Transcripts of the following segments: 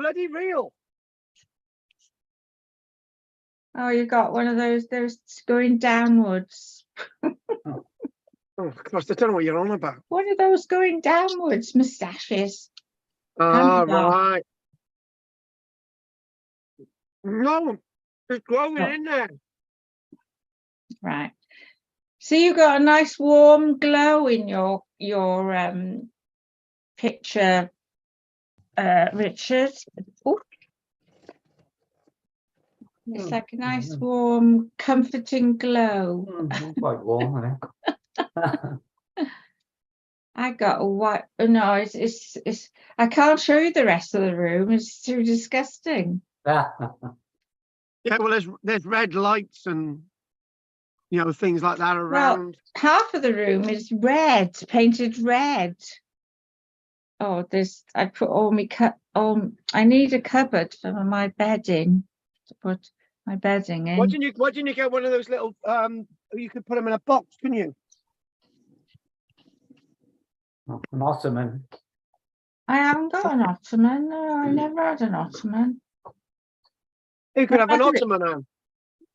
bloody real. Oh, you got one of those going downwards. Oh, Christ, I don't know what you're on about. One of those going downwards moustaches. Ah, right. No, it's growing in there. Right. So you got a nice warm glow in your picture, Richard. Ooh. It's like a nice warm, comforting glow. Quite warm, I got a white. No, it's. I can't show you the rest of the room. It's too disgusting. Yeah, well, there's red lights and things like that around. Well, half of the room is red, painted red. Oh, I put all my I need a cupboard for my bedding to put my bedding in. Why didn't you get one of those little you could put them in a box, couldn't you? An ottoman. I haven't got an ottoman. No, I never had an ottoman. You could have an ottoman now.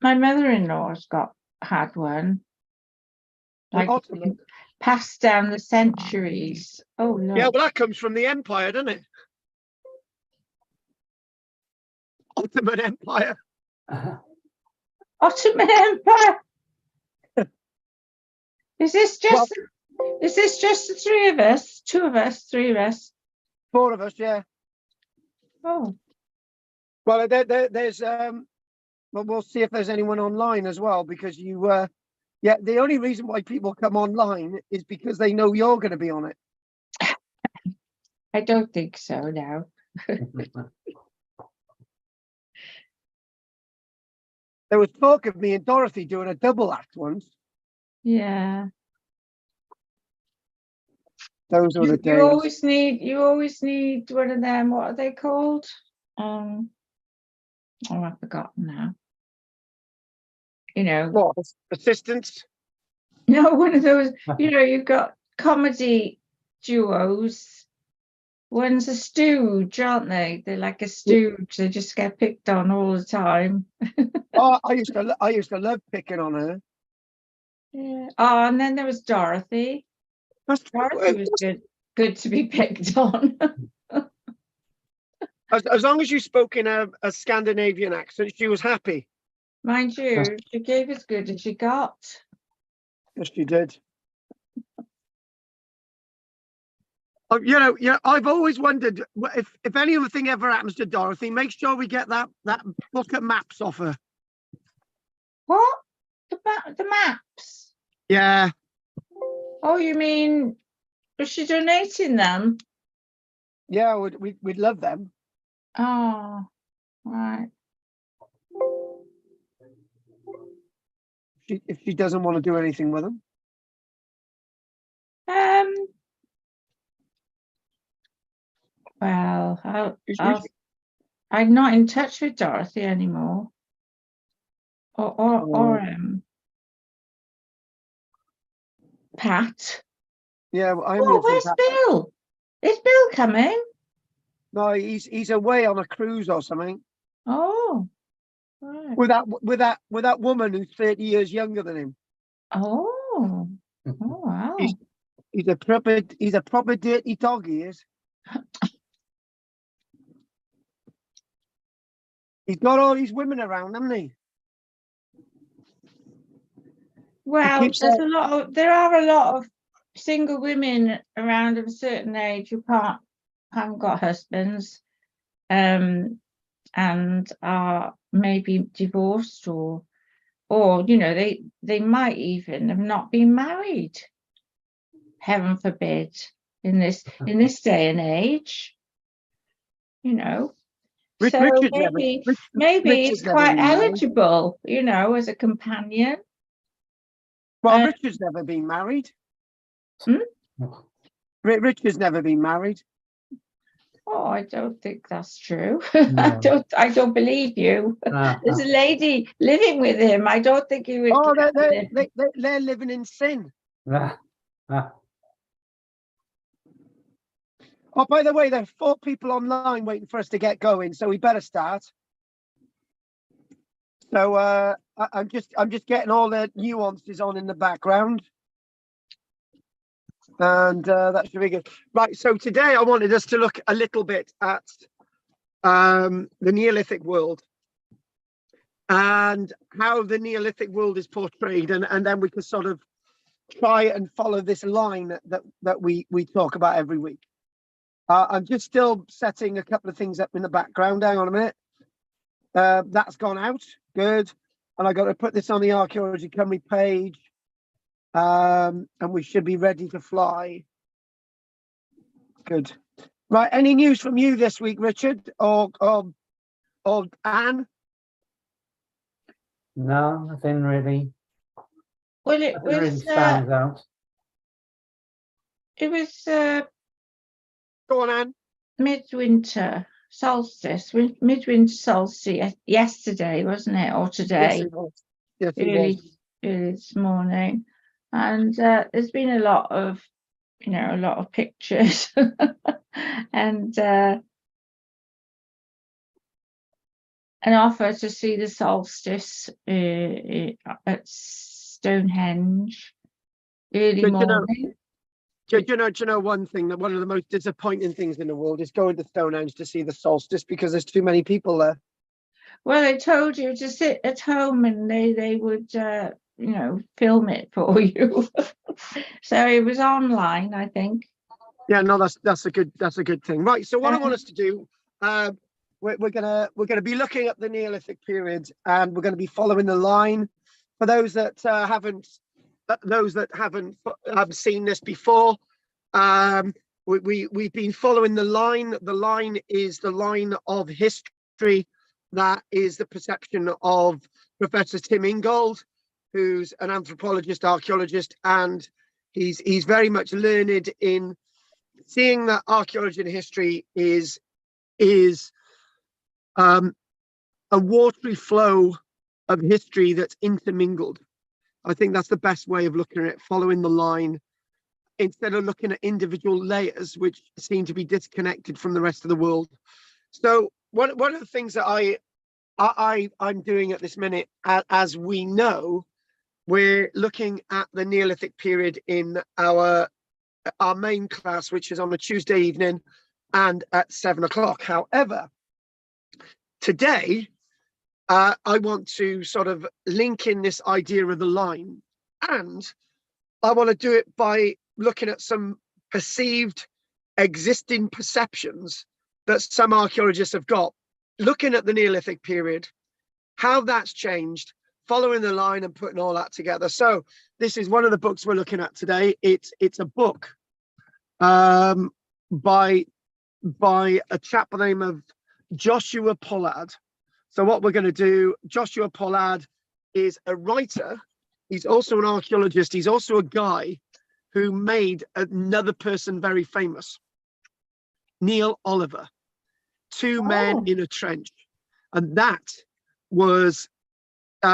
My mother-in-law's had one. Like Ottoman. Passed down the centuries. Oh no. Yeah, well, that comes from the Empire, doesn't it? Ottoman Empire. Ottoman Empire. Is this just the three of us? Two of us, three of us? Four of us, yeah. Oh. Well, there's well, we'll see if there's anyone online as well, because the only reason why people come online is because they know you're going to be on it. I don't think so now. There was talk of me and Dorothy doing a double act once. Yeah. Those were the days. You always need one of them. What are they called? Oh, I've forgotten now. What, assistants? No, one of those. You've got comedy duos. One's a stooge, aren't they? They're like a stooge. They just get picked on all the time. Oh, I used to love picking on her. Yeah. Oh, and then there was Dorothy. Dorothy was good to be picked on. As long as you spoke in a Scandinavian accent, she was happy. Mind you, she gave as good as she got. Yes, she did. I've always wondered if anything ever happens to Dorothy, make sure we get that book of maps off her. What? The maps? Yeah. Oh, you mean, was she donating them? Yeah, we'd love them. Oh, right. If she doesn't want to do anything with them. Well, I'm not in touch with Dorothy anymore. Or Pat. Yeah, where's Bill? Is Bill coming? No, he's away on a cruise or something. Oh, right. With that woman who's 30 years younger than him. Oh, wow. He's a proper dirty dog, he is. He's got all these women around, hasn't he? Well, there are a lot of single women around of a certain age who haven't got husbands, and are maybe divorced or they might even have not been married. Heaven forbid, in this day and age, So maybe it's quite eligible, as a companion. Well, Richard's never been married. Richard's never been married. Oh, I don't think that's true. No. I don't believe you. There's a lady living with him. I don't think he would. Oh, they're living in sin. Oh, by the way, there's 4 people online waiting for us to get going, so we better start. So I'm just getting all the nuances on in the background, and that should be good. Right. So today I wanted us to look a little bit at the Neolithic world and how the Neolithic world is portrayed, and then we can sort of try and follow this line that we talk about every week. I'm just still setting a couple of things up in the background. Hang on a minute. That's gone out. Good. And I got to put this on the Archaeology Cymru page. And we should be ready to fly. Good. Right. Any news from you this week, Richard or Anne? No, nothing really. Well, it Nothing really was stands out. Go on, Anne. midwinter solstice, midwinter solstice yesterday, wasn't it, or today? Yes, it was. Yes, it was. Early this morning, and there's been a lot of pictures and an offer to see the solstice at Stonehenge early morning. Do you know one thing, that one of the most disappointing things in the world is going to Stonehenge to see the solstice because there's too many people there. Well, they told you to sit at home and they would film it for you. So it was online, I think. Yeah, no, that's a good thing. Right. So what I want us to do, we're gonna be looking at the Neolithic period, and we're going to be following the line. For those that haven't seen this before, we've been following the line. The line is the line of history. That is the perception of Professor Tim Ingold, who's an anthropologist, archaeologist, and he's very much learned in seeing that archaeology and history is a watery flow of history that's intermingled. I think that's the best way of looking at it, following the line, instead of looking at individual layers, which seem to be disconnected from the rest of the world. So one of the things that I'm doing at this minute, as we know, we're looking at the Neolithic period in our main class, which is on a Tuesday evening and at 7 o'clock. However, today, I want to sort of link in this idea of the line, and I want to do it by looking at some perceived existing perceptions that some archaeologists have got, looking at the Neolithic period, how that's changed, following the line and putting all that together. So this is one of the books we're looking at today. It's a book by a chap by the name of Joshua Pollard. So what we're going to do, Joshua Pollard is a writer. He's also an archaeologist. He's also a guy who made another person very famous, Neil Oliver, Two Men in a Trench. And that was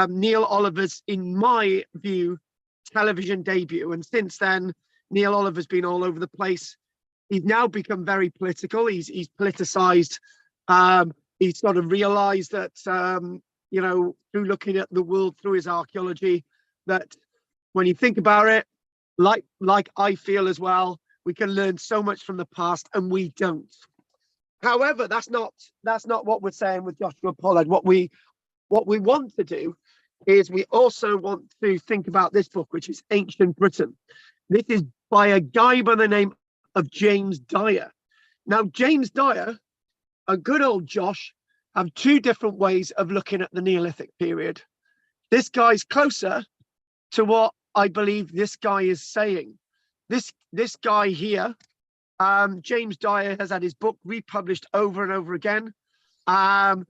Neil Oliver's, in my view, television debut. And since then, Neil Oliver's been all over the place. He's now become very political. He's politicized. He's sort of realized that, through looking at the world through his archaeology, that when you think about it, like I feel as well, we can learn so much from the past, and we don't. However, that's not what we're saying with Joshua Pollard. What we want to do is we also want to think about this book, which is Ancient Britain. This is by a guy by the name of James Dyer. Now, James Dyer and good old Josh have two different ways of looking at the Neolithic period. This guy's closer to what I believe this guy is saying. This guy here, James Dyer, has had his book republished over and over again. And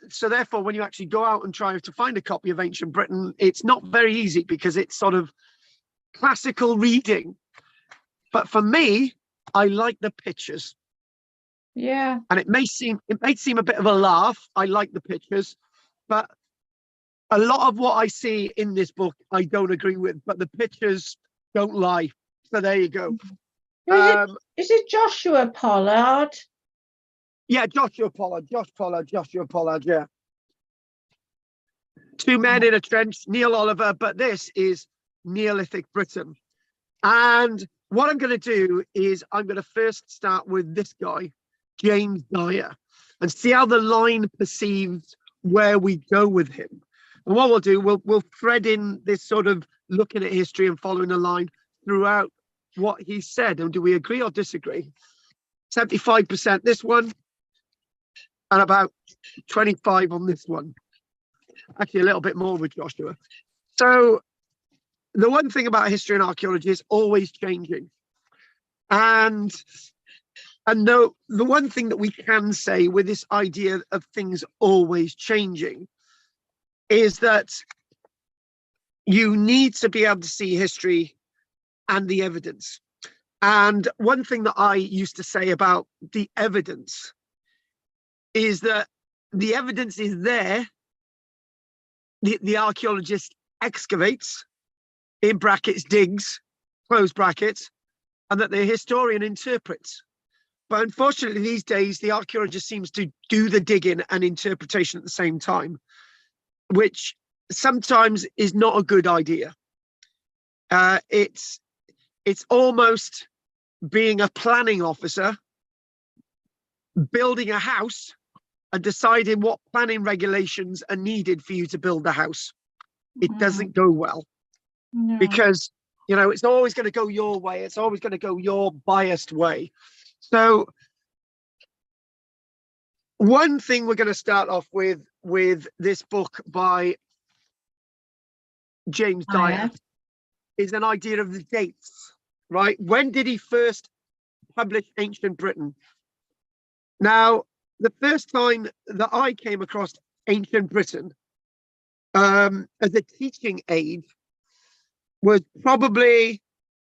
so therefore, when you actually go out and try to find a copy of Ancient Britain, it's not very easy because it's sort of classical reading. But for me, I like the pictures. Yeah. And it may seem a bit of a laugh. I like the pictures, but a lot of what I see in this book, I don't agree with, but the pictures don't lie. So there you go. Is it Joshua Pollard? Yeah, Joshua Pollard, yeah. Two men in a trench, Neil Oliver, but this is Neolithic Britain. And what I'm going to do is I'm going to first start with this guy, James Dyer, and see how the line perceives where we go with him. And what we'll do, we'll thread in this sort of looking at history and following the line throughout what he said. And do we agree or disagree? 75% this one, and about 25 on this one. Actually, a little bit more with Joshua. So the one thing about history and archaeology is always changing. And the one thing that we can say with this idea of things always changing is that you need to be able to see history and the evidence. And one thing that I used to say about the evidence is that the evidence is there. The archaeologist excavates, in brackets, digs, close brackets, and that the historian interprets. But unfortunately, these days, the archaeologist seems to do the digging and interpretation at the same time, which sometimes is not a good idea. It's almost being a planning officer, building a house, and deciding what planning regulations are needed for you to build the house. It doesn't go well. No. Because, you know, it's always going to go your way. It's always going to go your biased way. So one thing we're going to start off with this book by James Dyer is an idea of the dates, right? When did he first publish Ancient Britain? Now, the first time that I came across Ancient Britain as a teaching aid was probably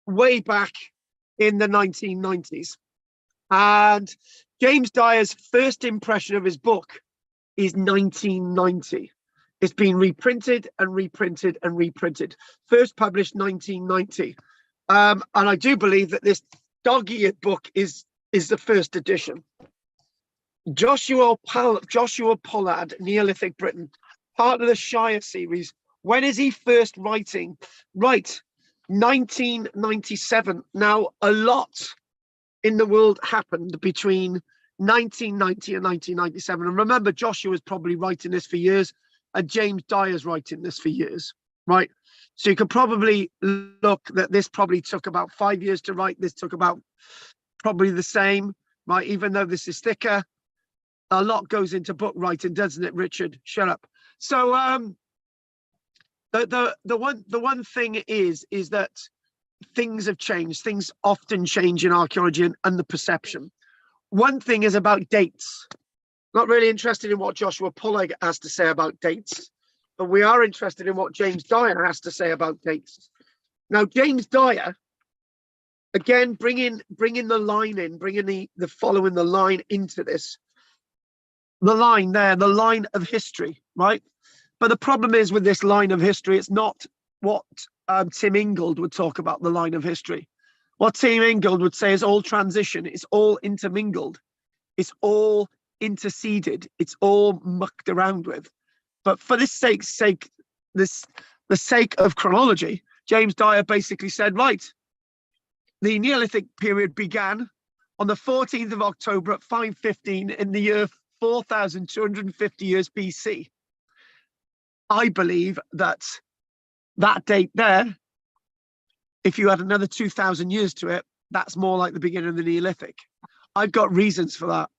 way back in the 1990s. And James Dyer's first impression of his book is 1990. It's been reprinted and reprinted and reprinted. First published 1990. And I do believe that this dog-eared book is the first edition. Joshua Pollard, Neolithic Britain, part of the Shire series. When is he first writing? Right, 1997. Now, a lot in the world happened between 1990 and 1997. And remember, Joshua was probably writing this for years, and James Dyer's writing this for years, right? So you could probably look that this probably took about 5 years to write. This took about probably the same, right? Even though this is thicker, a lot goes into book writing, doesn't it, Richard? Shut up. So the one thing is that things have changed. Things often change in archaeology and the perception. One thing is about dates. Not really interested in what Joshua Pollard has to say about dates, but we are interested in what James Dyer has to say about dates. Now, James Dyer, again, bringing the line in, bringing the following the line into this. The line there, the line of history, right? But the problem is with this line of history, it's not what Tim Ingold would talk about, the line of history. What Tim Ingold would say is all transition, it's all intermingled, it's all interceded, it's all mucked around with. But for this the sake of chronology, James Dyer basically said, right, the Neolithic period began on the 14th of October at 5:15 in the year 4,250 years BC. I believe that date there, if you add another 2,000 years to it, that's more like the beginning of the Neolithic. I've got reasons for that.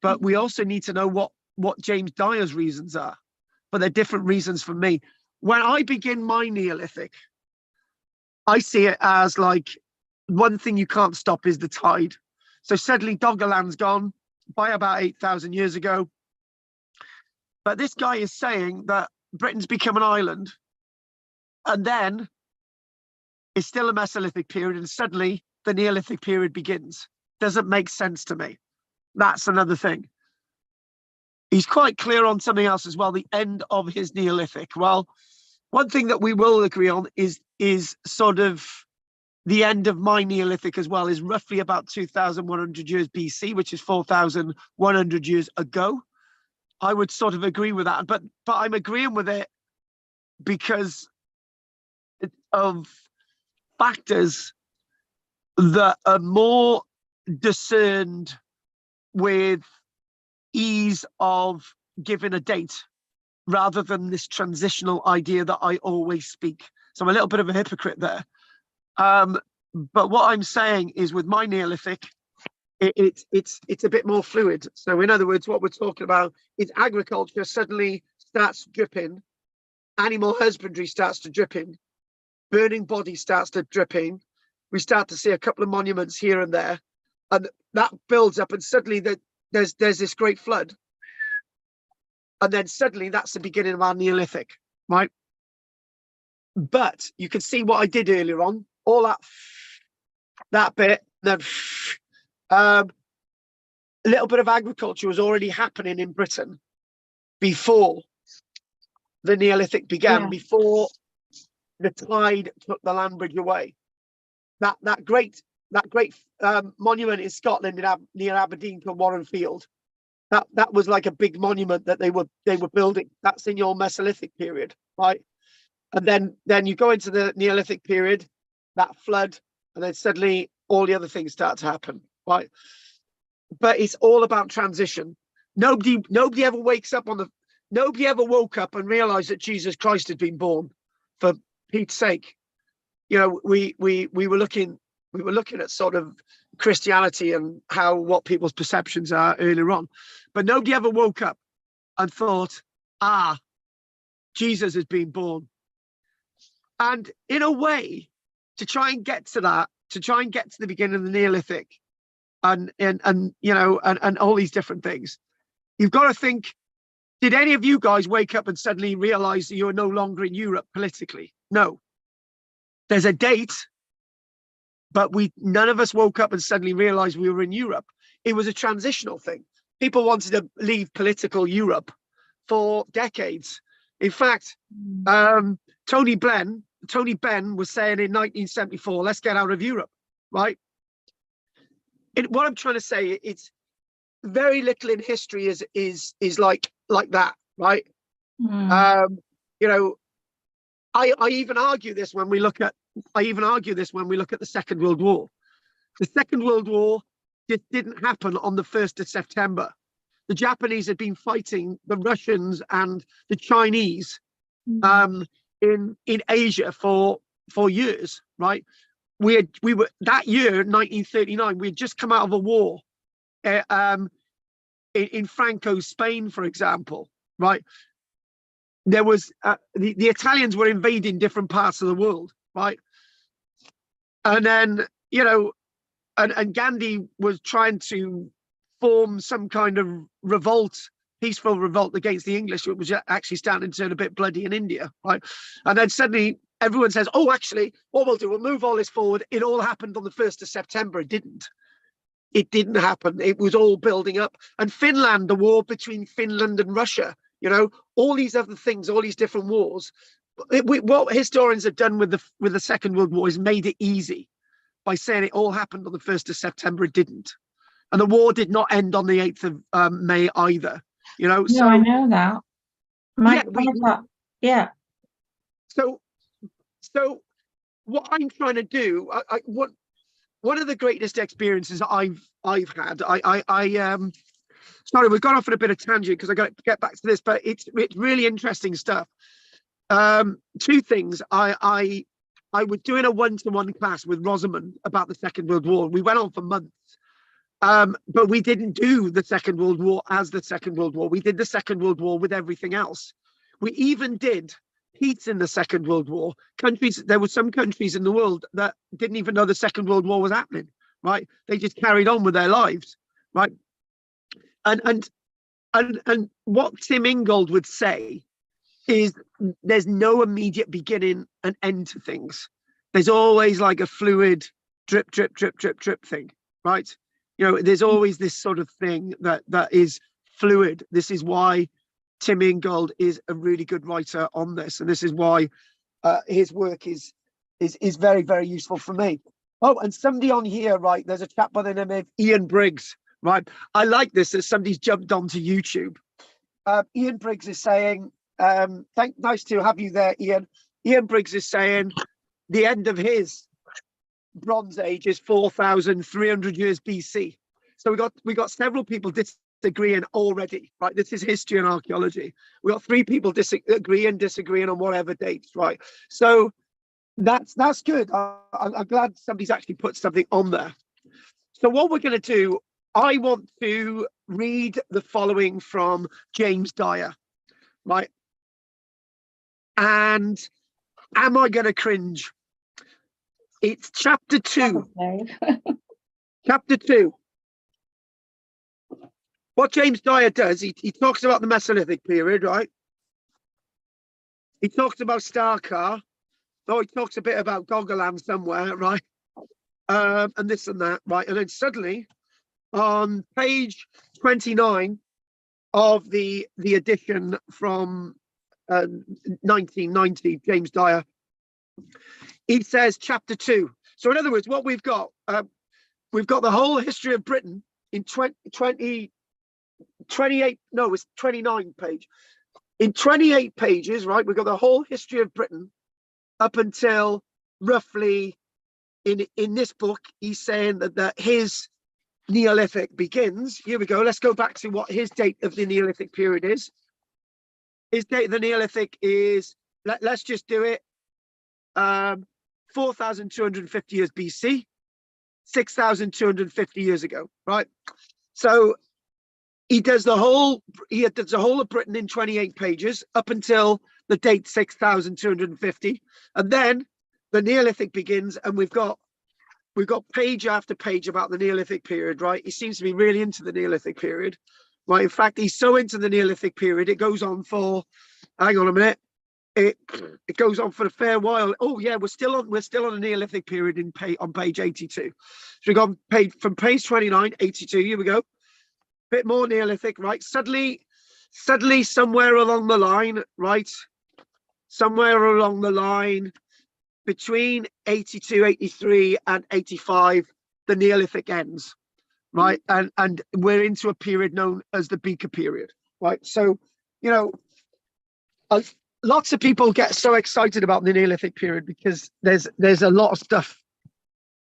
But we also need to know what James Dyer's reasons are. But they're different reasons for me. When I begin my Neolithic, I see it as like, one thing you can't stop is the tide. So suddenly Doggerland's gone by about 8,000 years ago. But this guy is saying that Britain's become an island, and then it's still a Mesolithic period, and suddenly the Neolithic period begins. Doesn't make sense to me. That's another thing. He's quite clear on something else as well, the end of his Neolithic. Well, one thing that we will agree on is sort of the end of my Neolithic as well is roughly about 2,100 years BC, which is 4,100 years ago. I would sort of agree with that, but I'm agreeing with it because of factors that are more discerned with ease of giving a date rather than this transitional idea that I always speak. So I'm a little bit of a hypocrite there. But what I'm saying is with my Neolithic, it's a bit more fluid. So in other words, what we're talking about is agriculture suddenly starts dripping, animal husbandry starts to dripping, burning bodies starts to dripping. We start to see a couple of monuments here and there, and that builds up, and suddenly there's this great flood. And then suddenly that's the beginning of our Neolithic, right? But you can see what I did earlier on, all that bit, then a little bit of agriculture was already happening in Britain before the Neolithic began, before the tide took the land bridge away. That great monument in Scotland near Aberdeen called Warren Field. That was like a big monument that they were building. That's in your Mesolithic period, right? And then you go into the Neolithic period, that flood, and then suddenly all the other things start to happen, right? But it's all about transition. Nobody ever nobody ever woke up and realized that Jesus Christ had been born, for Pete's sake. You know, we were looking at sort of Christianity and what people's perceptions are earlier on, but nobody ever woke up and thought, Jesus has been born. And in a way, to try and get to that, to try and get to the beginning of the Neolithic, and you know, and all these different things, you've got to think, did any of you guys wake up and suddenly realize that you're no longer in Europe politically? No. There's a date, but none of us woke up and suddenly realized we were in Europe. It was a transitional thing. People wanted to leave political Europe for decades. In fact, Tony Benn was saying in 1974, let's get out of Europe, right? What I'm trying to say, it's very little in history is like that, right? You know, I even argue this when we look at the Second World War. The Second World War didn't happen on the 1st of September. The Japanese had been fighting the Russians and the Chinese in Asia for years, right? We were that year, 1939, we had just come out of a war in Franco's Spain, for example, right? There was the Italians were invading different parts of the world, right? And then, you know, and Gandhi was trying to form some kind of revolt, peaceful revolt against the English, which was actually starting to turn a bit bloody in India, right? And then suddenly everyone says, oh, actually, what we'll do, we'll move all this forward. It all happened on the 1st of September. It didn't happen. It was all building up. And Finland, the war between Finland and Russia, you know, all these other things, all these different wars. What historians have done with the Second World War is made it easy by saying it all happened on the 1st of September. It didn't. And the war did not end on the 8th of May either. You know, no, I know that. Yeah. So what I'm trying to do, one of the greatest experiences I've had, sorry, we've gone off on a bit of tangent because I got to get back to this, but it's really interesting stuff. Two things. I was doing a one-to-one class with Rosamond about the Second World War. We went on for months. But we didn't do the Second World War as the Second World War. We did the Second World War with everything else. We even did peace in the Second World War. There were some countries in the world that didn't even know the Second World War was happening, right? They just carried on with their lives, right? And what Tim Ingold would say is there's no immediate beginning and end to things. There's always like a fluid drip, drip, drip, drip, drip thing, right? You know, there's always this sort of thing that is fluid. This is why Tim Ingold is a really good writer on this, and this is why his work is very, very useful for me. Oh, and somebody on here, right? There's a chap by the name of Ian Briggs, right? I like this that somebody's jumped onto YouTube. Ian Briggs is saying, nice to have you there, Ian. Ian Briggs is saying the end of his Bronze Age is 4,300 years BC. So we got several people disagreeing already, right? This is history and archaeology. We got 3 people disagreeing on whatever dates, right? So that's good. I'm glad somebody's actually put something on there. So what we're going to do, I want to read the following from James Dyer, right? And am I going to cringe? It's chapter 2. Chapter 2. What James Dyer does, he talks about the Mesolithic period, right? He talks about Starkar. Oh, he talks a bit about Gogoland somewhere, right? And this and that, right? And then suddenly, on page 29 of the edition from 1990, James Dyer, he says chapter 2. So in other words, what we've got the whole history of Britain in 28, no, it's 29 page. In 28 pages, right, we've got the whole history of Britain up until roughly, in this book, he's saying that his Neolithic begins. Here we go. Let's go back to what his date of the Neolithic period is. His date of the Neolithic is, let's just do it, 4,250 years BC, 6,250 years ago, right? So he does the whole of Britain in 28 pages up until the date 6,250, and then the Neolithic begins, and we've got page after page about the Neolithic period, right? He seems to be really into the Neolithic period, right? In fact, he's so into the Neolithic period, it goes on for, hang on a minute, it goes on for a fair while. Oh yeah, we're still on the Neolithic period on page 82. So we've gone from page 29, 82. Here we go. Bit more Neolithic, right? Suddenly somewhere along the line, right? Somewhere along the line between 82, 83 and 85, the Neolithic ends, right? And we're into a period known as the Beaker period, right? So, you know, lots of people get so excited about the Neolithic period because there's a lot of stuff.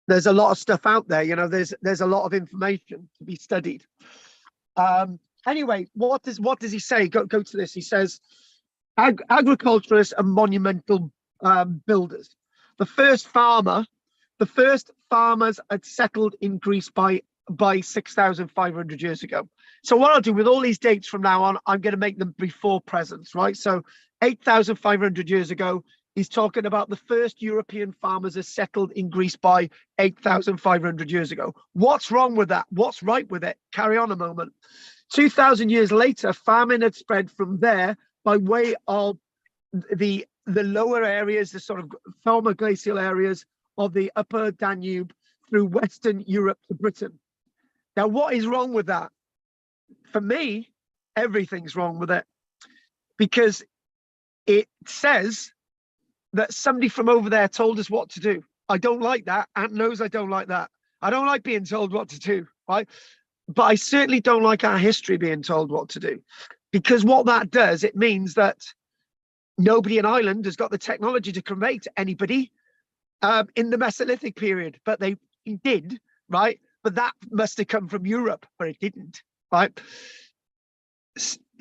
There's a lot of stuff out there, you know, there's a lot of information to be studied. Anyway, what does he say? Go to this. He says, agriculturists and monumental builders. The first farmers had settled in Greece by 6,500 years ago. So what I'll do with all these dates from now on, I'm going to make them before presents, right? So 8,500 years ago, he's talking about the first European farmers are settled in Greece by 8,500 years ago. What's wrong with that? What's right with it? Carry on a moment. 2,000 years later, famine had spread from there by way of the lower areas, the sort of former glacial areas of the upper Danube through Western Europe to Britain. Now, what is wrong with that? For me, everything's wrong with it, because it says that somebody from over there told us what to do. I don't like that. Ant knows I don't like that. I don't like being told what to do, right? But I certainly don't like our history being told what to do, because what that does, it means that nobody in Ireland has got the technology to cremate anybody in the Mesolithic period, but they did, right? But that must have come from Europe, but it didn't, right?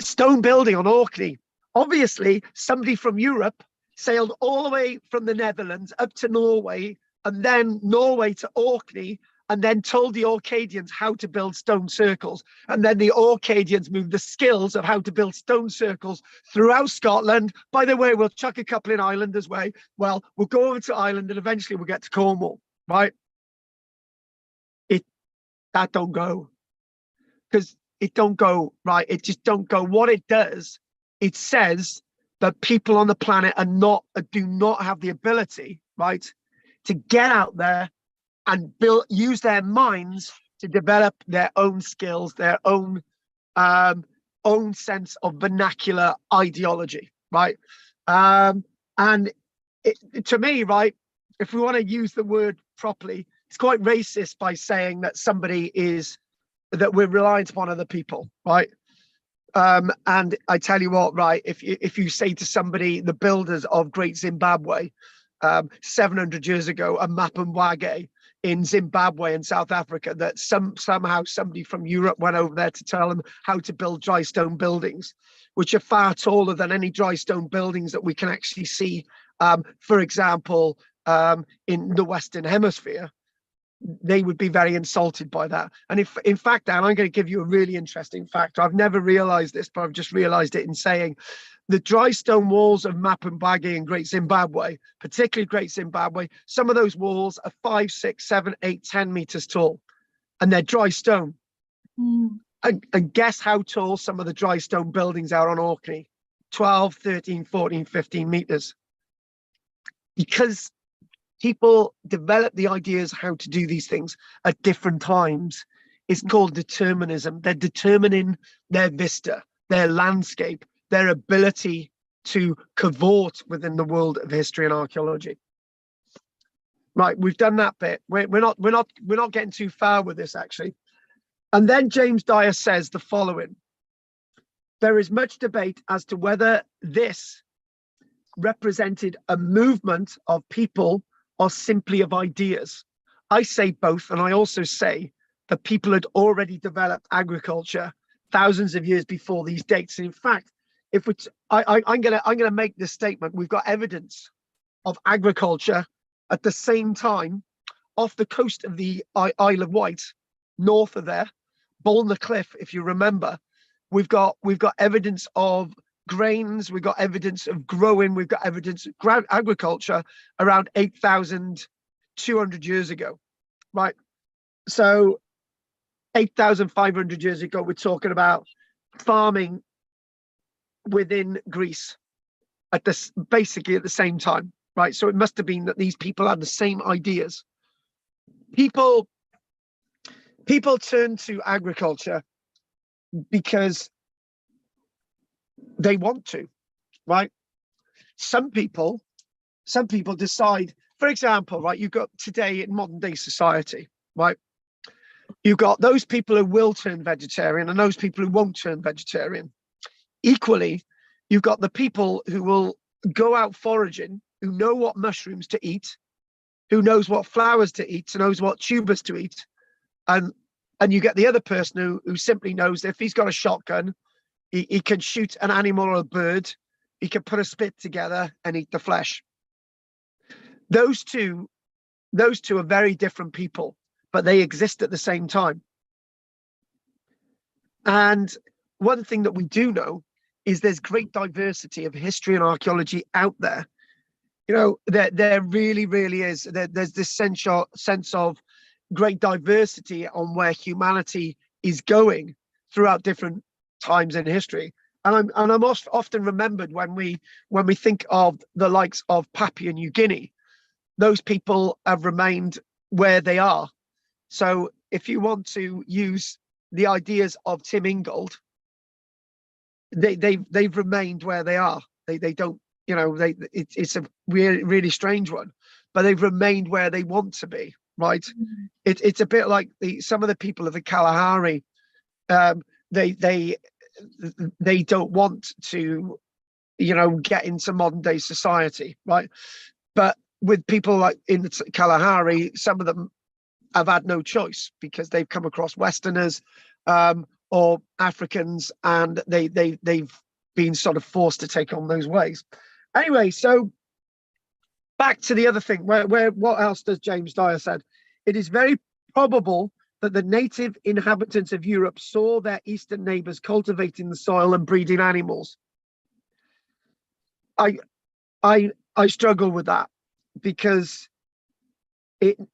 Stone building on Orkney. Obviously, somebody from Europe sailed all the way from the Netherlands up to Norway, and then Norway to Orkney, and then told the Orcadians how to build stone circles. And then the Orcadians moved the skills of how to build stone circles throughout Scotland. By the way, we'll chuck a couple in Ireland as well. Well, we'll go over to Ireland and eventually we'll get to Cornwall, right? That don't go. Because it don't go, right? It just don't go. What it does, it says that people on the planet do not have the ability, right, to get out there and use their minds to develop their own skills, their own sense of vernacular ideology, right? And to me, right, if we want to use the word properly, it's quite racist by saying that that we're reliant upon other people, right? And I tell you what, right, if you say to somebody, the builders of Great Zimbabwe, 700 years ago, a Mapimwage in Zimbabwe and South Africa, that somehow somebody from Europe went over there to tell them how to build dry stone buildings, which are far taller than any dry stone buildings that we can actually see, for example, in the Western Hemisphere. They would be very insulted by that. And if, in fact, Dan, I'm going to give you a really interesting fact. I've never realized this, but I've just realized it in saying the dry stone walls of Mapimwage in Great Zimbabwe, particularly Great Zimbabwe, some of those walls are 5, 6, 7, 8, 10 meters tall, and they're dry stone. And guess how tall some of the dry stone buildings are on Orkney? 12, 13, 14, 15 meters. Because people develop the ideas how to do these things at different times. It's called determinism. They're determining their vista, their landscape, their ability to cavort within the world of history and archaeology. Right, we've done that bit. We're not getting too far with this, actually. And then James Dyer says the following: there is much debate as to whether this represented a movement of people or simply of ideas. I say both, and I also say that people had already developed agriculture thousands of years before these dates. And in fact, if we, I'm gonna make this statement: we've got evidence of agriculture at the same time off the coast of the Isle of Wight, north of there, Boulner Cliff, if you remember. We've got evidence of grains, we've got evidence of growing, we've got evidence of agriculture around 8,200 years ago, right? So 8,500 years ago, we're talking about farming within Greece at this, basically at the same time, right? So it must have been that these people had the same ideas. People turn to agriculture because they want to, right? Some people decide, for example, right, you've got today in modern day society, right, you've got those people who will turn vegetarian and those people who won't turn vegetarian. Equally, you've got the people who will go out foraging, who know what mushrooms to eat, who knows what flowers to eat, knows what tubers to eat, and you get the other person who simply knows that if he's got a shotgun, he can shoot an animal or a bird, he can put a spit together and eat the flesh. Those two are very different people, but they exist at the same time. And one thing that we do know is there's great diversity of history and archaeology out there. You know, there really, really is. There's this sense of great diversity on where humanity is going throughout different times in history. And I'm often remembered when we think of the likes of Papua New Guinea. Those people have remained where they are. So if you want to use the ideas of Tim Ingold, they've remained where they are. They don't, you know, it's a really, really strange one, but they've remained where they want to be, right? Mm-hmm. It's a bit like some of the people of the Kalahari. They don't want to, you know, get into modern day society, right? But with people like in the Kalahari, some of them have had no choice because they've come across Westerners or Africans, and they've been sort of forced to take on those ways. Anyway, so back to the other thing, where what else does James Dyer said? It is very probable that the native inhabitants of Europe saw their eastern neighbors cultivating the soil and breeding animals. I struggle with that, because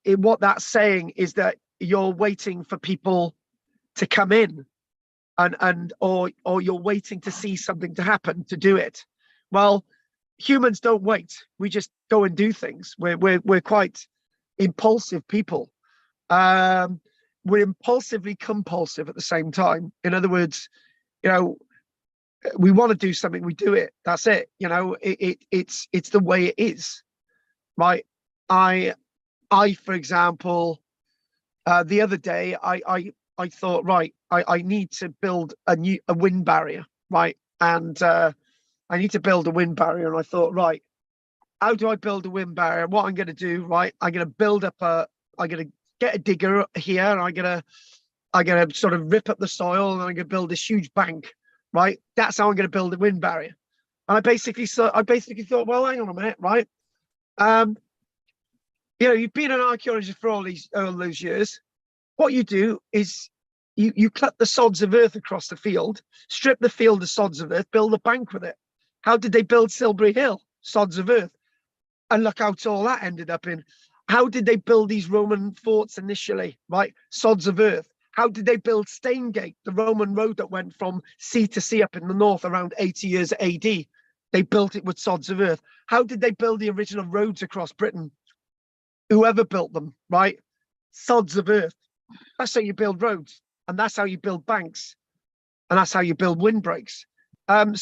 what that's saying is that you're waiting for people to come in, or you're waiting to see something to happen to do it. Well, humans don't wait. We just go and do things. We're quite impulsive people. We're impulsively compulsive at the same time. In other words, you know, we want to do something, we do it. That's it. You know, it's the way it is, right? I, for example, the other day, I thought, right, I need to build a wind barrier, right? And I need to build a wind barrier. And I thought, right, how do I build a wind barrier? What I'm going to do, right? I'm going to build up I'm going to get a digger here, and I'm going to sort of rip up the soil, and I'm going to build this huge bank, right? That's how I'm going to build a wind barrier. And I basically thought, well, hang on a minute, right? You've been an archaeologist for all those years. What you do is you cut the sods of earth across the field, strip the field of sods of earth, build a bank with it. How did they build Silbury Hill? Sods of earth. And look how all that ended up in. How did they build these Roman forts initially, right? Sods of earth. How did they build Staingate, the Roman road that went from sea to sea up in the north around 80 years AD? They built it with sods of earth. How did they build the original roads across Britain? Whoever built them, right? Sods of earth. That's how you build roads, and that's how you build banks, and that's how you build windbreaks. And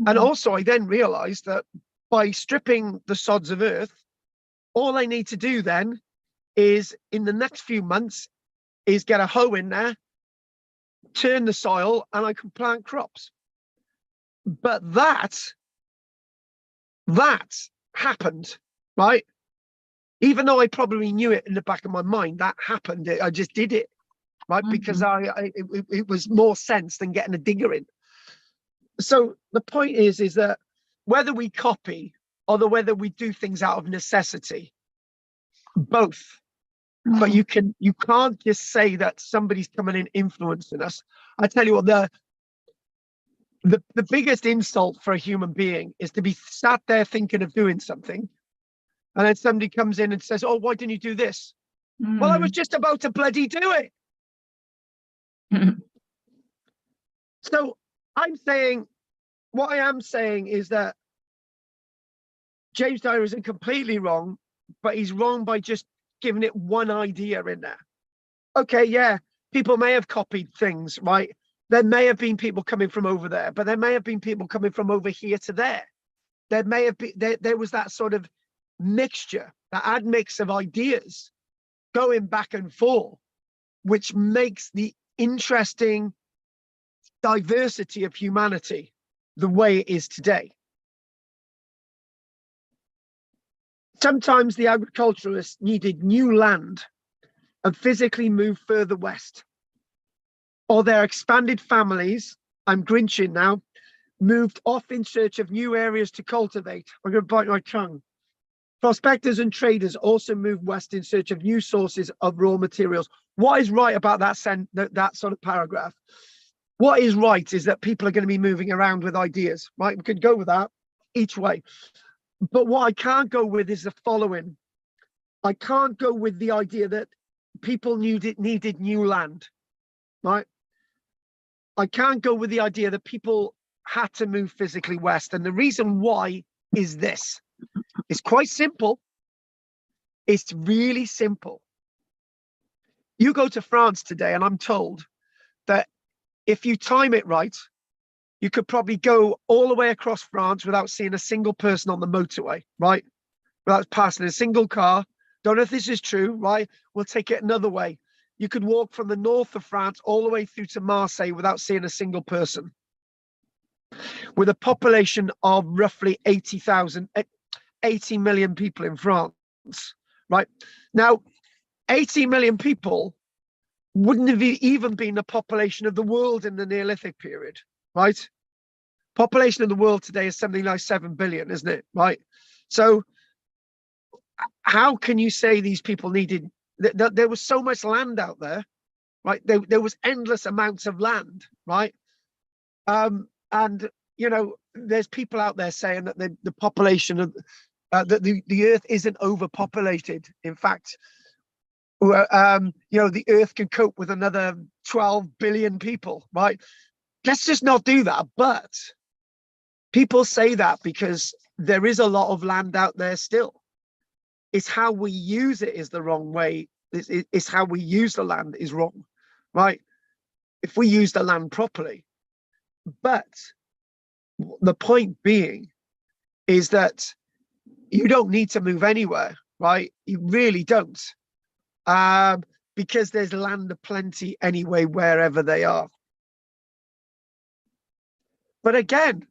also I then realized that by stripping the sods of earth, all I need to do then is, in the next few months, is get a hoe in there, turn the soil, and I can plant crops. But that happened, right? Even though I probably knew it in the back of my mind, that happened. I just did it, right? Because it was more sense than getting a digger in. So the point is that whether we copy or whether we do things out of necessity, both. But you can't just say that somebody's coming in influencing us. I tell you what, the biggest insult for a human being is to be sat there thinking of doing something, and then somebody comes in and says, "Oh, why didn't you do this?" Well, I was just about to bloody do it. So what I am saying is that James Dyer isn't completely wrong, but he's wrong by just giving it one idea in there. Okay, yeah, people may have copied things, right? There may have been people coming from over there, but there may have been people coming from over here to there. There may have been, there was that sort of mixture, that admix of ideas going back and forth, which makes the interesting diversity of humanity the way it is today. Sometimes the agriculturalists needed new land and physically moved further west. Or their expanded families, I'm grinching now, moved off in search of new areas to cultivate. I'm going to bite my tongue. Prospectors and traders also moved west in search of new sources of raw materials. What is right about that sort of paragraph? What is right is that people are going to be moving around with ideas, right? We could go with that each way. But what I can't go with is the following. I can't go with the idea that people needed new land, right? I can't go with the idea that people had to move physically west. And the reason why is this. It's quite simple. It's really simple. You go to France today, and I'm told that if you time it right, you could probably go all the way across France without seeing a single person on the motorway, right? Without passing a single car. Don't know if this is true, right? We'll take it another way. You could walk from the north of France all the way through to Marseille without seeing a single person. With a population of roughly 80 million people in France, right? Now, 80 million people wouldn't have even been the population of the world in the Neolithic period, right? Population of the world today is something like 7 billion, isn't it, right? So how can you say these people needed, there was so much land out there, right? There was endless amounts of land, right? And, you know, there's people out there saying that the population of, that the earth isn't overpopulated. In fact, you know, the earth can cope with another 12 billion people, right? Let's just not do that. But people say that because there is a lot of land out there still. It's how we use it is the wrong way. It's how we use the land is wrong, right? If we use the land properly. But the point being is that you don't need to move anywhere, right? You really don't. because there's land aplenty anyway, wherever they are. But again,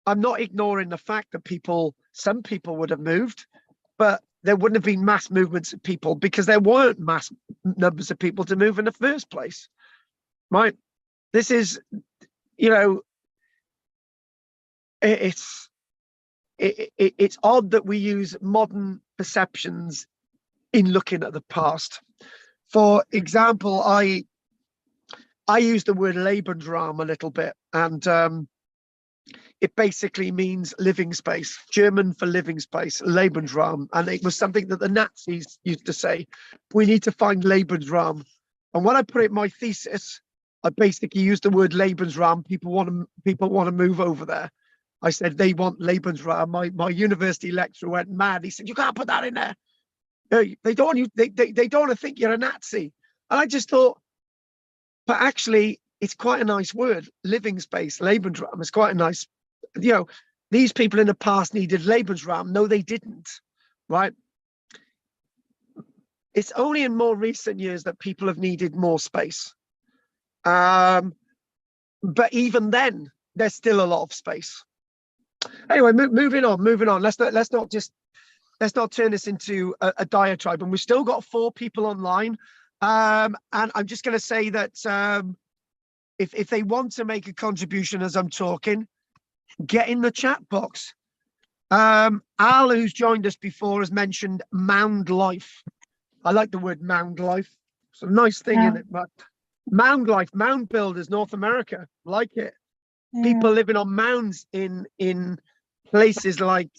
I'm not ignoring the fact that some people would have moved, but there wouldn't have been mass movements of people because there weren't mass numbers of people to move in the first place, right? This is, you know, it's odd that we use modern perceptions in looking at the past. For example, I use the word Lebensraum a little bit, and it basically means living space, German for living space, Lebensraum. And it was something that the Nazis used to say, we need to find Lebensraum. And when I put it in my thesis, I basically used the word Lebensraum. People want to move over there. I said, they want Lebensraum. My university lecturer went mad. He said, you can't put that in there. They don't want you, they don't want to think you're a Nazi. And I just thought, but actually, it's quite a nice word, living space, Lebensraum is quite a nice, you know, these people in the past needed Lebensraum. No, they didn't, right? It's only in more recent years that people have needed more space. But even then, there's still a lot of space. Anyway, moving on. Let's not turn this into a diatribe. And we've still got 4 people online. And I'm just going to say that if they want to make a contribution as I'm talking, get in the chat box. Al, who's joined us before, has mentioned mound life. I like the word mound life. It's a nice thing in it, but mound life, mound builders, North America, like it. Yeah. People living on mounds in places like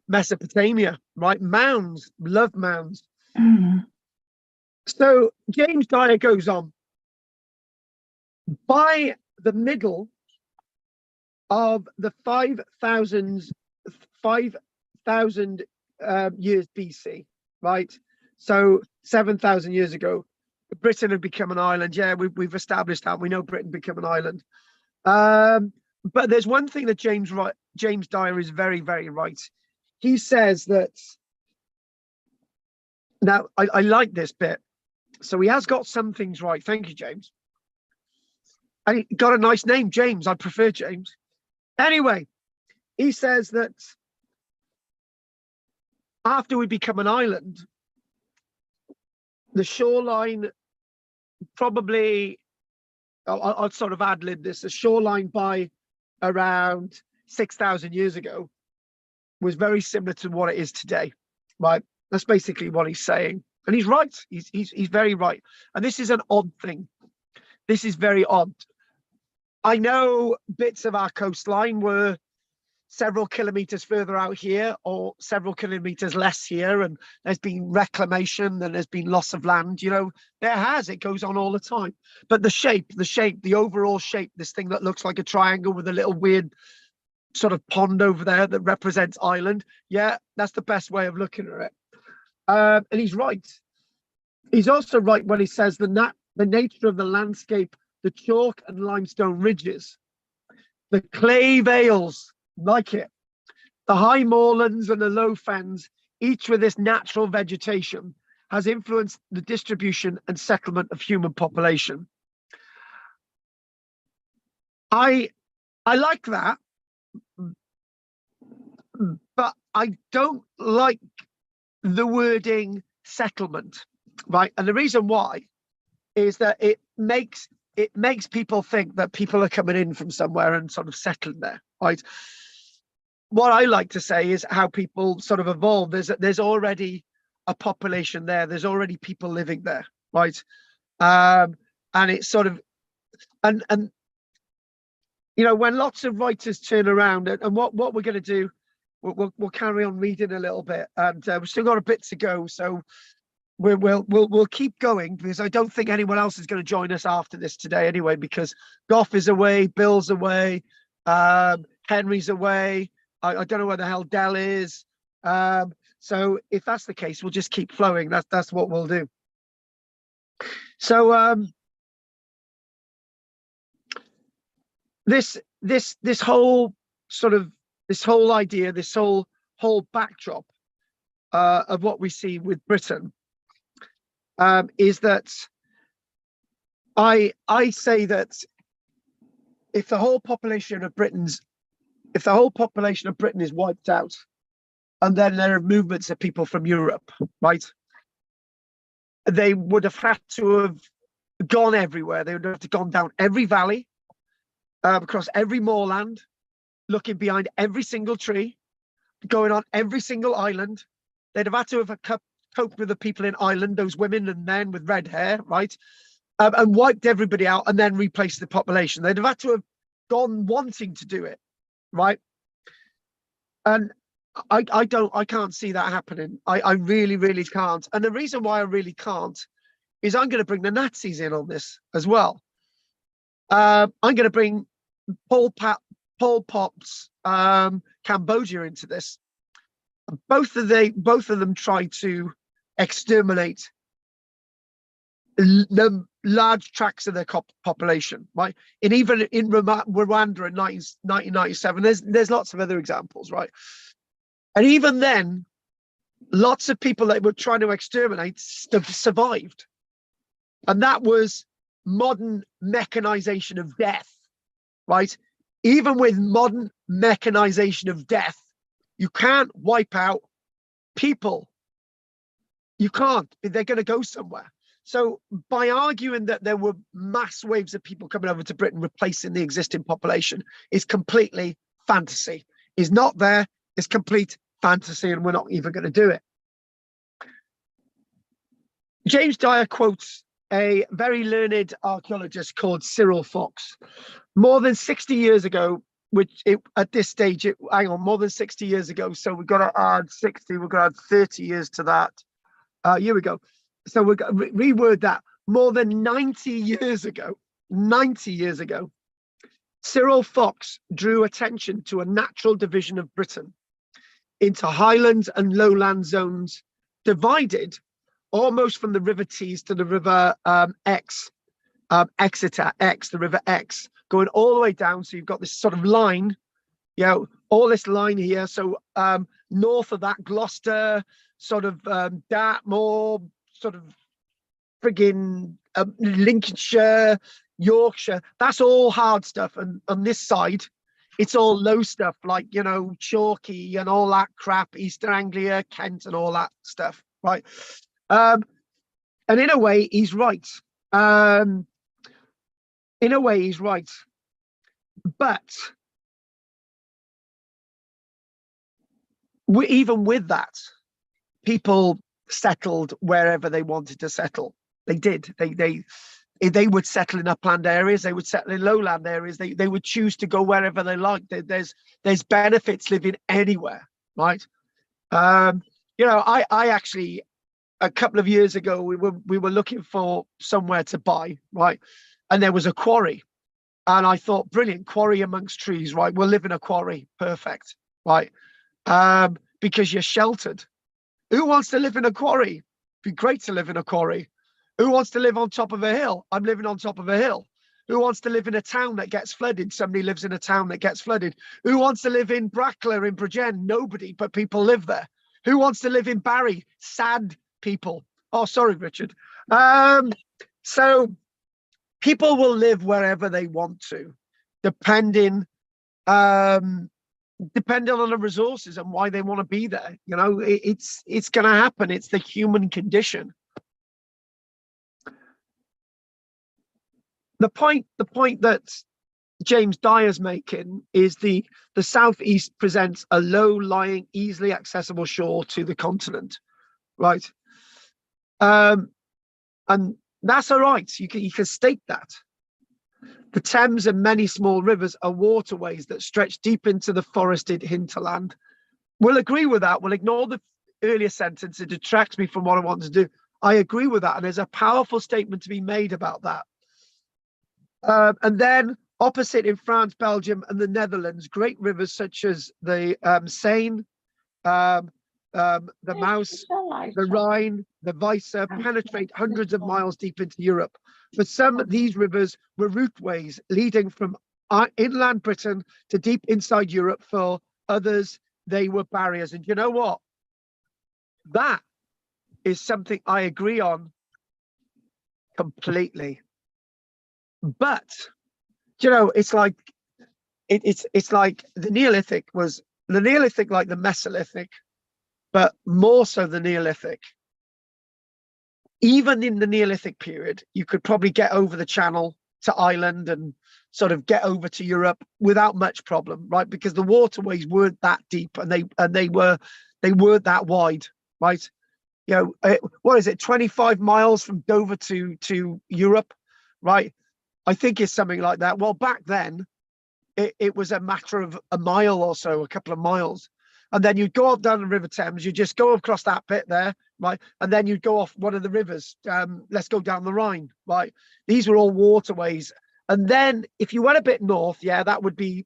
Mesopotamia, right? Mounds, love mounds. So James Dyer goes on. By the middle of the 5,000 years BC, right? So 7,000 years ago, Britain had become an island. Yeah, we've established that. We know Britain became an island. But there's one thing that James Dyer is very, very right. He says that, now I like this bit. So he has got some things right. Thank you, James. And he got a nice name, James. I prefer James. Anyway, he says that after we become an island, the shoreline probably, I'll sort of ad-lib this, the shoreline by around 6,000 years ago was very similar to what it is today, right? That's basically what he's saying. And he's right. He's very right. And this is an odd thing. This is very odd. I know bits of our coastline were several kilometers further out here or several kilometers less here, and there's been reclamation and there's been loss of land. You know, it goes on all the time. But the overall shape, this thing that looks like a triangle with a little weird sort of pond over there that represents island. Yeah, that's the best way of looking at it. And he's right. He's also right when he says the nature of the landscape, the chalk and limestone ridges, the clay vales, like it, the high moorlands and the low fens, each with this natural vegetation, has influenced the distribution and settlement of human population. I like that, but I don't like the wording settlement, right? And the reason why is that it makes people think that people are coming in from somewhere and sort of settling there, right? What I like to say is how people sort of evolve. There's already a population there. There's already people living there, right? And it's sort of, and you know, when lots of writers turn around, and what we're going to do, we'll carry on reading a little bit, and we've still got a bit to go, so we'll keep going, because I don't think anyone else is going to join us after this today anyway, because Goff is away, Bill's away, Henry's away. I don't know where the hell Dell is. So if that's the case, we'll just keep flowing. That's what we'll do. So this whole sort of idea, this whole backdrop of what we see with Britain, is that I say that if the whole population of Britain is wiped out, and then there are movements of people from Europe, right? They would have had to have gone everywhere. They would have gone down every valley, across every moorland, looking behind every single tree, going on every single island. They'd have had to have coped with the people in Ireland, those women and men with red hair, right? And wiped everybody out and then replaced the population. They'd have had to have gone wanting to do it, right? And I can't see that happening. I really, really can't. And the reason why I really can't is I'm going to bring the Nazis in on this as well. I'm going to bring Pol Pot's Cambodia into this. Both of them tried to exterminate large tracts of their population, right? And even in Rwanda in 1997, there's lots of other examples, right? And even then, lots of people that were trying to exterminate survived. And that was modern mechanization of death, right? Even with modern mechanization of death, you can't wipe out people. You can't. They're going to go somewhere. So by arguing that there were mass waves of people coming over to Britain replacing the existing population is completely fantasy. Is not there. It's complete fantasy, and we're not even going to do it. James Dyer quotes a very learned archaeologist called Cyril Fox. More than 60 years ago, at this stage, more than 60 years ago, so we've got to add 60, we've got to add 30 years to that. Here we go. So we're going to reword that. More than 90 years ago, Cyril Fox drew attention to a natural division of Britain into highlands and lowland zones, divided almost from the River Tees to the River Exeter, the River Exe, going all the way down. So you've got this sort of line, all this line here. So north of that, Gloucester, sort of Dartmoor, sort of friggin' Lincolnshire, Yorkshire. That's all hard stuff. And on this side, it's all low stuff like, Chalky and all that crap, East Anglia, Kent and all that stuff, right? And in a way, he's right. But even with that, people settled wherever they wanted to settle. They did. They would settle in upland areas. They would settle in lowland areas. They would choose to go wherever they liked. There's benefits living anywhere, right? I actually, a couple of years ago, we were looking for somewhere to buy, right? And there was a quarry, and I thought, brilliant, quarry amongst trees, right? We'll live in a quarry, perfect, right? Because you're sheltered. Who wants to live in a quarry? It'd be great to live in a quarry. Who wants to live on top of a hill? I'm living on top of a hill. Who wants to live in a town that gets flooded? Somebody lives in a town that gets flooded. Who wants to live in Brackler in Bridgend? Nobody, but people live there. Who wants to live in Barry? Sad people. Oh, sorry, Richard. So people will live wherever they want to, depending on the resources and why they want to be there. It's going to happen. It's the human condition. The point that James Dyer's making is the southeast presents a low-lying, easily accessible shore to the continent, right? And that's all right. You can state that. The Thames and many small rivers are waterways that stretch deep into the forested hinterland. We'll agree with that. We'll ignore the earlier sentence. It detracts me from what I want to do. I agree with that. And there's a powerful statement to be made about that. And then opposite in France, Belgium, and the Netherlands, great rivers such as the Seine, the Maus, the Rhine, the Weser penetrate hundreds of miles deep into Europe. For some, these rivers were routeways leading from inland Britain to deep inside Europe. For others, they were barriers. And you know what? That is something I agree on completely. But you know, it's like it's like the Neolithic was the Neolithic, like the Mesolithic, but more so the Neolithic. Even in the Neolithic period, you could probably get over the Channel to Ireland and sort of get over to Europe without much problem, right? Because the waterways weren't that deep and they weren't that wide, right? You know, what is it, 25 miles from Dover to Europe, right? I think it's something like that. Well, back then, it was a matter of a mile or so, a couple of miles. And then you'd go up down the River Thames, you just go across that bit there, right? And then you'd go off one of the rivers. Let's go down the Rhine, right? These were all waterways. And then if you went a bit north, yeah, that would be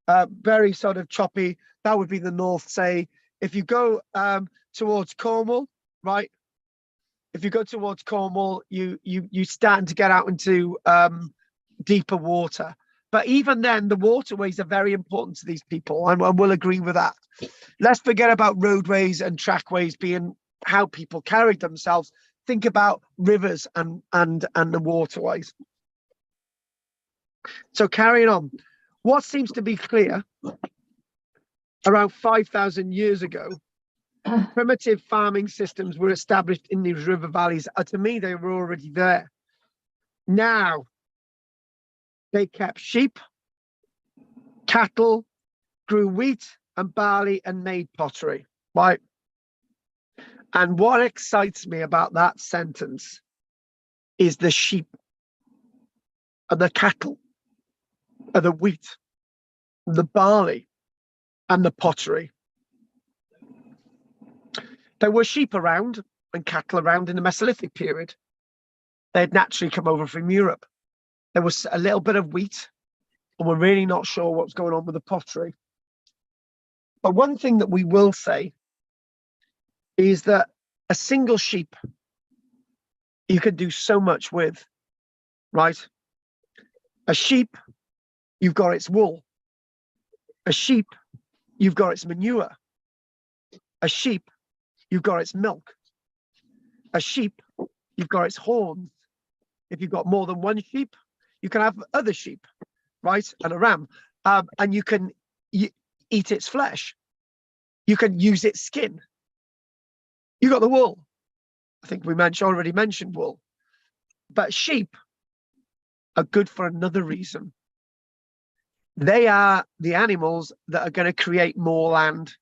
very sort of choppy. That would be the north, say. If you go towards Cornwall, right? If you go towards Cornwall, you starting to get out into deeper water. But even then, the waterways are very important to these people, and we'll agree with that. Let's forget about roadways and trackways being how people carried themselves. Think about rivers and the waterways. So carrying on, what seems to be clear, around 5,000 years ago, primitive farming systems were established in these river valleys. To me, they were already there. Now, they kept sheep, cattle, grew wheat and barley and made pottery, right? And what excites me about that sentence is the sheep and the cattle and the wheat, the barley and the pottery. There were sheep around and cattle around in the Mesolithic period. They had naturally come over from Europe. There was a little bit of wheat, and we're really not sure what's going on with the pottery. But one thing that we will say is that a single sheep you can do so much with, right? A sheep, you've got its wool. A sheep, you've got its manure. A sheep, you've got its milk. A sheep, you've got its horns. If you've got more than one sheep, you can have other sheep, right? And a ram. And you can eat its flesh. You can use its skin. You got the wool. I think we already mentioned wool. But sheep are good for another reason. They are the animals that are going to create more land.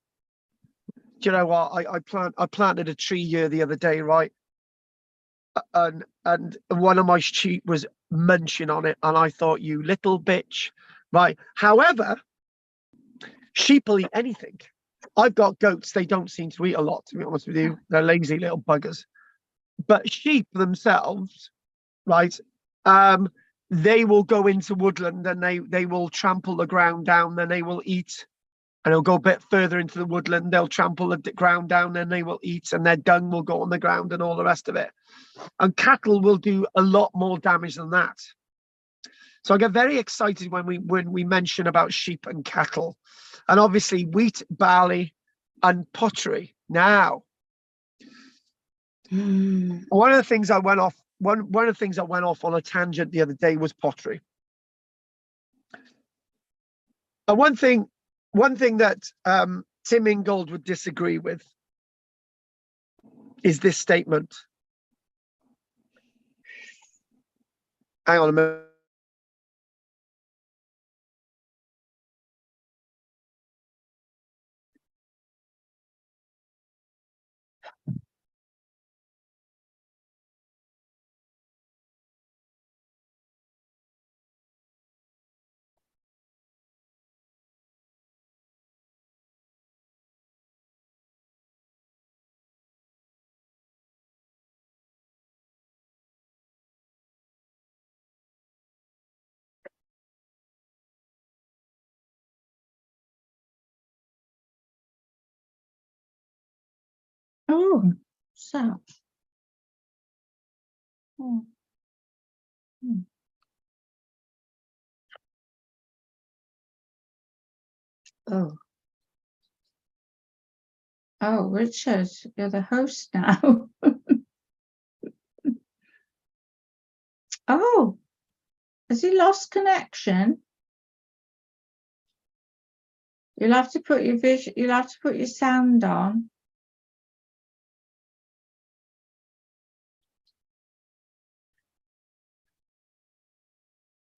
Do you know what? I planted a tree here the other day, right? And one of my sheep was munching on it, and I thought, you little bitch, right? However, sheep will eat anything. I've got goats. They don't seem to eat a lot, to be honest with you. They're lazy little buggers. But sheep themselves, right? They will go into woodland and they will trample the ground down, then they will eat. And they'll go a bit further into the woodland, they'll trample the ground down, then they will eat, and their dung will go on the ground and all the rest of it. And cattle will do a lot more damage than that. So I get very excited when we mention about sheep and cattle. And obviously wheat, barley, and pottery. Now, one of the things I went off on a tangent the other day was pottery. And one thing that Tim Ingold would disagree with is this statement. Hang on a minute. Oh, so. Oh. Oh. Oh, Richard, you're the host now. Oh, has he lost connection? You'll have to put your you'll have to put your sound on.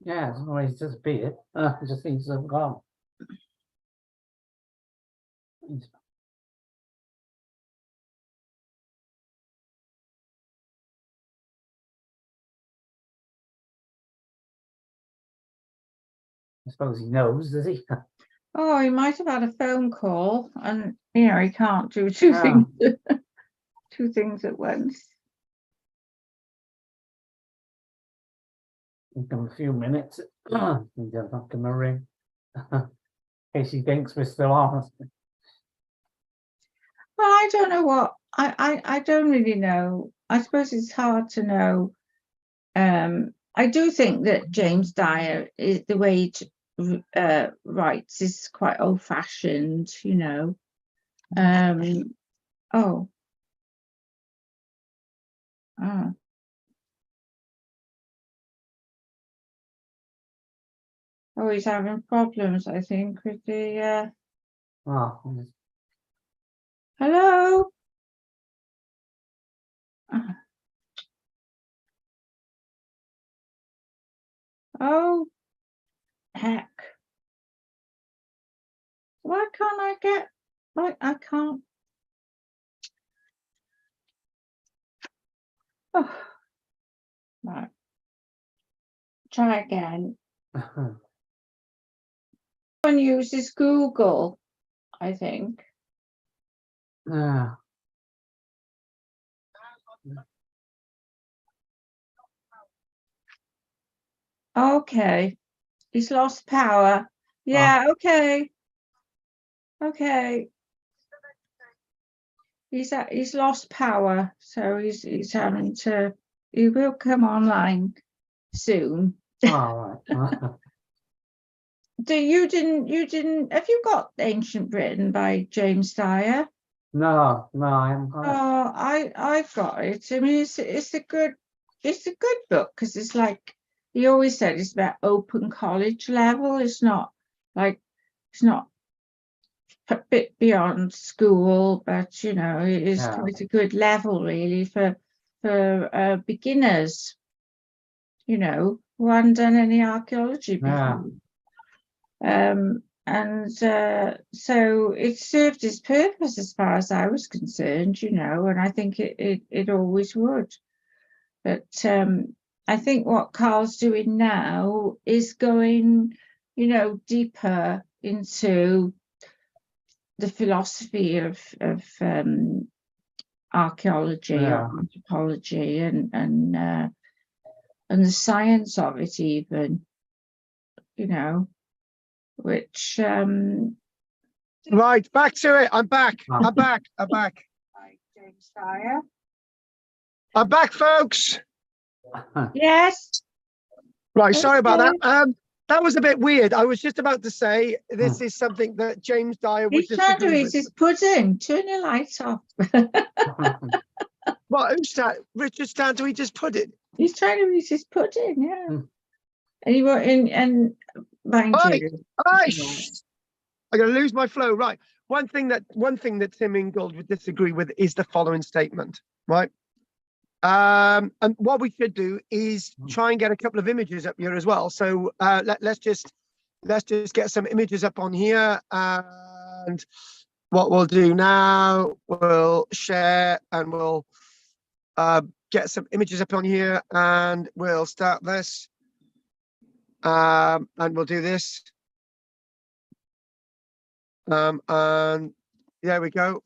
Yeah, it's always disappeared. It just seems to have gone. I suppose he knows, does he? Oh, he might have had a phone call, and you know he can't do two Yeah. things, two things at once. Give him a few minutes. He doesn't have to ring. In case he thinks we're still on. Well, I don't know what I don't really know. I suppose it's hard to know. I do think that James Dyer is the way he writes is quite old-fashioned, you know. Oh. Oh. Oh, he's having problems, I think, with the Oh, hello. Oh, heck. Why can't I get, I can't. Oh, right. Try again. One uses Google, I think. yeah. Okay. He's lost power. Yeah, okay. Okay. He's lost power, so he's having to, he will come online soon. All right. You didn't have you got Ancient Britain by James Dyer? No, I haven't got it. Oh, I've got it. I mean, it's a good book, because it's like he always said, it's about open college level. It's not a bit beyond school, but you know, it is Yeah. quite a good level really for beginners, you know, who haven't done any archaeology Yeah. before. And so it served its purpose as far as I was concerned, you know, and I think it always would. But I think what Carl's doing now is going, you know, deeper into the philosophy of archaeology, Yeah. or anthropology, and the science of it, even, you know, which Right, back to it. I'm back. I'm back. James Dyer. I'm back, folks. Yes. Right, sorry about Okay. that. That was a bit weird. I was just about to say this is something that James Dyer would He's trying to disagree eat with. his pudding. Turn your lights off. What? Who's that? Richard Stanton? He just put it. He's trying to eat his pudding, yeah. And he won't, and mind Right. you, I'm gonna lose my flow. Right. One thing that Tim Ingold would disagree with is the following statement. Right. And what we should do is try and get a couple of images up here as well. So let's just get some images up on here. And what we'll do now, we'll share and we'll get some images up on here, and we'll start this. And we'll do this. And there we go.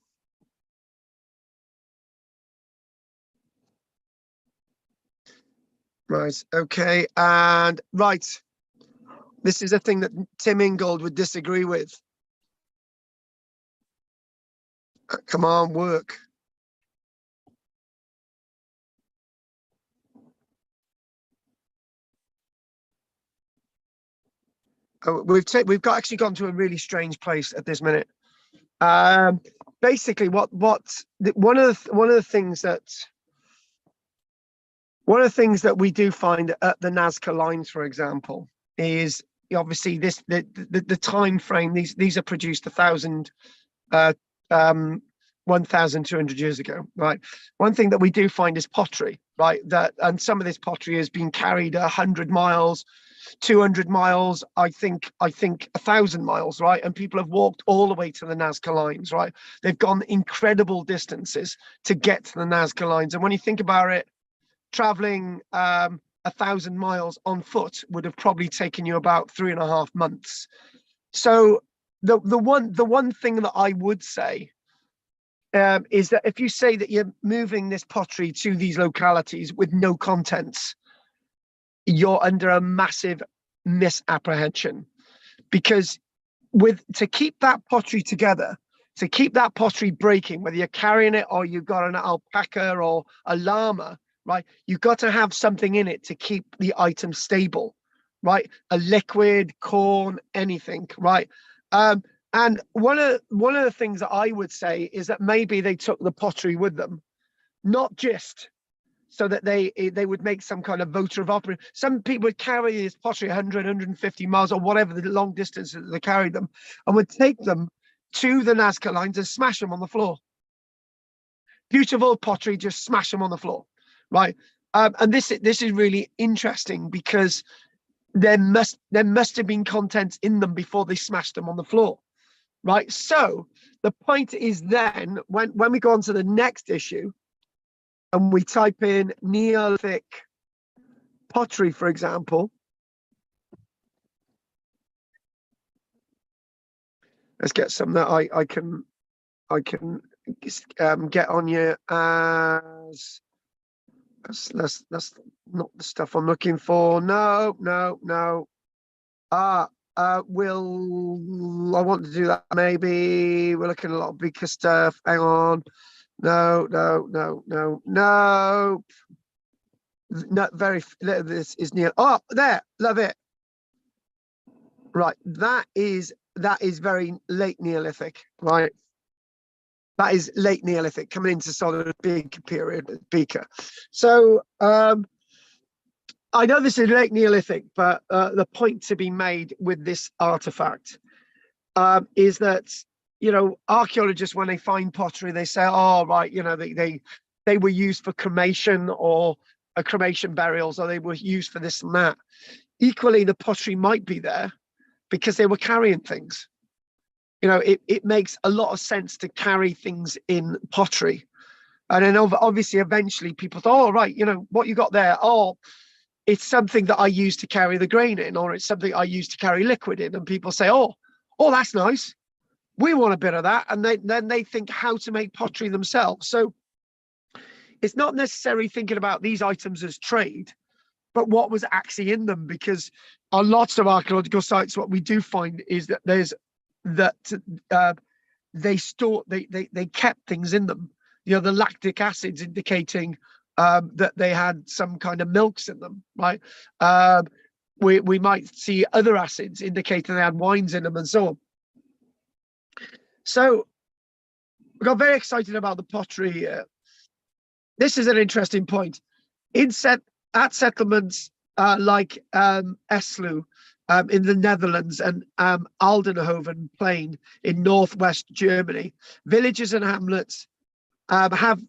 Right, okay, and right. This is a thing that Tim Ingold would disagree with. Come on, work. Oh, we've actually gone to a really strange place at this minute. Basically, one of the things that One of the things that we do find at the Nazca lines, for example, is obviously the time frame. These are produced 1,200 years ago, right? One thing that we do find is pottery, right? And some of this pottery has been carried 100 miles, 200 miles, I think 1,000 miles, right? And people have walked all the way to the Nazca lines, right? They've gone incredible distances to get to the Nazca lines. And when you think about it, traveling 1,000 miles on foot would have probably taken you about 3.5 months. So the one thing that I would say is that if you say that you're moving this pottery to these localities with no contents, you're under a massive misapprehension, because to keep that pottery together, to keep that pottery breaking, whether you're carrying it or you've got an alpaca or a llama, right? You've got to have something in it to keep the item stable, right? A liquid, corn, anything, right? And one of the things that I would say is that maybe they took the pottery with them, not just so that they would make some kind of votive offering. Some people would carry this pottery 100, 150 miles or whatever the long distance that they carried them, and would take them to the Nazca lines and smash them on the floor. Beautiful pottery, just smash them on the floor, right? And this is really interesting, because there must have been contents in them before they smashed them on the floor, right? So the point is, then when we go on to the next issue and we type in Neolithic pottery, for example, let's get some that I can get on you as that's not the stuff I'm looking for. No. I want to do that. Maybe we're looking at a lot of bigger stuff. Hang on. No. Not very. This is near. Oh, there. Love it. Right. That is very late Neolithic. Right. That is late Neolithic, coming into sort of big period beaker. So I know this is late Neolithic, but the point to be made with this artifact is that, you know, archaeologists, when they find pottery, they say, oh, right, you know, they were used for cremation or cremation burials, or they were used for this and that. Equally, the pottery might be there because they were carrying things. You know, it makes a lot of sense to carry things in pottery. And then obviously, eventually people thought, oh, right, you know, what you got there, oh, it's something that I use to carry the grain in, or it's something I use to carry liquid in. And people say, oh, that's nice. We want a bit of that. And then they think how to make pottery themselves. So it's not necessarily thinking about these items as trade, but what was actually in them. Because on lots of archaeological sites, what we do find is that they kept things in them. You know, the lactic acids indicating that they had some kind of milks in them, right? We might see other acids indicating they had wines in them, and so on. So we got very excited about the pottery here. This is an interesting point. At settlements like Eslu in the Netherlands and Aldenhoven Plain in northwest Germany, villages and hamlets have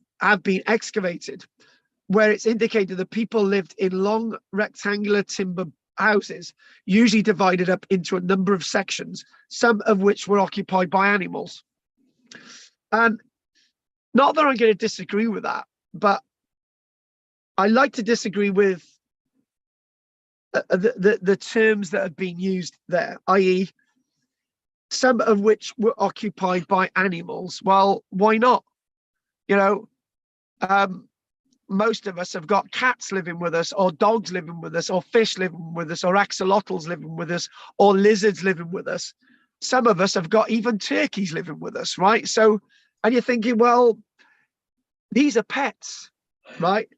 been excavated, where it's indicated that people lived in long rectangular timber houses, usually divided up into a number of sections, some of which were occupied by animals. And not that I'm going to disagree with that, but I like to disagree with the terms that have been used there, i.e., some of which were occupied by animals. Well, why not? You know, most of us have got cats living with us, or dogs living with us, or fish living with us, or axolotls living with us, or lizards living with us. Some of us have got even turkeys living with us, right? So, and you're thinking, well, these are pets, right?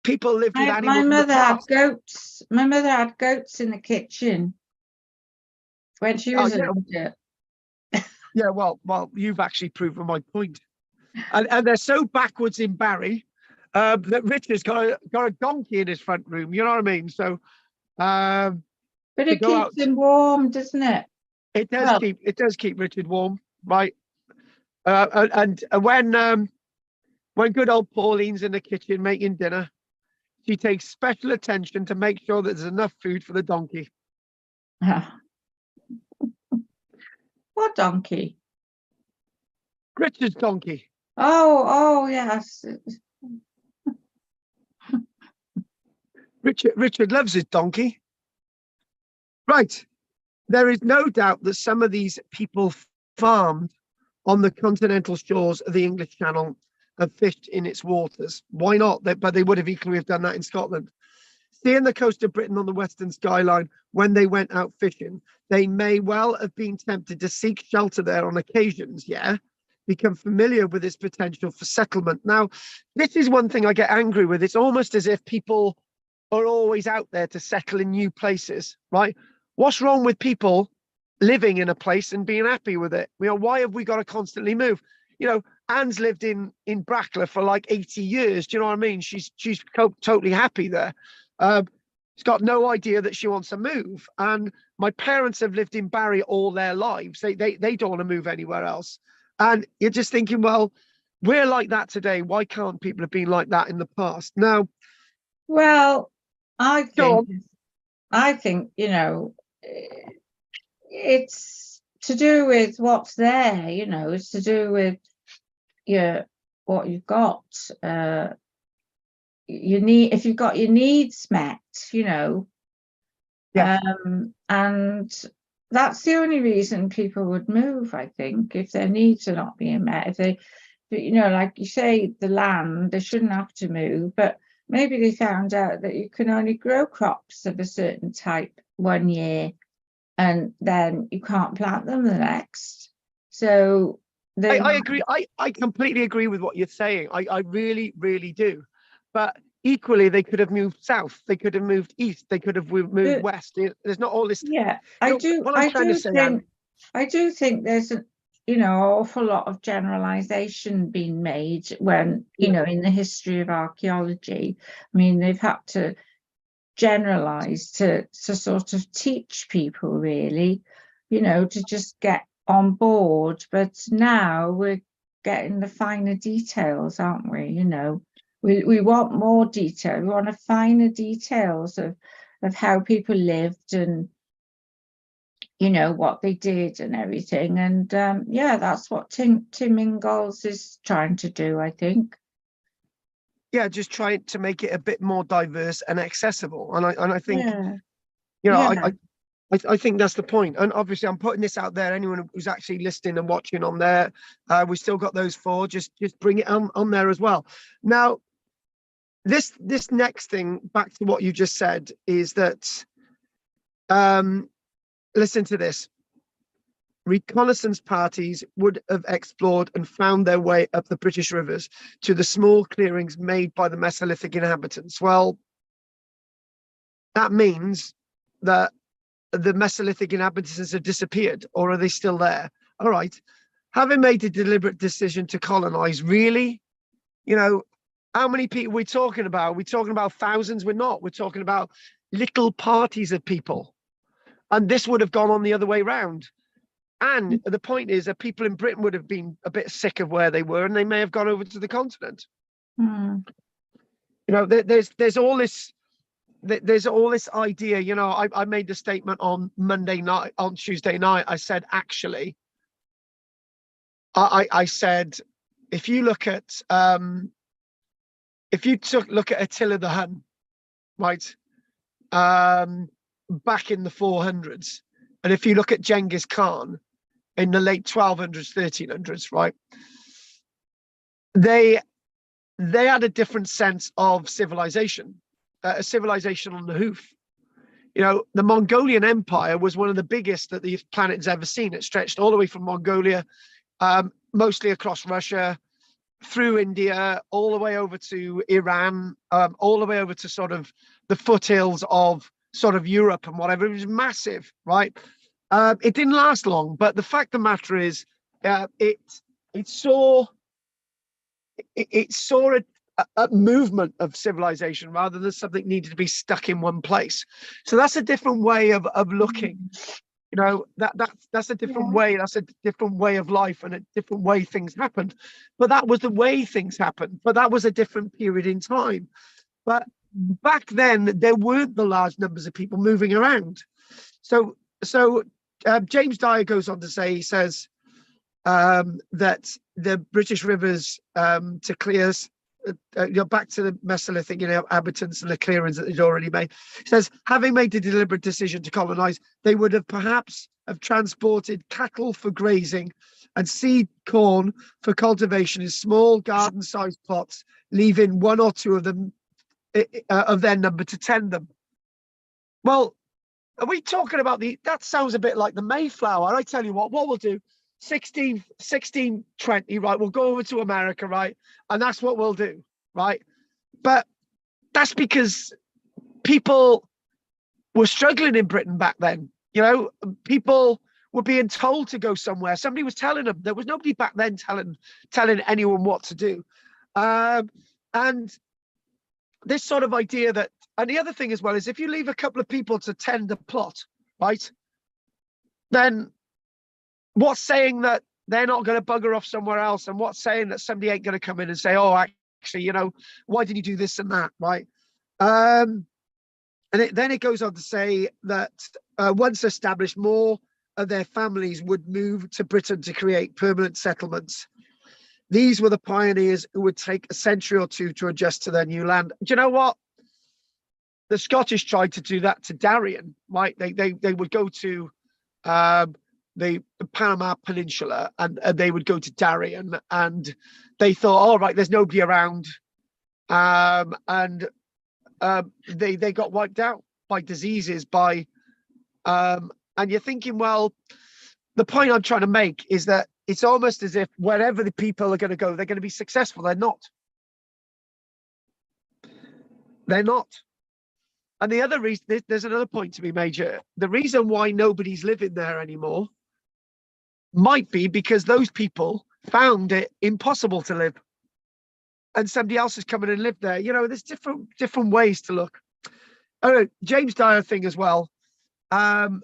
People lived with animals. My mother had goats. My mother had goats in the kitchen when she was older. Yeah, well, you've actually proven my point. And they're so backwards in Barry that Richard's got a donkey in his front room. You know what I mean? So, But to it go out, keeps him warm, doesn't it? it does Well, keep Richard warm, right? And when good old Pauline's in the kitchen making dinner, she takes special attention to make sure that there's enough food for the donkey. what donkey? Richard's donkey. Oh, yes. Richard loves his donkey. Right. There is no doubt that some of these people farmed on the continental shores of the English Channel and fished in its waters. Why not? But they would have equally have done that in Scotland. Seeing the coast of Britain on the western skyline when they went out fishing, they may well have been tempted to seek shelter there on occasions, become familiar with its potential for settlement. Now, this is one thing I get angry with. It's almost as if people are always out there to settle in new places, right? What's wrong with people living in a place and being happy with it? Why have we got to constantly move? Anne's lived in Brackler for like 80 years. Do you know what I mean? She's totally happy there. She's got no idea that she wants to move. And my parents have lived in Barry all their lives. They don't want to move anywhere else. And you're just thinking, well, we're like that today. Why can't people have been like that in the past? Now, well, I think, it's to do with what's there, it's to do with what you've got. If you've got your needs met, yeah. And that's the only reason people would move, I think, if their needs are not being met. If they, like you say, the land, they shouldn't have to move, but maybe they found out that you can only grow crops of a certain type one year and then you can't plant them the next. So I agree. I completely agree with what you're saying. I really, really do. But equally, they could have moved south. They could have moved east. They could have moved west. There's not all this. Yeah, I do. What I'm trying to say, I do think there's an awful lot of generalization being made when, in the history of archaeology. I mean, they've had to generalize to sort of teach people, really, to just get on board. But now we're getting the finer details, aren't we? We want more detail. We want the finer details of how people lived and what they did and everything. And that's what Tim Ingalls is trying to do, I think. Yeah, just trying to make it a bit more diverse and accessible. And I think, I think that's the point. And obviously, I'm putting this out there. Anyone who's actually listening and watching on there, we still got those 4. Just bring it on there as well. Now, this next thing, back to what you just said, is that listen to this. Reconnaissance parties would have explored and found their way up the British rivers to the small clearings made by the Mesolithic inhabitants. Well, that means that the Mesolithic inhabitants have disappeared, or are they still there? All right. Having made a deliberate decision to colonize, really, how many people are we talking about? Are we talking about thousands? We're not. We're talking about little parties of people. And this would have gone on the other way around. And the point is that people in Britain would have been a bit sick of where they were, and they may have gone over to the continent. There's all this. There's all this idea. I made the statement on Tuesday night. I said, actually, I said, if you look at look at Attila the Hun, right, back in the 400s, and if you look at Genghis Khan in the late 1200s, 1300s, right, they had a different sense of civilization, a civilization on the hoof. The Mongolian Empire was one of the biggest that the planet's ever seen. It stretched all the way from Mongolia, mostly across Russia, through India, all the way over to Iran, all the way over to sort of the foothills of sort of Europe and whatever. It was massive, right? It didn't last long, but the fact of the matter is, it saw a movement of civilization rather than something needed to be stuck in one place. So that's a different way of looking. You know, that's a different way. That's a different way of life and a different way things happened. But that was the way things happened. But that was a different period in time. But back then, there weren't the large numbers of people moving around. So James Dyer goes on to say, he says that the British rivers to clear, back to the Mesolithic, inhabitants and the clearings that they'd already made. He says, having made a deliberate decision to colonize, they would have perhaps have transported cattle for grazing and seed corn for cultivation in small garden-sized plots, leaving one or two of them of their number to tend them. Well, are we talking about that sounds a bit like the Mayflower. I tell you what we'll do, 1620, right? We'll go over to America, right? And that's what we'll do, right? But that's because people were struggling in Britain back then. You know, people were being told to go somewhere. Somebody was telling them. There was nobody back then telling anyone what to do. And this sort of idea that, and the other thing as well is if you leave a couple of people to tend a plot, right? Then what's saying that they're not going to bugger off somewhere else? And what's saying that somebody ain't going to come in and say, oh, actually, you know, why did you do this and that, right? And then it goes on to say that once established, more of their families would move to Britain to create permanent settlements. These were the pioneers who would take a century or two to adjust to their new land. Do you know what? The Scottish tried to do that to Darien, right? They would go to the Panama Peninsula and they would go to Darien, and they thought, all right, there's nobody around, and they got wiped out by diseases, and you're thinking, well, the point I'm trying to make is that it's almost as if wherever the people are going to go, they're going to be successful. They're not. They're not. And the other reason, there's another point to be made here. The reason why nobody's living there anymore might be because those people found it impossible to live, and somebody else has come in and lived there. You know, there's different ways to look. Oh, James Dyer thing as well. And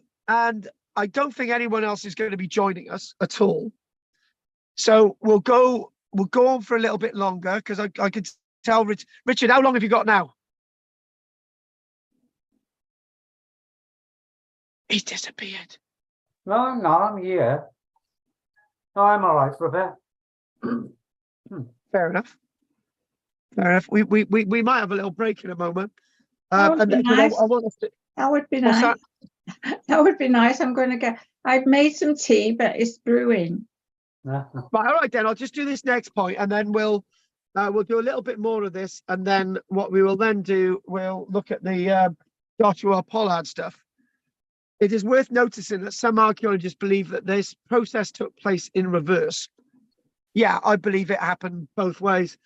I don't think anyone else is going to be joining us at all. So we'll go on for a little bit longer because I could tell Richard, how long have you got now? He's disappeared. No, I'm here. No, I'm all right for a bit. Fair enough. Fair enough. We might have a little break in a moment. That would be nice. I want us to, that would be nice. That would be nice. I've made some tea, but it's brewing. Right, all right then. I'll just do this next point, and then we'll do a little bit more of this, and then what we will then do, we'll look at the Joshua Pollard stuff. It is worth noticing that some archaeologists believe that this process took place in reverse. Yeah, I believe it happened both ways.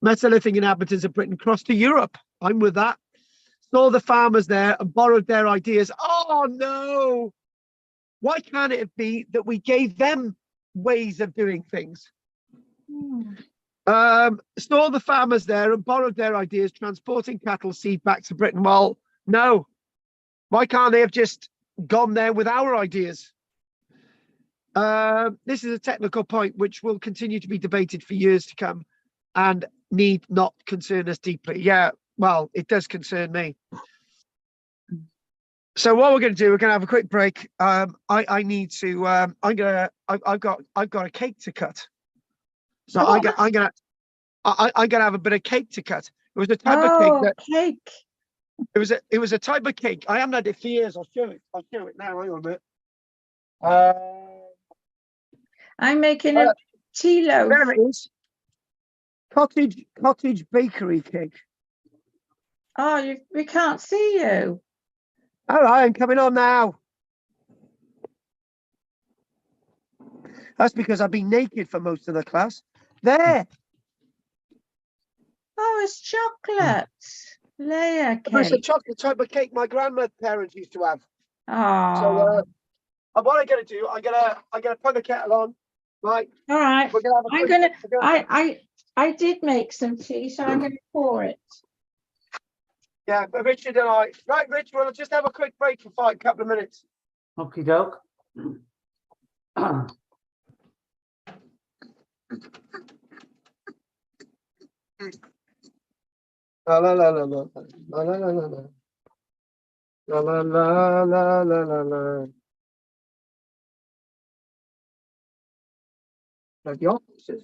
Mesolithic inhabitants of Britain crossed to Europe. I'm with that. Saw the farmers there and borrowed their ideas. Oh no! Why can't it be that we gave them ways of doing things? Saw the farmers there and borrowed their ideas, transporting cattle seed back to Britain. Well, no. Why can't they have just gone there with our ideas? This is a technical point which will continue to be debated for years to come and need not concern us deeply. Yeah, well, it does concern me. So what we're going to do, we're going to have a quick break. I need to. I've got a cake to cut. So I'm gonna have a bit of cake to cut. It was a type of cake. It was a type of cake. I haven't had it for years. I'll show it now. Hang on a minute. I'm making a tea loaf. There it is. Cottage bakery cake. Oh, we can't see you. All right, I'm coming on now. That's because I've been naked for most of the class. There. Oh, it's chocolate. Layer cake. It's a chocolate type of cake my grandparents used to have. Oh. So what I'm gonna do, I'm gonna put the kettle on. Right. All right. We're gonna have I did make some tea, so I'm going to pour it. Yeah, but Richard and I. Right, Rich, we'll just have a quick break for a couple of minutes. Okie doke. La la la la la la la la la la la la la la la la la. Like the opposite.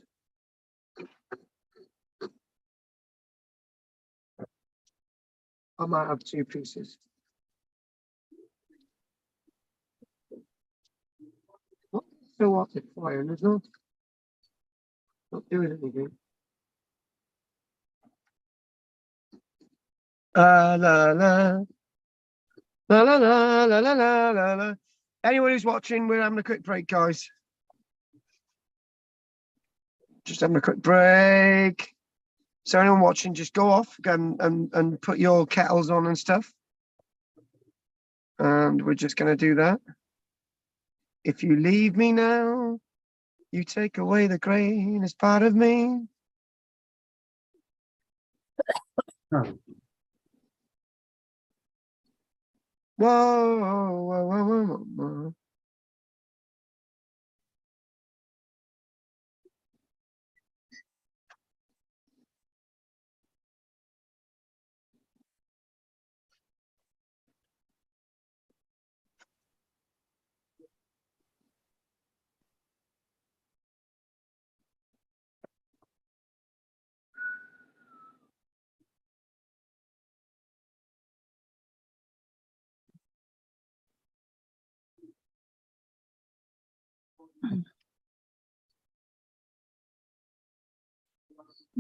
I might have 2 pieces. What? So what's it firing? It's not doing anything. La la la la la la la la la la la. Anyone who's watching, we're having a quick break, guys. Just having a quick break. So anyone watching, just go off and put your kettles on and stuff. And we're just going to do that. If you leave me now, you take away the greatest part of me. Whoa, whoa, whoa, whoa, whoa, whoa.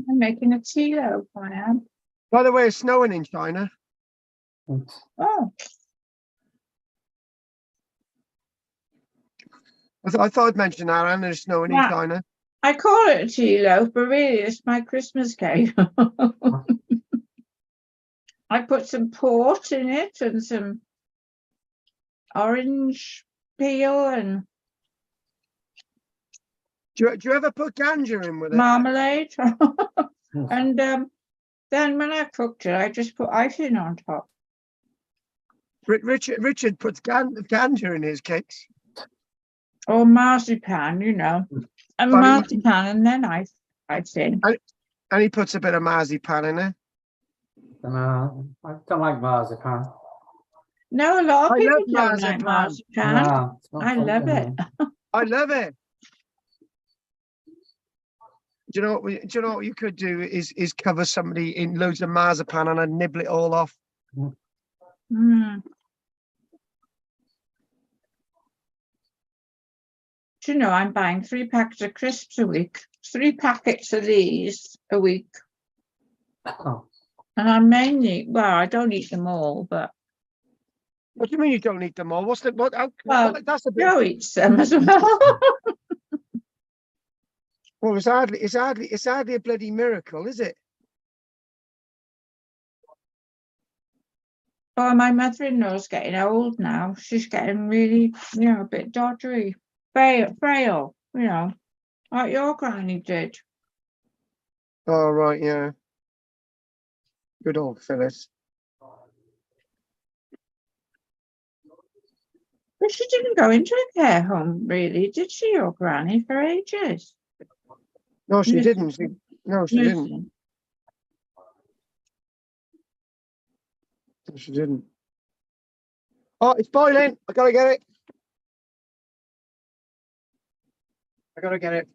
I'm making a tea loaf, I am. By the way, it's snowing in China. Oh, I thought I'd mention that, and there's snowing in Yeah. China. I call it a tea loaf, but really it's my Christmas cake. I put some port in it and some orange peel and Do you ever put ganja in with it? marmalade. And then when I cooked it, I just put icing on top. Richard puts ganja in his cakes. Or marzipan, you know. And Funny. marzipan and then icing. And he puts a bit of marzipan in it. I don't like marzipan. No, a lot of I people love don't like marzipan. marzipan. No, it's not I love something- it. I love it. Do you know what you could do is cover somebody in loads of marzipan and I'd nibble it all off. Mm. Do you know, I'm buying 3 packets of crisps a week, 3 packets of these a week. Oh, And I mainly, well, I don't eat them all, but What do you mean you don't eat them all? What's the what? Well, That's a bit. Joe eats them as well. Well, it's hardly a bloody miracle, is it? Oh, my mother-in-law's getting old now. She's getting really, a bit doddery, frail, like your granny did. Oh right, yeah. Good old Phyllis. But she didn't go into a care home, really, did she, your granny, for ages? No, she Nursing- didn't. No, she didn't. nursing. No, she didn't. Oh, it's boiling. I gotta get it. I gotta get it.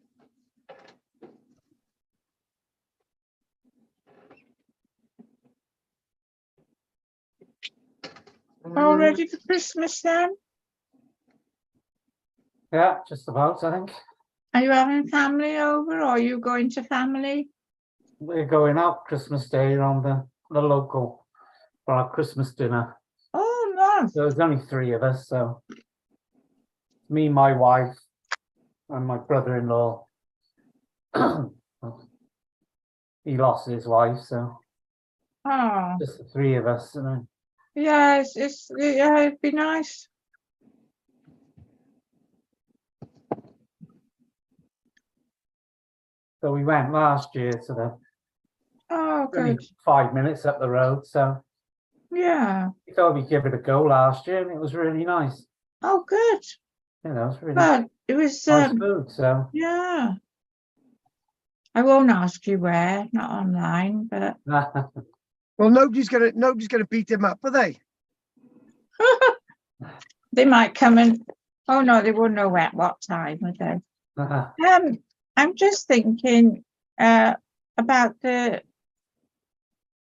All ready for Christmas then? yeah, just about, I think. Are you having family over, or are you going to family? We're going out Christmas Day on the local for our Christmas dinner. Oh, no. So there's only 3 of us, so me, my wife, and my brother-in-law. He lost his wife, so Oh, just the 3 of us. And yes, it'd be nice. So we went last year to the Oh, only good. 5 minutes up the road. So Yeah. we thought we'd give it a go last year, and it was really nice. Oh, good. You know, it's really Well, it was, nice food. So yeah. I won't ask you where, not online, but Well, nobody's gonna beat him up, are they? they might come and, oh no, they wouldn't know at what time, would they? I'm just thinking about the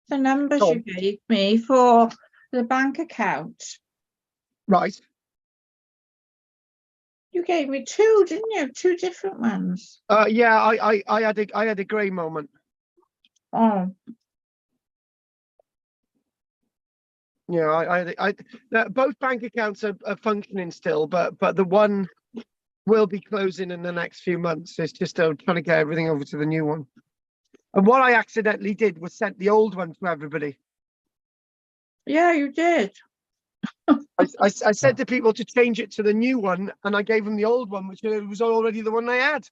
numbers Go you on. gave me for the bank account. Right. You gave me two, didn't you? Two different ones. Yeah, I had a grey moment. Oh, Yeah, both bank accounts are functioning still, but the one will be closing in the next few months. It's just trying to get everything over to the new one. And what I accidentally did was sent the old one to everybody. yeah, you did. I said to people to change it to the new one, and I gave them the old one, which was already the one they had.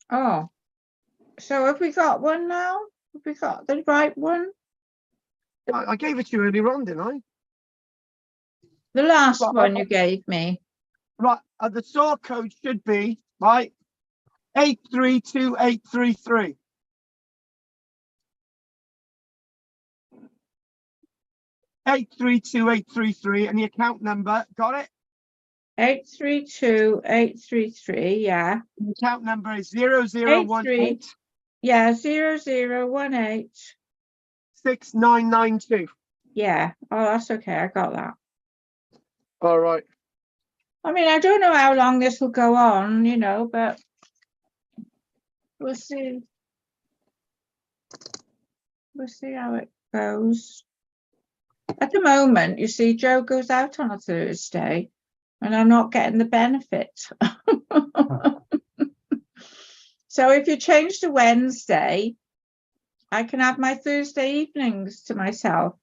Oh, so have we got one now? Have we got the right one? I gave it to you earlier on, didn't I? The last Right, one you gave me. Right, the sort code should be right 832833. Eight three two eight three three, and the account number, got it? 832833, yeah. The account number is 0018 Yeah, 0018. 6992. Yeah. Oh, that's okay. I got that. All right. I mean, I don't know how long this will go on, you know, but we'll see. We'll see how it goes. At the moment, you see, Joe goes out on a Thursday and I'm not getting the benefit. So if you change to Wednesday, I can have my Thursday evenings to myself.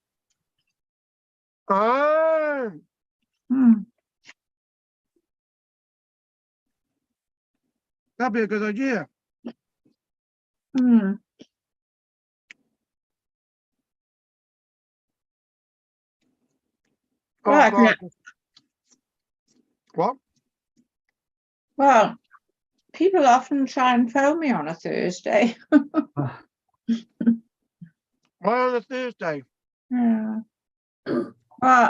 Ah, Hmm. that'd be a good idea. Hmm. Oh, Well, God. What? well, people often try and phone me on a Thursday. Why on a Thursday? Yeah. Well,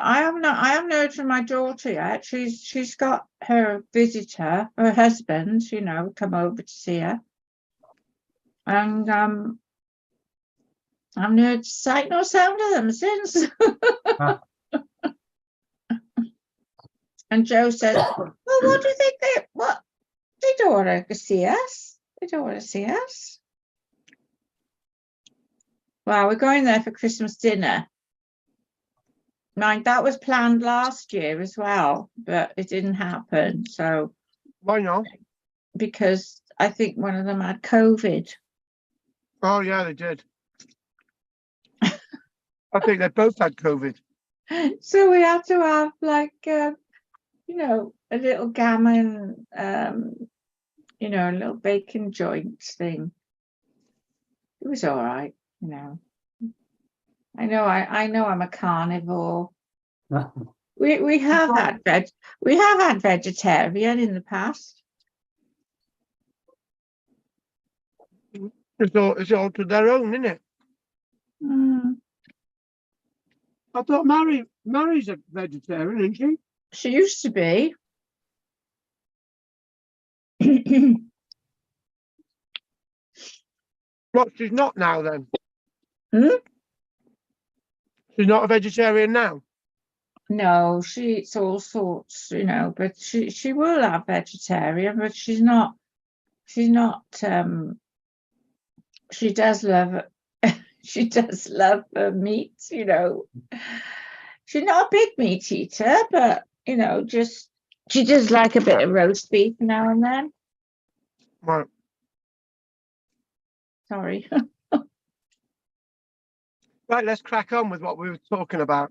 I haven't heard from my daughter yet. She's got her visitor, her husband, you know, come over to see her. And I've heard sight nor sound of them since. And Joe said, well, what do you think they don't want to see us? They don't want to see us. Well, we're going there for Christmas dinner. Mind, that was planned last year as well, but it didn't happen. So, Why not? because I think one of them had COVID. Oh, yeah, they did. I think they both had COVID. So we had to have like, you know, a little gammon, you know, a little bacon joint thing. It was all right, you know. I know I'm a carnivore. We have had vegetarian in the past. It's all to their own, isn't it? Mm. I thought Mary's a vegetarian, isn't she? She used to be. What, she's not now then? Hmm? She's not a vegetarian now? No, she eats all sorts, you know, but she will have vegetarian, but she's not she does love she does love meat, you know. She's not a big meat eater, but you know, she does like a bit of roast beef now and then. Right. Sorry. Right, let's crack on with what we were talking about.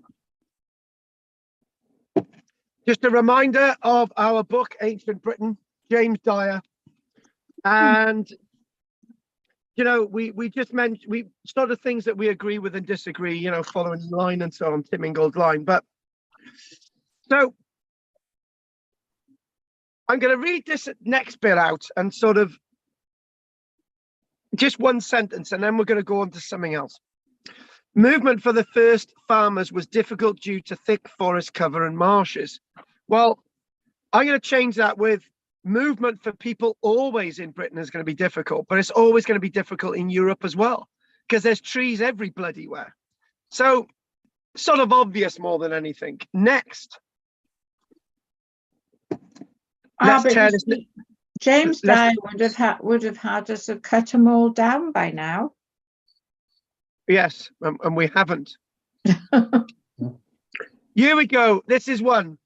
Just a reminder of our book, Ancient Britain, James Dyer. And you know, we just mentioned, we sort of things that we agree with and disagree, you know, following the line and so on, Tim Ingold's line. But so I'm going to read this next bit out and sort of just one sentence, and then we're going to go on to something else. Movement for the first farmers was difficult due to thick forest cover and marshes. Well, I'm going to change that with movement for people always in Britain is going to be difficult, but it's always going to be difficult in Europe as well, because there's trees every bloody where. So sort of obvious more than anything. Next. James Dyer would have had us have cut them all down by now. Yes, and we haven't. Here we go. This is one.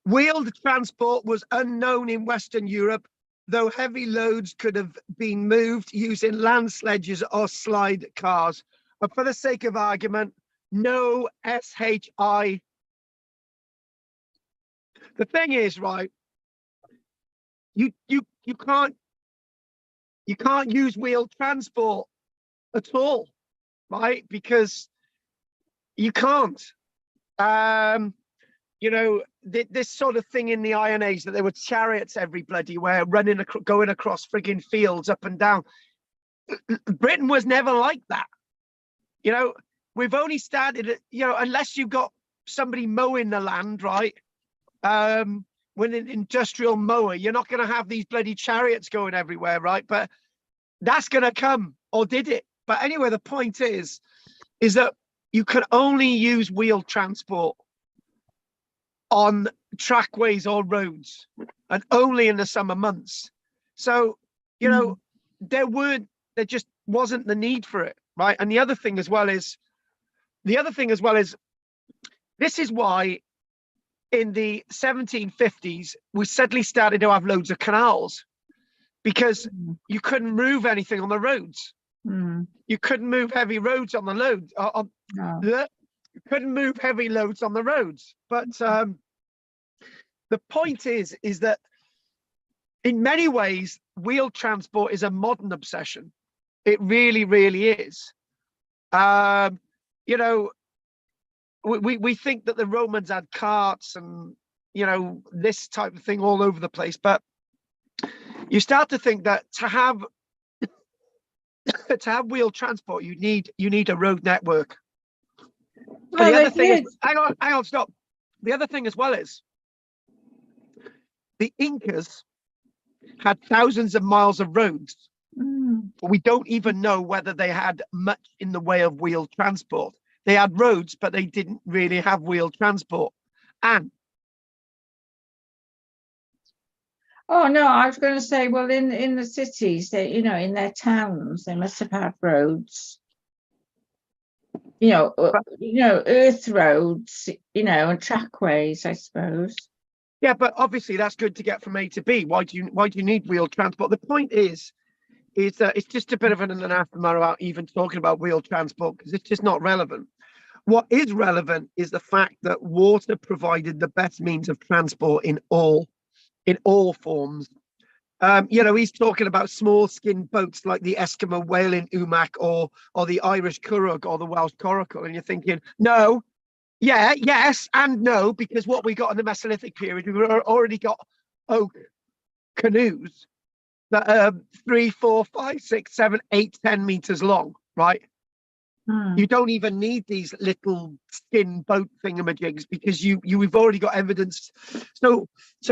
Wheeled transport was unknown in Western Europe, though heavy loads could have been moved using land sledges or slide cars. But for the sake of argument, no SHI. The thing is, right, you can't use wheeled transport at all, right? Because you can't. You know, this sort of thing in the Iron Age, that there were chariots every bloody where running, going across frigging fields up and down. Britain was never like that. You know, we've only started, you know, unless you've got somebody mowing the land, right? With an industrial mower, you're not going to have these bloody chariots going everywhere, right? But that's going to come, or did it? But anyway, the point is that you can only use wheeled transport on trackways or roads, and only in the summer months. So, you know, there just wasn't the need for it, right? And the other thing as well is, this is why in the 1750s, we suddenly started to have loads of canals, because you couldn't move anything on the roads. You couldn't move heavy roads on the load. You couldn't move heavy loads on the roads. But the point is that in many ways, wheeled transport is a modern obsession. It really, really is. You know, we think that the Romans had carts and, you know, this type of thing all over the place, but you start to think that to have wheeled transport, you need a road network. Well, the other thing is, hang on, stop. The other thing as well is, the Incas had thousands of miles of roads, but we don't even know whether they had much in the way of wheeled transport. They had roads, but they didn't really have wheeled transport. And oh no, I was going to say, well, in the cities, they, you know, in their towns, they must have had roads. You know, earth roads, you know, and trackways, I suppose. Yeah, but obviously that's good to get from A to B. Why do you need wheeled transport? The point is that it's just a bit of an anathema about even talking about wheeled transport, because it's just not relevant. What is relevant is the fact that water provided the best means of transport in all forms. You know, he's talking about small skin boats like the Eskimo whaling umak or the Irish curragh or the Welsh coracle, and you're thinking, no, yeah, yes, and no, because what we got in the Mesolithic period, we've already got oak canoes that are 3, 4, 5, 6, 7, 8, 10 meters long, right? You don't even need these little skin boat thingamajigs, because you've already got evidence. So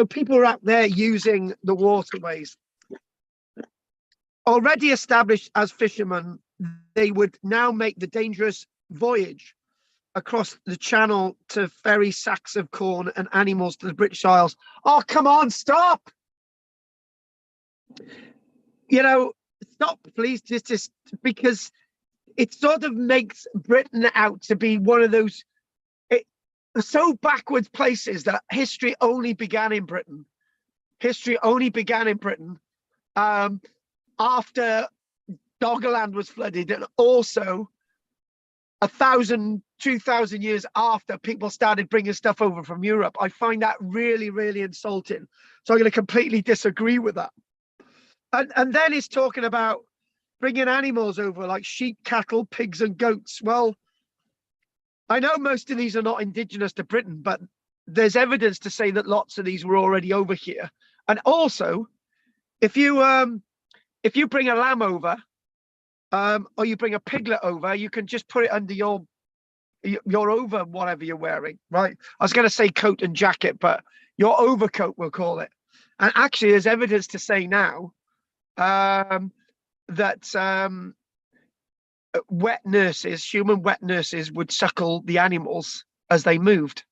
people are out there using the waterways. Already established as fishermen, they would now make the dangerous voyage across the channel to ferry sacks of corn and animals to the British Isles. Oh, come on, stop! You know, stop, please, just because it sort of makes Britain out to be one of those so backwards places that history only began in Britain. History only began in Britain after Doggerland was flooded, and also 1,000, 2,000 years after people started bringing stuff over from Europe. I find that really, really insulting. So I'm going to completely disagree with that. And then he's talking about, bringing animals over like sheep, cattle, pigs, and goats. Well, I know most of these are not indigenous to Britain, but there's evidence to say that lots of these were already over here. And also, if you bring a lamb over, or you bring a piglet over, you can just put it under your over whatever you're wearing, right? I was going to say coat and jacket, but your overcoat, we'll call it. And actually, there's evidence to say now that wet nurses, human wet nurses, would suckle the animals as they moved.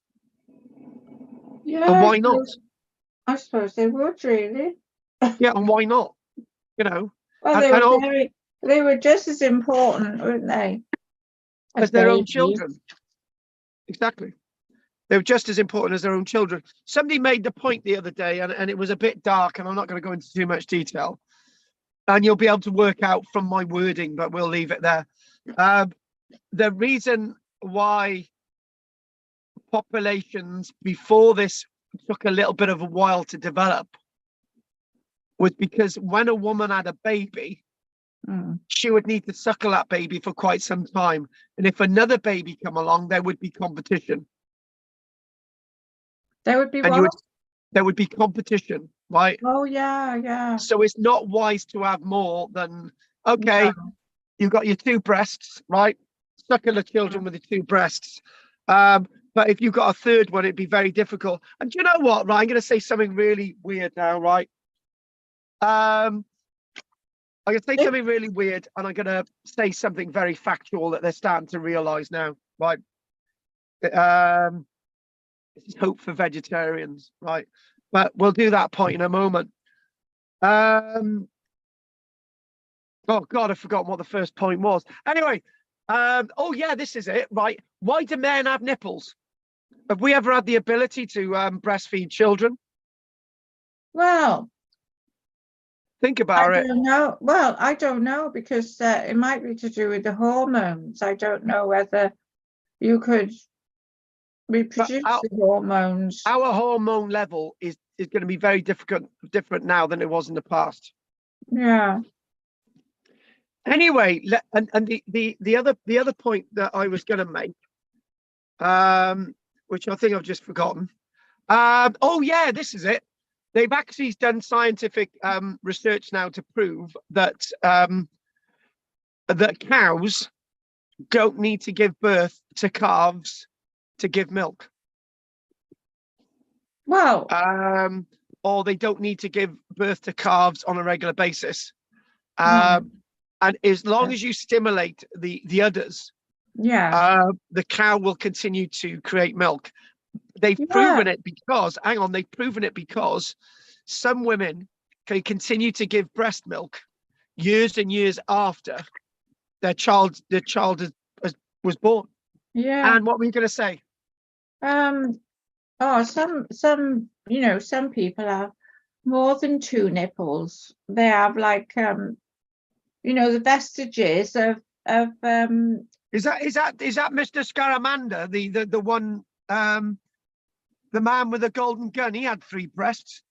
Yeah. And why not? I suppose they would, really. Yeah, and why not? You know, Well, they were just as important, weren't they? As their own babies. children. Exactly. They were just as important as their own children. Somebody made the point the other day, and it was a bit dark, and I'm not going to go into too much detail. And you'll be able to work out from my wording, but we'll leave it there. The reason why populations before this took a little bit of a while to develop was because when a woman had a baby, she would need to suckle that baby for quite some time. And if another baby come along, there would be competition. There would be what? There would be competition, right? Oh, yeah. So it's not wise to have more than, okay, No. you've got your two breasts, right? Suckle the children with the two breasts. But if you've got a third one, it'd be very difficult. And do you know what, right? I'm going to say something really weird now, right? I'm going to say something really weird, and I'm going to say something very factual that they're starting to realize now, right? This is hope for vegetarians, right? But we'll do that point in a moment. Oh God, I've forgotten what the first point was. Anyway, oh yeah, this is it, right? Why do men have nipples? Have we ever had the ability to breastfeed children? Well, think about it. I don't know. Well, I don't know, because it might be to do with the hormones. I don't know whether you could reproduce the hormones. Our hormone level is going to be very different now than it was in the past. Yeah. Anyway, and the other point that I was going to make, which I think I've just forgotten. Oh yeah, this is it. They've actually done scientific research now to prove that that cows don't need to give birth to calves to give milk. Well, or they don't need to give birth to calves on a regular basis. And as long as you stimulate the udders, the cow will continue to create milk. They've proven it because, they've proven it because some women can continue to give breast milk years and years after their child was born. Yeah. And what were you going to say? Oh, some people have more than two nipples. They have like the vestiges of Is that Mr. Scaramanda, the one, the man with the golden gun? He had 3 breasts.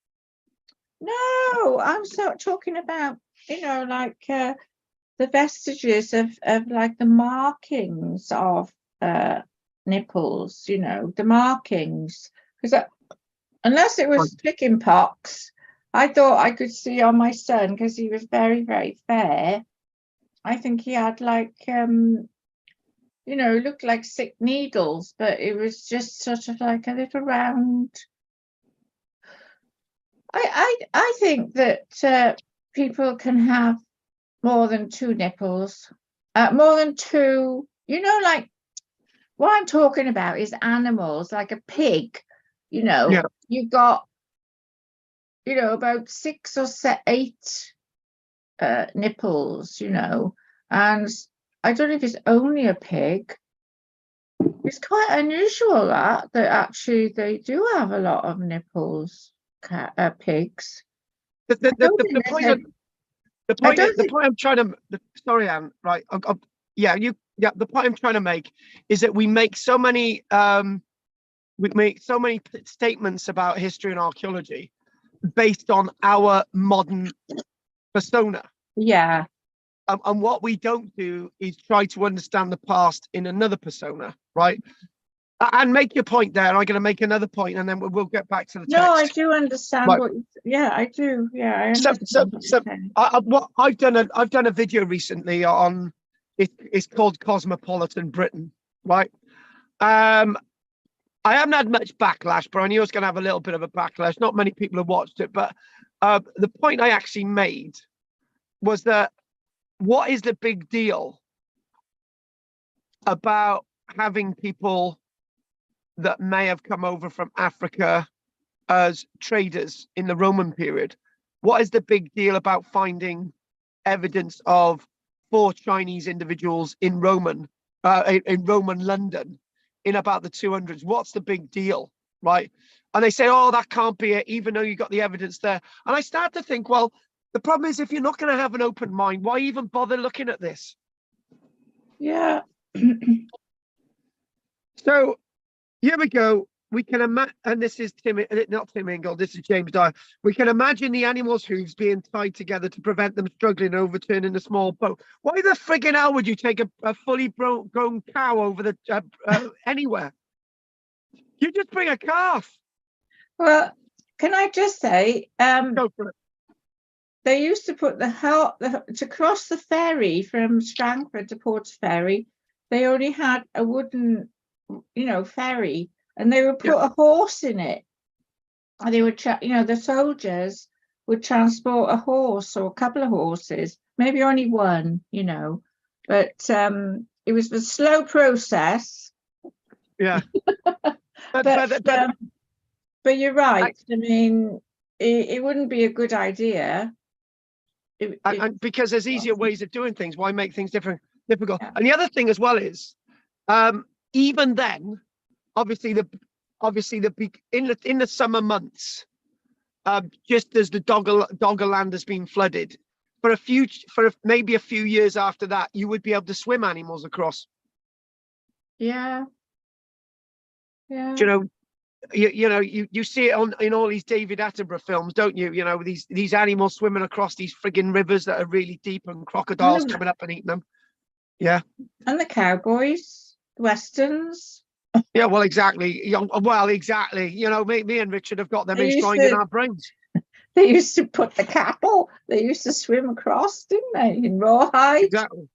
No, I'm talking about like the vestiges of like the markings of nipples. The markings, because unless it was chicken pox, I thought I could see on my son, because he was very, very fair. I think he had like looked like sick needles, but it was just sort of like a little round. I think that people can have more than 2 nipples, more than 2. Like what I'm talking about is animals, like a pig. You've got about 6 or 8 nipples. And I don't know if it's only a pig. It's quite unusual that actually they do have a lot of nipples, pigs. The point I'm trying to, sorry, Anne, right? The point I'm trying to make is that we make so many statements about history and archaeology based on our modern persona. Yeah. and what we don't do is try to understand the past in another persona, right? And make your point there. I'm going to make another point, and then we'll get back to the text. No, I do understand Right. what. Yeah, I do. Yeah, I So, understand. What you're saying. what I've done a video recently on it's called Cosmopolitan Britain, right? I haven't had much backlash, but I knew I was going to have a little bit of a backlash. Not many people have watched it, but the point I actually made was that what is the big deal about having people that may have come over from Africa as traders in the Roman period? What is the big deal about finding evidence of 4 Chinese individuals in Roman London in about the 200s? What's the big deal, right? And they say, oh, that can't be it, even though you got the evidence there. And I start to think, well, the problem is if you're not going to have an open mind, why even bother looking at this? Yeah. So here we go. We can imagine, and this is not Tim Ingold, this is James Dyer. We can imagine the animals' hooves being tied together to prevent them struggling and overturning a small boat. Why the friggin' hell would you take a fully grown cow over the anywhere? You just bring a calf. Well, can I just say, Go for it. they used to put to cross the ferry from Strangford to Ports Ferry. They only had a wooden, ferry, and they would put a horse in it. And they would, the soldiers would transport a horse or a couple of horses, maybe only one, but it was a slow process. Yeah. But you're right. I mean, it wouldn't be a good idea. And because there's easier ways of doing things, why make things difficult? Yeah. And the other thing as well is, even then, obviously in the summer months, just as the Doggerland has been flooded, maybe a few years after that, you would be able to swim animals across. Yeah. Yeah. You see it in all these David Attenborough films, don't you? These animals swimming across these friggin' rivers that are really deep and crocodiles coming up and eating them. Yeah. And the cowboys, westerns. Yeah, well, exactly. Exactly. Me and Richard have got them enshrined in our brains. They used to put the cattle. They used to swim across, didn't they? In rawhide. Exactly.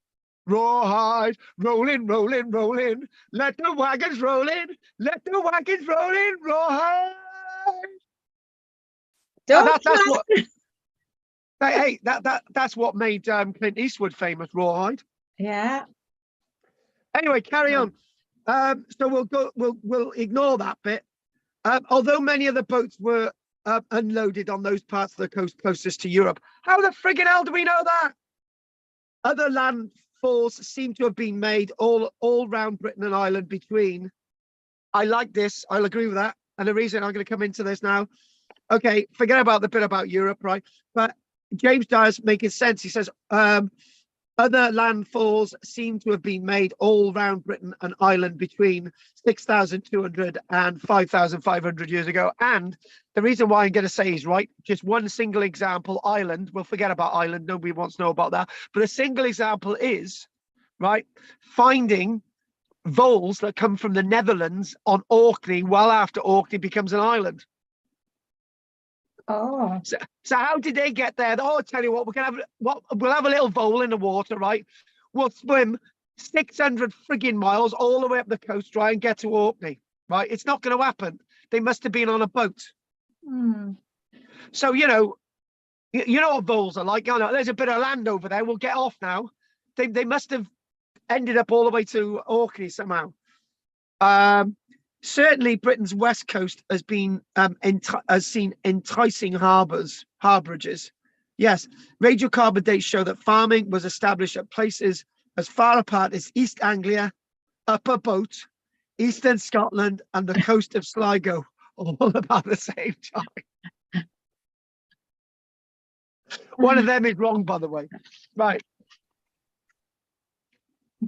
Rawhide, rolling, rolling, rolling. Let the wagons roll in. Let the wagons roll in. Rawhide. That's what made Clint Eastwood famous. Rawhide. Yeah. Anyway, carry on. So we'll ignore that bit. Although many of the boats were unloaded on those parts of the coast closest to Europe, how the friggin' hell do we know that? Other landfalls seem to have been made all round Britain and Ireland between. I like this. I'll agree with that. And the reason I'm going to come into this now. Okay, forget about the bit about Europe, right? But James Dyer's making sense. He says, other landfalls seem to have been made all round Britain and Ireland between 6,200 and 5,500 years ago. And the reason why I'm going to say is right, just one single example, Ireland. We'll forget about Ireland. Nobody wants to know about that. But a single example is, right, finding voles that come from the Netherlands on Orkney well after Orkney becomes an island. Oh. So how did they get there? Oh, I'll tell you what, we'll have a little vole in the water, right? We'll swim 600 friggin' miles all the way up the coast, try and get to Orkney, right? It's not going to happen. They must have been on a boat. So, you know what voles are like. There's a bit of land over there. We'll get off now. They must have ended up all the way to Orkney somehow. Certainly, Britain's west coast has seen enticing harborages. Yes, radiocarbon dates show that farming was established at places as far apart as East Anglia, Upper Boat, Eastern Scotland, and the coast of Sligo, all about the same time. One of them is wrong, by the way. Right.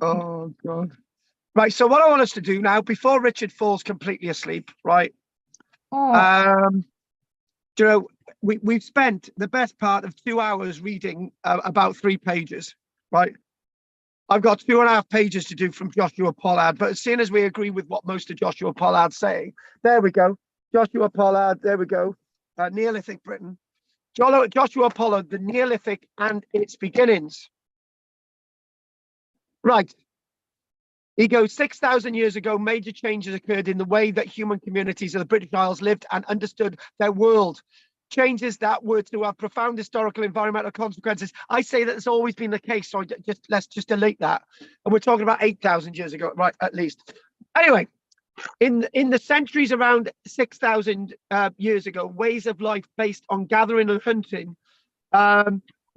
Oh, God. Right, so what I want us to do now, before Richard falls completely asleep, right? We've spent the best part of 2 hours reading about 3 pages, right? I've got 2.5 pages to do from Joshua Pollard, but as soon as we agree with what most of Joshua Pollard's saying, there we go. Joshua Pollard, there we go. Neolithic Britain. Joshua Pollard, the Neolithic and its beginnings. Right. He goes, 6,000 years ago, major changes occurred in the way that human communities of the British Isles lived and understood their world. Changes that were to have profound historical environmental consequences. I say that it's always been the case, so let's just delete that. And we're talking about 8,000 years ago, right, at least. Anyway, in the centuries around 6,000 years ago, ways of life based on gathering and hunting,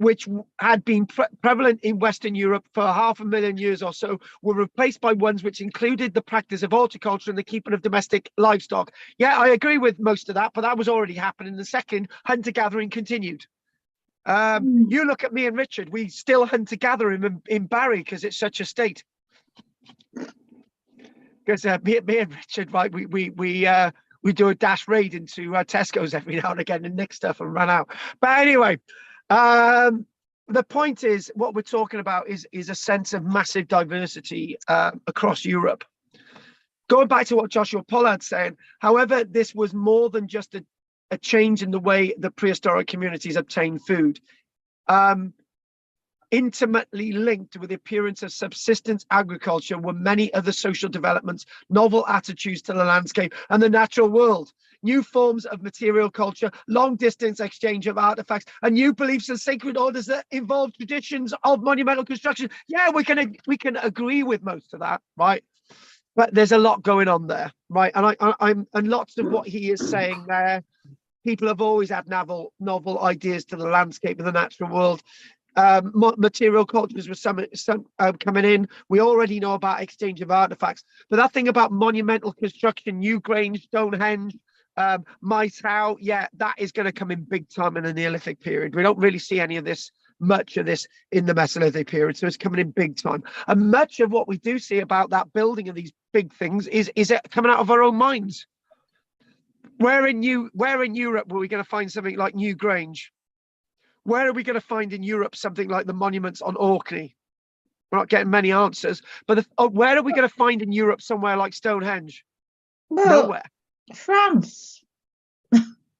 which had been prevalent in Western Europe for 500,000 years or so, were replaced by ones which included the practice of horticulture and the keeping of domestic livestock. Yeah, I agree with most of that, but that was already happening. The second, hunter-gathering continued. You look at me and Richard, we still hunter-gather in Barry because it's such a state. Because me and Richard, right, we do a dash raid into Tesco's every now and again and nick stuff and run out. But anyway, the point is, what we're talking about is a sense of massive diversity across Europe. Going back to what Joshua Pollard's saying, however, this was more than just a change in the way that prehistoric communities obtained food. Intimately linked with the appearance of subsistence agriculture were many other social developments, novel attitudes to the landscape and the natural world, new forms of material culture, long distance exchange of artifacts, and new beliefs and sacred orders that involve traditions of monumental construction. Yeah, we can agree with most of that, right? But there's a lot going on there, right? And and lots of what he is saying there, people have always had novel ideas to the landscape of the natural world. Material cultures were some coming in. We already know about exchange of artifacts, but that thing about monumental construction, Newgrange, Stonehenge, Mice Howe, yeah, that is going to come in big time in the Neolithic period. We don't really see any of this, much of this in the Mesolithic period, so it's coming in big time. And much of what we do see about that building of these big things is it coming out of our own minds. Where in Europe were we going to find something like Newgrange? Where are we going to find in Europe something like the monuments on Orkney? We're not getting many answers. But where are we going to find in Europe somewhere like Stonehenge? Well, nowhere. France.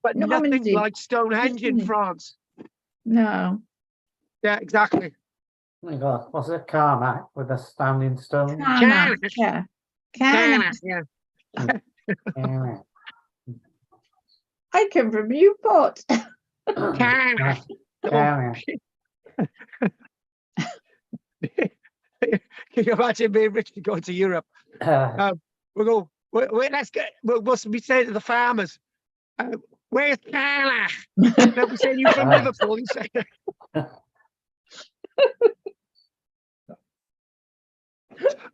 But nothing like Stonehenge in France. No. Yeah, exactly. Oh my God, was it Karnak with a standing stone? Karnak, yeah. Karnak. Yeah. Karnak. I come from Newport. Karnak. Karnak. Can you imagine being rich and going to Europe? We'll go, let's get, we'll be saying to the farmers, where's Karnak? They'll be saying, you from Liverpool? You say,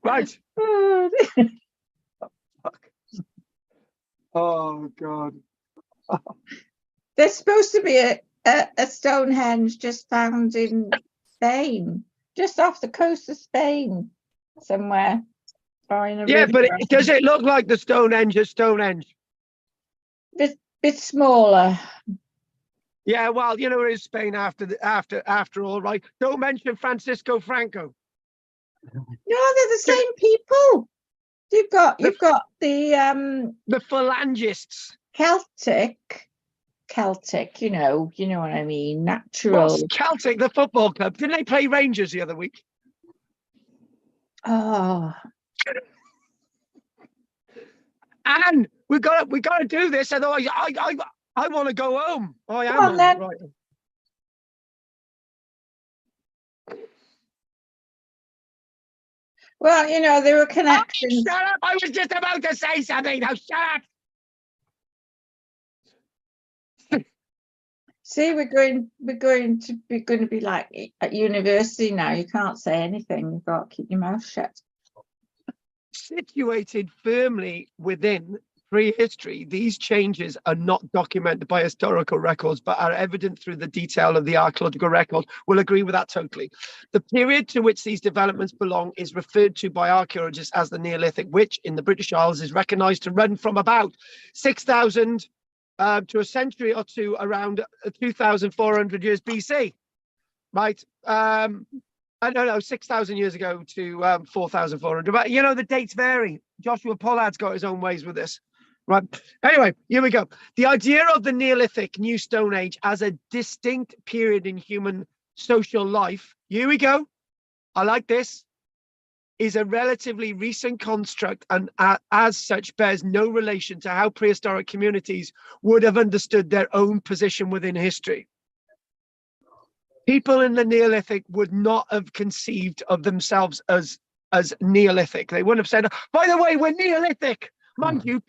right. Oh, God. There's supposed to be a Stonehenge just found in Spain, just off the coast of Spain, somewhere. Or in a Yeah, river. but does it look like the Stonehenge at Stonehenge? Bit smaller. Yeah, well, you know, it is Spain after all, right? Don't mention Francisco Franco. No, they're the same people. You've got the phalangists. Celtic, you know what I mean, natural. What's Celtic, the football club? Didn't they play Rangers the other week? Oh. And we got to do this, otherwise I want to go home. I am on, then. Right. Well, you know, there were connections. Oh, shut up! I was just about to say something. Now shut up. See, we're going to be like at university now. You can't say anything. You've got to keep your mouth shut. Situated firmly within prehistory, these changes are not documented by historical records, but are evident through the detail of the archaeological record. We'll agree with that totally. The period to which these developments belong is referred to by archaeologists as the Neolithic, which in the British Isles is recognised to run from about 6,000 to a century or two, around 2,400 years BC, right? And I don't know, 6,000 years ago to 4,400. But you know, the dates vary. Joshua Pollard's got his own ways with this. Right. Anyway, here we go. The idea of the Neolithic New Stone Age as a distinct period in human social life, here we go. I like this, is a relatively recent construct and as such bears no relation to how prehistoric communities would have understood their own position within history. People in the Neolithic would not have conceived of themselves as Neolithic. They wouldn't have said, by the way, we're Neolithic. Mind you,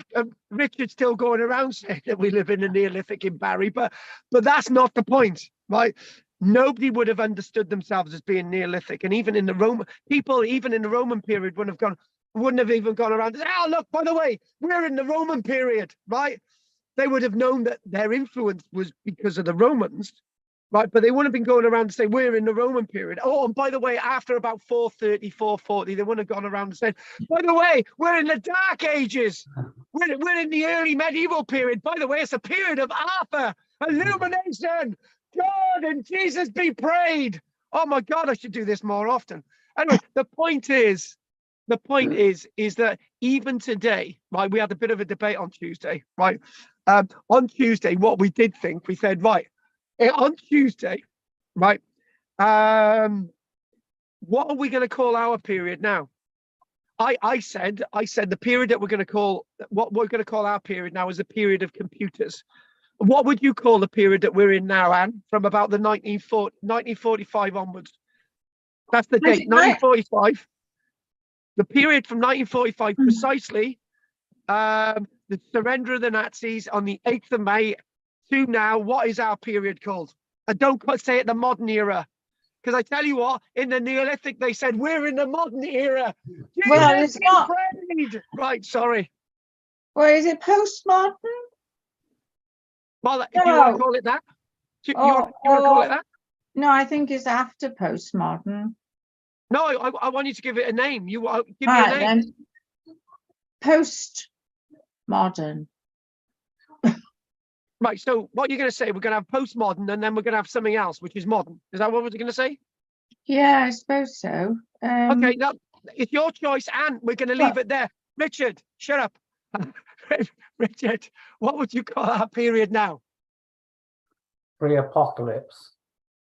Richard's still going around saying that we live in a Neolithic in Barry, but that's not the point, right? Nobody would have understood themselves as being Neolithic, and even in the Roman people, even in the Roman period, wouldn't have even gone around and said, "Oh, look, by the way, we're in the Roman period," right? They would have known that their influence was because of the Romans, right? But they wouldn't have been going around to say we're in the Roman period. Oh, and by the way, after about 430, 440, they wouldn't have gone around and said, by the way, we're in the Dark Ages. We're in the early medieval period. By the way, it's a period of Arthur, illumination, God and Jesus be prayed. Oh my God, I should do this more often. Anyway, the point is that even today, right, we had a bit of a debate on Tuesday, right? On Tuesday, what we did think, we said, right, on Tuesday, right, what are we going to call our period now? I said the period that we're going to call, what we're going to call our period now is the period of computers. What would you call the period that we're in now, Anne, from about the 1945 onwards? That's the date, 1945. The period from 1945 precisely, the surrender of the Nazis on the 8th of May to now. What is our period called? And don't say it the modern era, because I tell you what, in the Neolithic they said we're in the modern era. Well, it's not. Right, sorry. Well, is it postmodern? Well, if you want to call it that, you want to call it that? No, I think it's after postmodern. No, I want you to give it a name. You give me a name. Then. Postmodern. Right, so what you're going to say, we're going to have postmodern and then we're going to have something else, which is modern. Is that what we're going to say? Yeah, I suppose so. Okay, now it's your choice, and we're going to leave it there. Richard, shut up. Richard, what would you call our period now? Pre-apocalypse.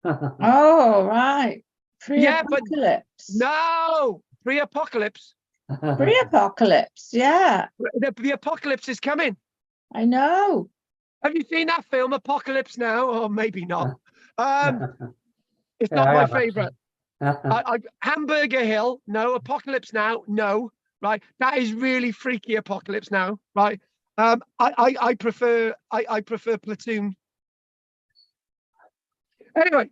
Oh, right. Pre-apocalypse. No, pre-apocalypse. Pre-apocalypse, yeah. The apocalypse is coming. I know. Have you seen that film, Apocalypse Now? Or maybe not. It's not my favorite. Hamburger Hill, no. Apocalypse Now, no. Right, that is really freaky. Apocalypse Now, right? I prefer Platoon. Anyway,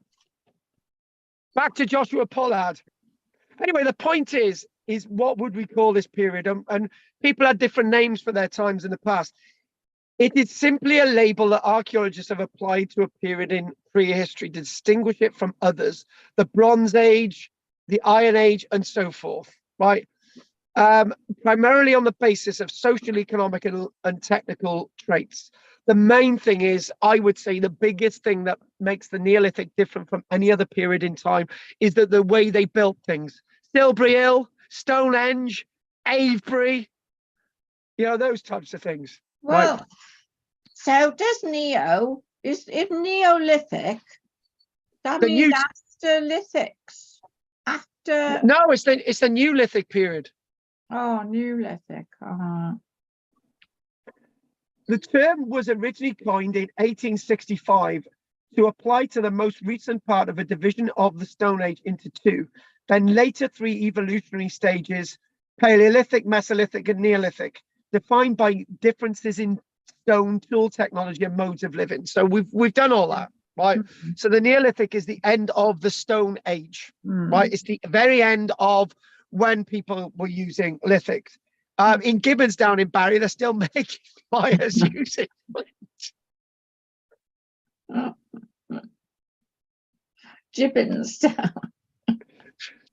back to Joshua Pollard. Anyway, the point is what would we call this period? And people had different names for their times in the past. It is simply a label that archaeologists have applied to a period in prehistory to distinguish it from others, the Bronze Age, the Iron Age, and so forth, right? Primarily on the basis of social, economic, and technical traits. The main thing is, I would say the biggest thing that makes the Neolithic different from any other period in time is that the way they built things. Silbury Hill, Stonehenge, Avebury, you know, those types of things. Well, right? So does if Neolithic, that means after lithics? After... No, it's the Neolithic period. Oh, Neolithic. The term was originally coined in 1865 to apply to the most recent part of a division of the Stone Age into two, then later three evolutionary stages, Paleolithic, Mesolithic, and Neolithic, defined by differences in stone, tool technology, and modes of living. So we've done all that, right? Mm-hmm. So the Neolithic is the end of the Stone Age, right? It's the very end of when people were using lithics. In Gibbons down in Barry, they're still making fires using Gibbons down.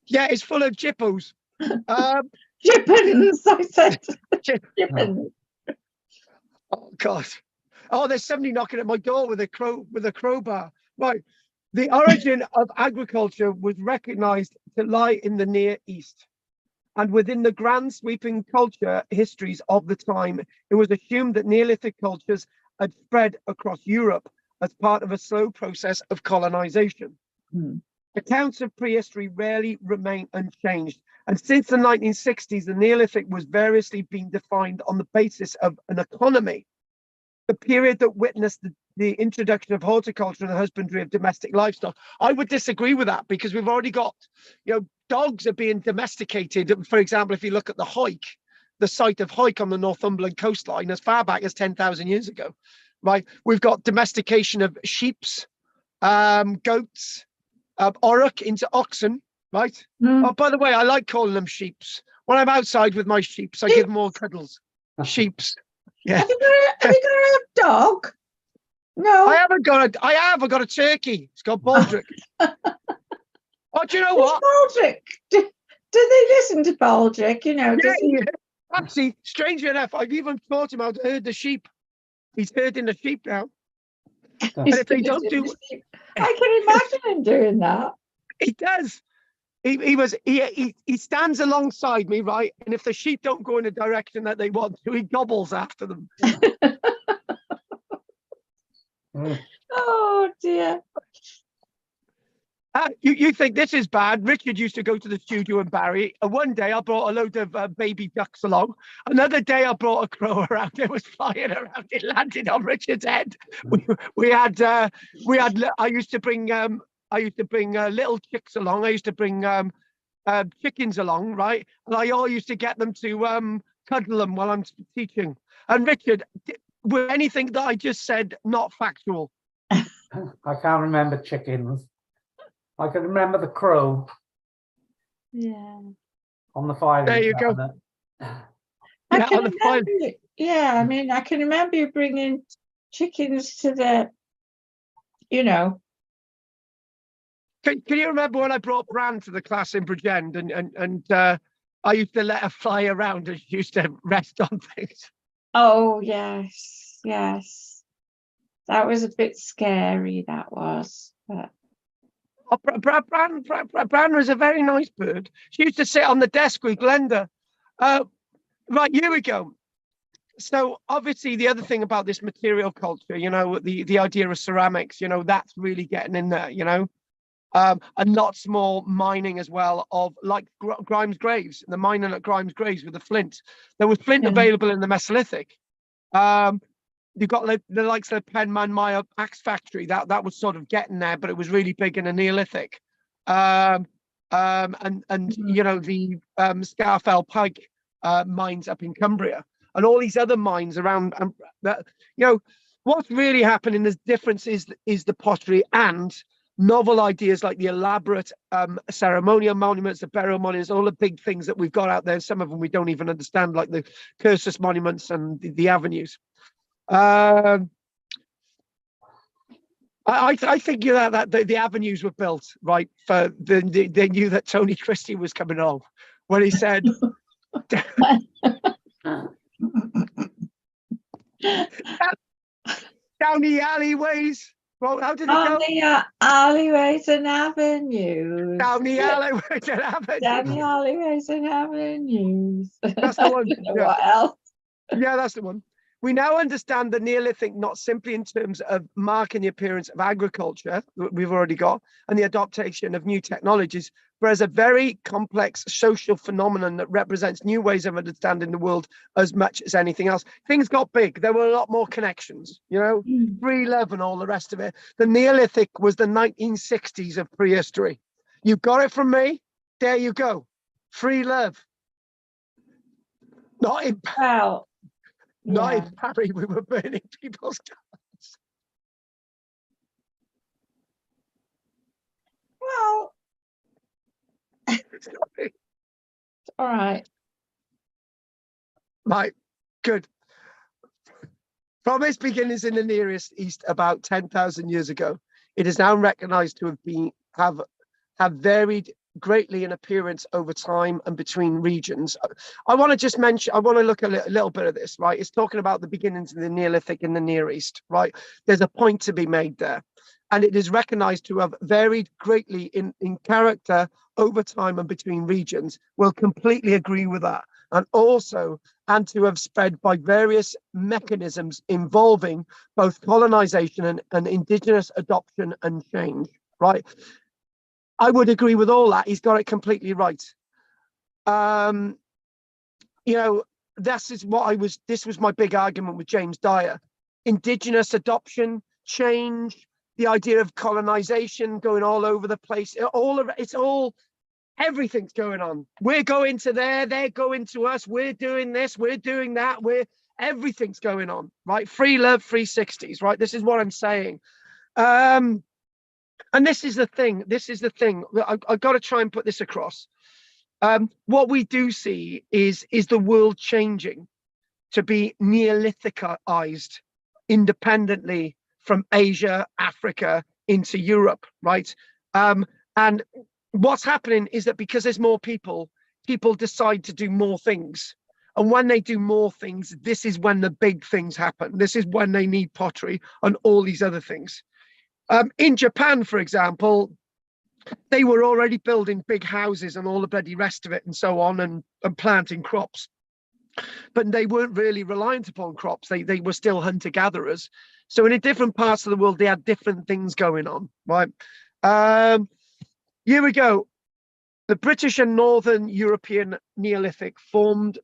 Yeah, it's full of jippos. Gibbons, I said. Gibbons. Oh God! Oh, there's somebody knocking at my door with a crowbar. Right. The origin of agriculture was recognized to lie in the Near East. And within the grand sweeping culture histories of the time, it was assumed that Neolithic cultures had spread across Europe as part of a slow process of colonization. Accounts of prehistory rarely remain unchanged. And since the 1960s, the Neolithic was variously being defined on the basis of an economy. The period that witnessed the introduction of horticulture and the husbandry of domestic livestock. I would disagree with that, because we've already got, dogs are being domesticated. For example, if you look at the Hawick, the site of Hawick on the Northumberland coastline, as far back as 10,000 years ago, right? We've got domestication of sheeps, goats, auroch into oxen, right? Oh, by the way, I like calling them sheeps. When I'm outside with my sheeps, I give them all cuddles. Sheeps. Yeah. Have you got a dog? No. I have got a turkey. It's called Baldric. Oh, do you know what? Baldric. Do they listen to Baldric? Yeah. Actually, strangely enough, I've even taught him how to herd the sheep. He's herding the sheep now. And if they don't do, I can imagine him doing that. He does. He stands alongside me, right? And if the sheep don't go in the direction that they want to, he gobbles after them. Oh dear. You think this is bad? Richard used to go to the studio in Barry, and one day I brought a load of baby ducks along. Another day I brought a crow around. It was flying around. It landed on Richard's head. I used to bring little chicks along. I used to bring chickens along, right? And I all used to get them to cuddle them while I'm teaching. And Richard, were anything that I just said not factual? I can't remember chickens. I can remember the crow. Yeah. On the fire. There you go. I mean, I can remember you bringing chickens to the, Can you remember when I brought Bran to the class in Bridgend and I used to let her fly around and she used to rest on things? Oh, yes. That was a bit scary, that was. But... Bran was a very nice bird. She used to sit on the desk with Glenda. Right, here we go. So obviously the other thing about this material culture, the idea of ceramics, that's really getting in there, and lots more mining as well of like Grimes graves, the mining at Grimes graves with the flint. There was flint available in the Mesolithic. You've got the likes of the Penman Maya axe factory that was sort of getting there, but it was really big in the Neolithic. The Scarfell Pike mines up in Cumbria, and all these other mines around. That what's really happening is difference is the pottery and novel ideas like the elaborate ceremonial monuments, the burial monuments, all the big things that we've got out there. Some of them we don't even understand, like the Cursus monuments and the avenues. I think that the avenues were built right for they knew that Tony Christie was coming on when he said down the alleyways. Well, how did it go? The alleyways and avenues. Down the alleyways and avenues. Down the alleyways and avenues. That's the one. What else? Yeah, that's the one. We now understand the Neolithic not simply in terms of marking the appearance of agriculture that we've already got and the adaptation of new technologies, but as a very complex social phenomenon that represents new ways of understanding the world as much as anything else. Things got big. There were a lot more connections, free love and all the rest of it. The Neolithic was the 1960s of prehistory. You got it from me. There you go. Free love. Not in Barry, we were burning people's cars. Well, Sorry. All right. Right, good. From its beginnings in the Near East about 10,000 years ago, it is now recognized to have varied greatly in appearance over time and between regions. I want to just mention, I want to look at a little bit of this, right? It's talking about the beginnings of the Neolithic in the Near East, right? There's a point to be made there. And it is recognized to have varied greatly in character over time and between regions. We'll completely agree with that. And also, and to have spread by various mechanisms involving both colonization and indigenous adoption and change, right? I would agree with all that. He's got it completely right. You know, this was my big argument with James Dyer. Indigenous adoption, change, the idea of colonization going all over the place, everything's going on. We're going to there, they're going to us, we're doing this, we're doing that, everything's going on, right? Free love, 360s, right? This is what I'm saying. And this is the thing, I've got to try and put this across. What we do see is the world changing to be Neolithicized independently from Asia, Africa into Europe, right? And what's happening is that because there's more people decide to do more things. And when they do more things, this is when the big things happen. This is when they need pottery and all these other things. In Japan, for example, they were already building big houses and all the bloody rest of it and so on, and planting crops. But they weren't really reliant upon crops. They were still hunter-gatherers. So in different parts of the world, they had different things going on, right? Here we go. The British and Northern European Neolithic formed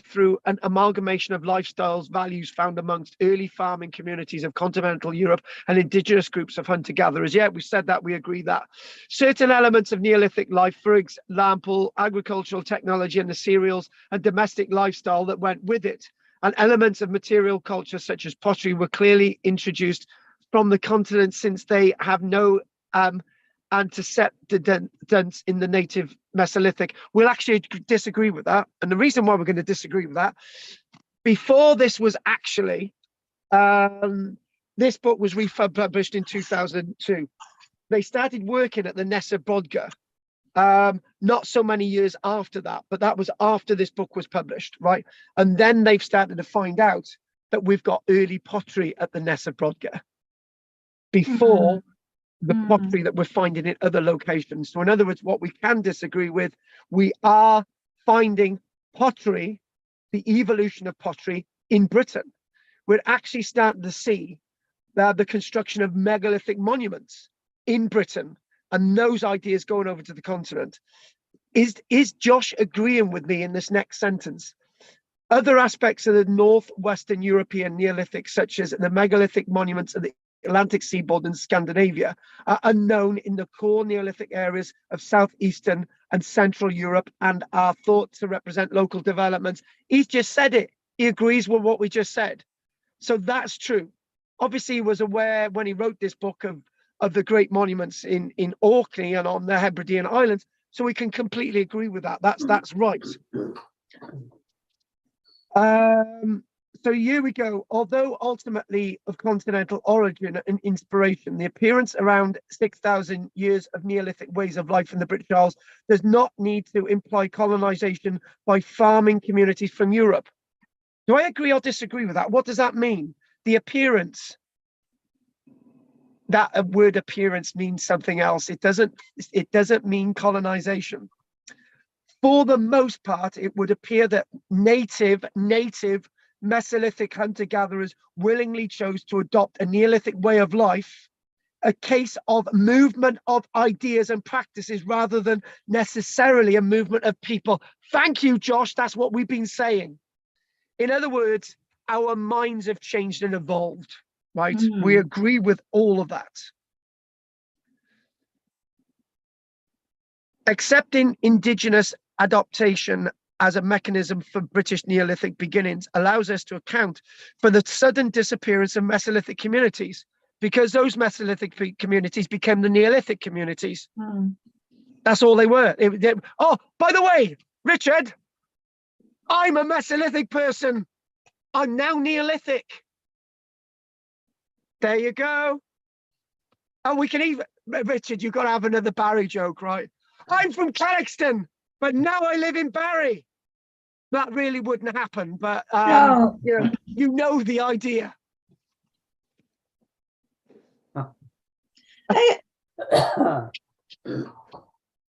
through an amalgamation of lifestyles, values found amongst early farming communities of continental Europe and indigenous groups of hunter-gatherers. Yeah, we said that, we agree that. Certain elements of Neolithic life, for example, agricultural technology and the cereals and domestic lifestyle that went with it, and elements of material culture such as pottery were clearly introduced from the continent, since they have no antecedents in the native Mesolithic. We'll actually disagree with that. And the reason why we're going to disagree with that, before this was actually, this book was republished in 2002. They started working at the Nesa Brodga not so many years after that, but that was after this book was published, right? And then they've started to find out that we've got early pottery at the Nesa Brodga before the pottery that we're finding in other locations. So in other words, what we can disagree with, we are finding pottery, the evolution of pottery in Britain. We're actually starting to see the construction of megalithic monuments in Britain, and those ideas going over to the continent. Is Josh agreeing with me in this next sentence? Other aspects of the northwestern European Neolithic, such as the megalithic monuments of the Atlantic seaboard and Scandinavia, are unknown in the core Neolithic areas of southeastern and central Europe and are thought to represent local developments. He's just said it. He agrees with what we just said. So that's true. Obviously, he was aware when he wrote this book of the great monuments in Orkney and on the Hebridean Islands. So we can completely agree with that. That's right. So here we go. Although ultimately of continental origin and inspiration, the appearance around 6,000 years of Neolithic ways of life in the British Isles does not need to imply colonization by farming communities from Europe. Do I agree or disagree with that? What does that mean? The appearance. That word appearance means something else. It doesn't mean colonization. For the most part, it would appear that native Mesolithic hunter-gatherers willingly chose to adopt a Neolithic way of life, a case of movement of ideas and practices rather than necessarily a movement of people. Thank you, Josh. That's what we've been saying. In other words, our minds have changed and evolved, right? We agree with all of that. Accepting indigenous adaptation as a mechanism for British Neolithic beginnings allows us to account for the sudden disappearance of Mesolithic communities, because those Mesolithic communities became the Neolithic communities. That's all they were. Oh, by the way, Richard, I'm a Mesolithic person. I'm now Neolithic. There you go. And we can even, Richard, you've got to have another Barry joke, right? I'm from Carrickston, but now I live in Barry. That really wouldn't happen, but No. you know the idea.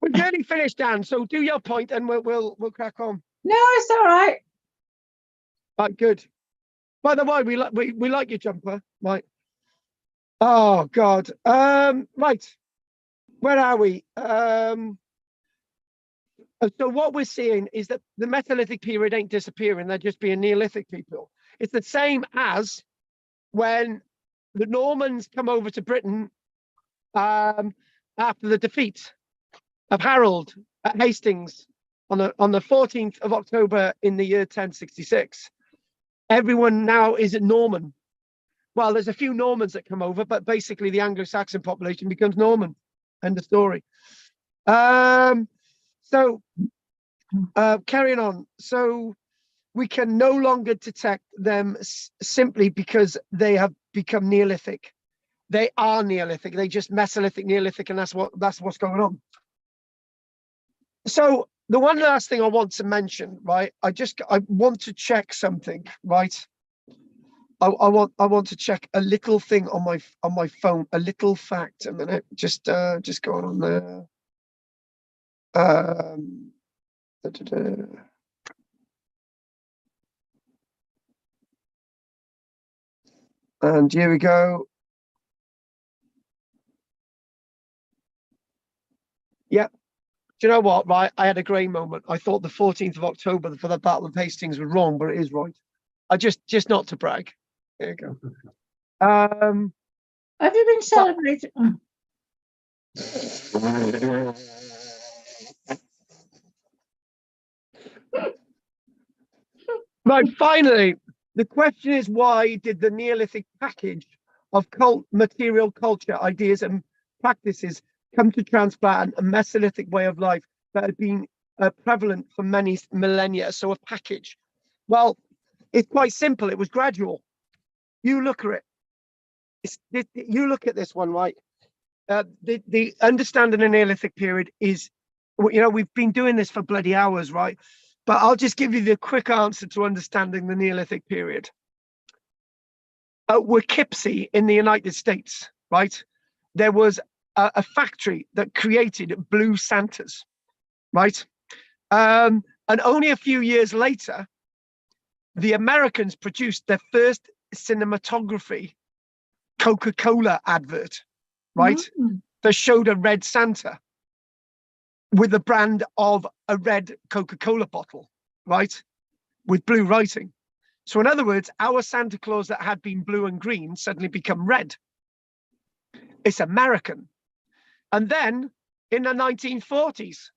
We're nearly finished, Dan. So do your point, and we'll crack on. No, it's all right. Right, good. By the way, we like your jumper, right? Oh God. Right. Where are we? So what we're seeing is that the Mesolithic period ain't disappearing. They're just being Neolithic people. It's the same as when the Normans come over to Britain after the defeat of Harold at Hastings on the 14th of October in the year 1066. Everyone now is a Norman. Well, there's a few Normans that come over, but basically the Anglo-Saxon population becomes Norman. End of story. So carrying on. So we can no longer detect them simply because they have become Neolithic. They are Neolithic. They just Mesolithic, Neolithic, and that's what's going on. So the one last thing I want to mention, right? I want to check something, right? I want to check a little thing on my phone, a little fact. A minute, just going on there. And here we go. Yep. Do you know what, right? I had a grey moment. I thought the 14th of October for the Battle of Hastings was wrong, but it is right. I just not to brag. There you go. Have you been celebrating? Right, finally, the question is, why did the Neolithic package of material culture, ideas and practices come to transplant a Mesolithic way of life that had been prevalent for many millennia? So a package. Well, it's quite simple. It was gradual. You look at it. You look at this one, right? The understanding the Neolithic period is, we've been doing this for bloody hours, right? But I'll just give you the quick answer to understanding the Neolithic period. Poughkeepsie in the United States, right? There was a factory that created blue Santas, right? And only a few years later, the Americans produced their first cinematography Coca-Cola advert, right? That showed a red Santa with the brand of a red Coca-Cola bottle, right? With blue writing. So in other words, our Santa Claus that had been blue and green suddenly become red. It's American. And then in the 1940s,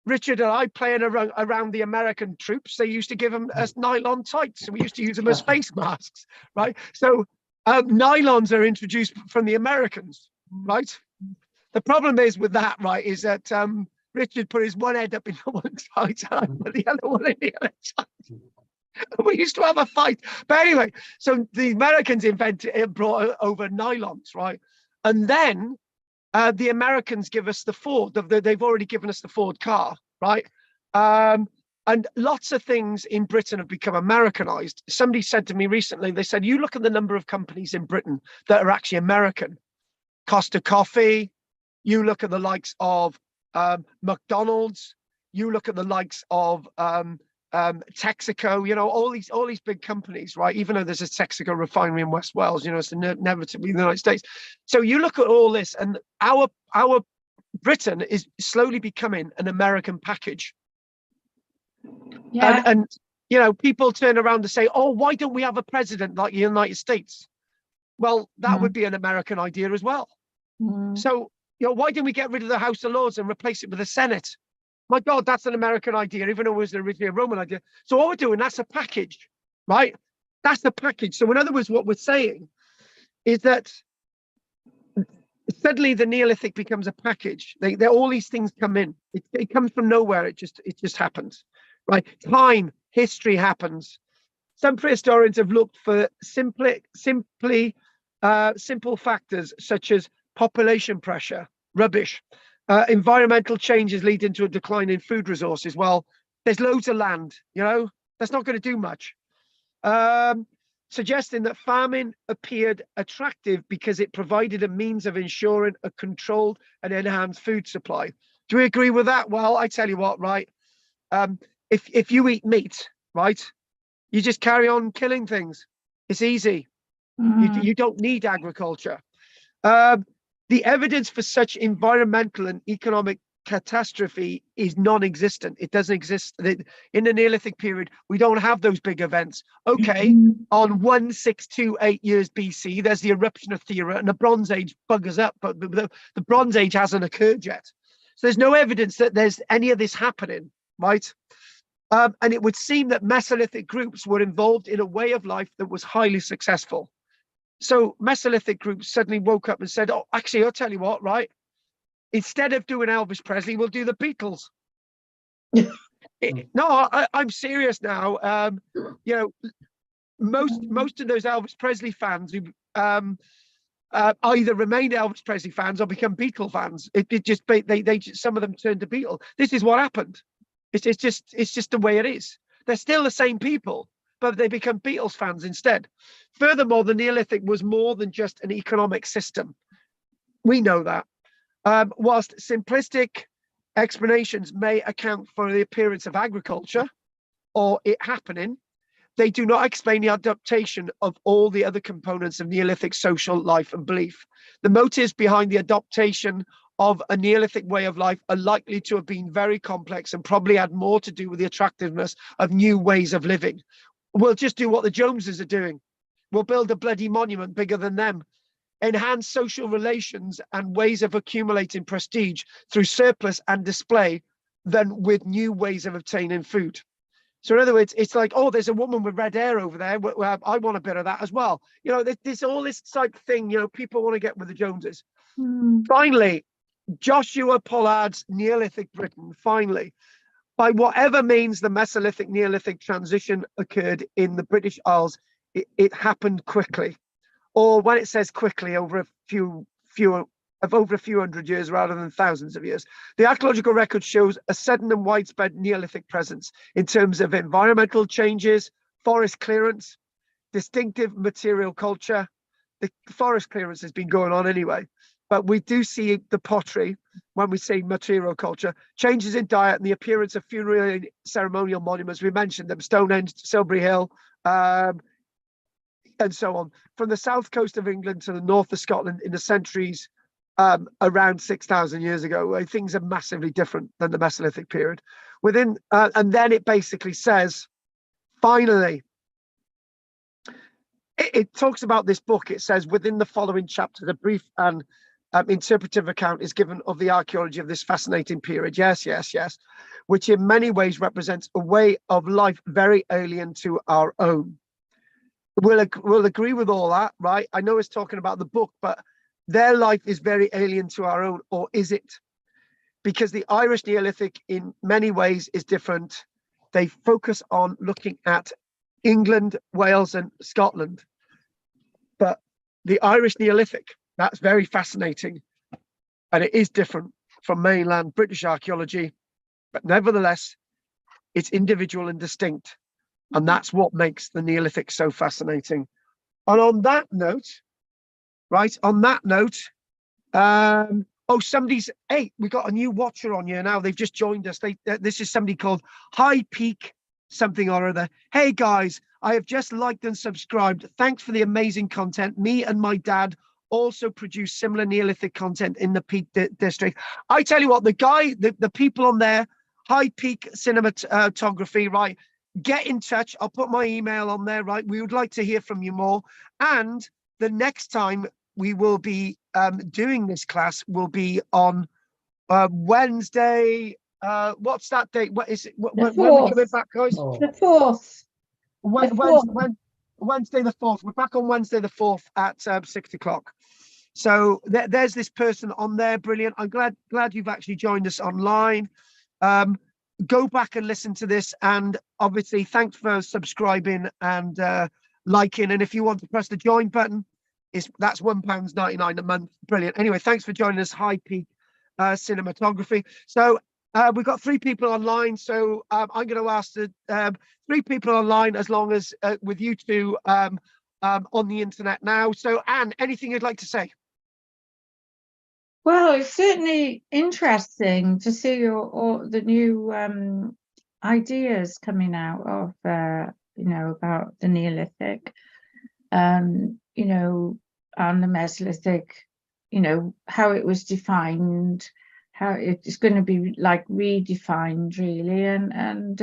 Richard and I playing around the American troops, they used to give them us nylon tights. So we used to use them as face masks, right? So nylons are introduced from the Americans, right? The problem is with that, right, is that Richard put his one head up in the one side and I put the other one in the other side. We used to have a fight. But anyway, so the Americans brought over nylons, right? And then the Americans give us the Ford. They've already given us the Ford car, right? And lots of things in Britain have become Americanized. Somebody said to me recently, they said, you look at the number of companies in Britain that are actually American. Costa Coffee, you look at the likes of McDonald's, you look at the likes of Texaco, all these big companies, right? Even though there's a Texaco refinery in West Wales, it's never to be in the United States. So you look at all this, and our Britain is slowly becoming an American package. Yeah. And people turn around and say, oh, why don't we have a president like the United States? Well, that would be an American idea as well. So, why didn't we get rid of the House of Lords and replace it with the Senate? My God, that's an American idea, even though it was originally a Roman idea. So what we're doing, that's a package, right? That's the package. So in other words, what we're saying is that suddenly the Neolithic becomes a package. All these things come in. It comes from nowhere. It just happens, right? Time, history happens. Some prehistorians have looked for simple factors such as population pressure, rubbish, Environmental changes leading to a decline in food resources. Well, there's loads of land, you know, that's not going to do much. Suggesting that farming appeared attractive because it provided a means of ensuring a controlled and enhanced food supply. Do we agree with that? Well, I tell you what, right? If you eat meat, right, you just carry on killing things. It's easy. You don't need agriculture. The evidence for such environmental and economic catastrophe is non-existent. It doesn't exist. In the Neolithic period, we don't have those big events. Okay, on 1628 years BC, there's the eruption of Thera and the Bronze Age buggers up, but the Bronze Age hasn't occurred yet. So there's no evidence that there's any of this happening, right? And it would seem that Mesolithic groups were involved in a way of life that was highly successful. So Mesolithic groups suddenly woke up and said, oh, actually, I'll tell you what, right? Instead of doing Elvis Presley, we'll do the Beatles. No, I'm serious now. You know, most of those Elvis Presley fans who either remain Elvis Presley fans or become Beatle fans. It just they some of them turned to Beatle. This is what happened. It's just the way it is. They're still the same people, but they become Beatles fans instead. Furthermore, the Neolithic was more than just an economic system. We know that. Whilst simplistic explanations may account for the appearance of agriculture or it happening, they do not explain the adaptation of all the other components of Neolithic social life and belief. The motives behind the adaptation of a Neolithic way of life are likely to have been very complex and probably had more to do with the attractiveness of new ways of living. We'll just do what the Joneses are doing. We'll build a bloody monument bigger than them. Enhance social relations and ways of accumulating prestige through surplus and display than with new ways of obtaining food. So in other words, it's like, oh, there's a woman with red hair over there. I want a bit of that as well. You know, there's all this type thing, you know, people want to get with the Joneses. Finally, Joshua Pollard's Neolithic Britain, finally, by whatever means the Mesolithic Neolithic transition occurred in the British Isles, it happened quickly. Or when it says quickly, over a few hundred years rather than thousands of years. The archaeological record shows a sudden and widespread Neolithic presence in terms of environmental changes, forest clearance, distinctive material culture. The forest clearance has been going on anyway, but we do see the pottery when we say material culture, changes in diet and the appearance of funeral ceremonial monuments. We mentioned them, Stonehenge, Silbury Hill, and so on, from the south coast of England to the north of Scotland in the centuries around 6,000 years ago, where things are massively different than the Mesolithic period. And then it basically says, finally, it talks about this book. It says, within the following chapters, a brief and interpretive account is given of the archaeology of this fascinating period. Yes, which in many ways represents a way of life very alien to our own. We'll agree with all that, right? I know it's talking about the book, but their life is very alien to our own, or is it? Because the Irish Neolithic in many ways is different. They focus on looking at England, Wales, and Scotland. But the Irish Neolithic, that's very fascinating. And it is different from mainland British archaeology, but nevertheless, it's individual and distinct. And that's what makes the Neolithic so fascinating. And on that note, hey, we got a new watcher on here now. They've just joined us. This is somebody called High Peak something or other. Hey guys, I have just liked and subscribed. Thanks for the amazing content. Me and my dad also produce similar Neolithic content in the Peak District. I tell you what, the people on there, High Peak Cinematography, right? Get in touch. I'll put my email on there, right? We would like to hear from you more. And the next time we will be doing this class will be on Wednesday. What's that date? What is it? When are we coming back, guys? The 4th. Wednesday the 4th. We're back on Wednesday the 4th at 6 o'clock. So there's this person on there. Brilliant. I'm glad you've actually joined us online. Go back and listen to this, and obviously thanks for subscribing and liking. And if you want to press the join button, that's £1.99 a month. Brilliant. Anyway, thanks for joining us. High Peak. cinematography. So we've got 3 people online. So I'm going to ask the 3 people online, as long as with you two on the internet now. So Anne, anything you'd like to say? Well, it's certainly interesting to see all the new ideas coming out of, about the Neolithic, and the Mesolithic, how it was defined, how it's going to be like redefined, really, and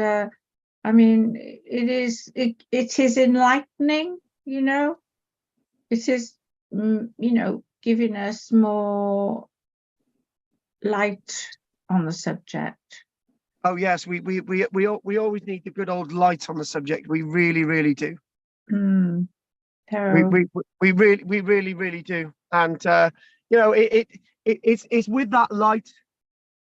I mean, it is enlightening, it is, giving us more light on the subject. Oh yes, we always need the good old light on the subject. We really, really do. We really do. And it's with that light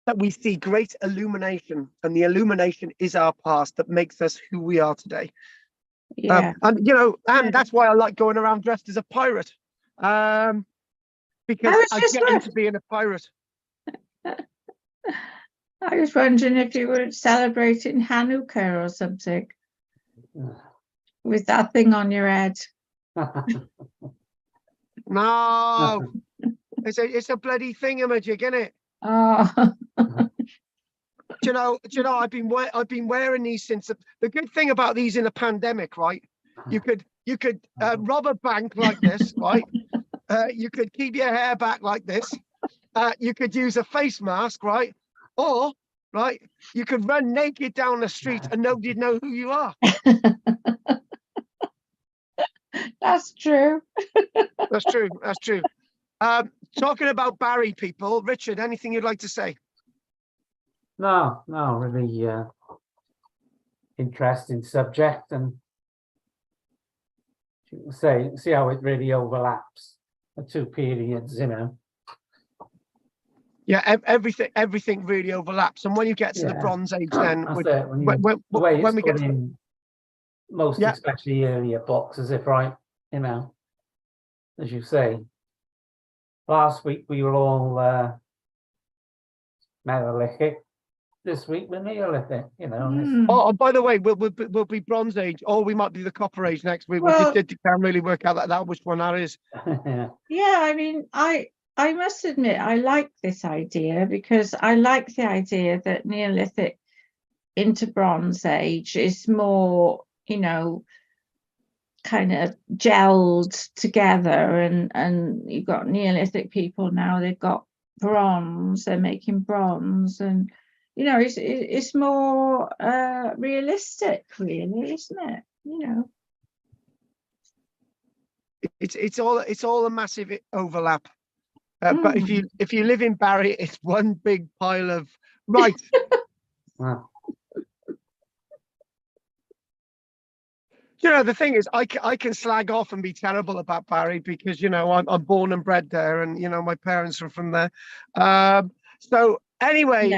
that we see great illumination, and the illumination is our past that makes us who we are today. Yeah. And that's why I like going around dressed as a pirate. Because I get into being a pirate. I was wondering if you were celebrating Hanukkah or something with that thing on your head. No, it's a bloody thingamajig, isn't it? Oh. Do you know? I've been wearing these since the good thing about these in a pandemic, right? You could rob a bank like this, right? You could keep your hair back like this. You could use a face mask, right? Or, right, you could run naked down the street and nobody'd know who you are. That's true. That's true. That's true. Talking about Barry, people, Richard, anything you'd like to say? No, really interesting subject, and you can see how it really overlaps the 2 periods, Yeah, everything really overlaps, and when you get to the Bronze Age, then when we get in most, especially earlier books, as if as you say, last week we were all Neolithic. This week we're Neolithic, Oh, by the way, we'll be Bronze Age, or we might be the Copper Age next week. Well, we can't really work out that which one that is. Yeah, I mean, I must admit, I like this idea, because I like the idea that Neolithic into Bronze Age is more, kind of gelled together, and you've got Neolithic people now, they've got bronze, they're making bronze, and it's more realistic, really, isn't it? It's all a massive overlap. But if you live in Barry, it's one big pile of right. Wow. The thing is, I can slag off and be terrible about Barry because I'm born and bred there, and my parents are from there. So anyway,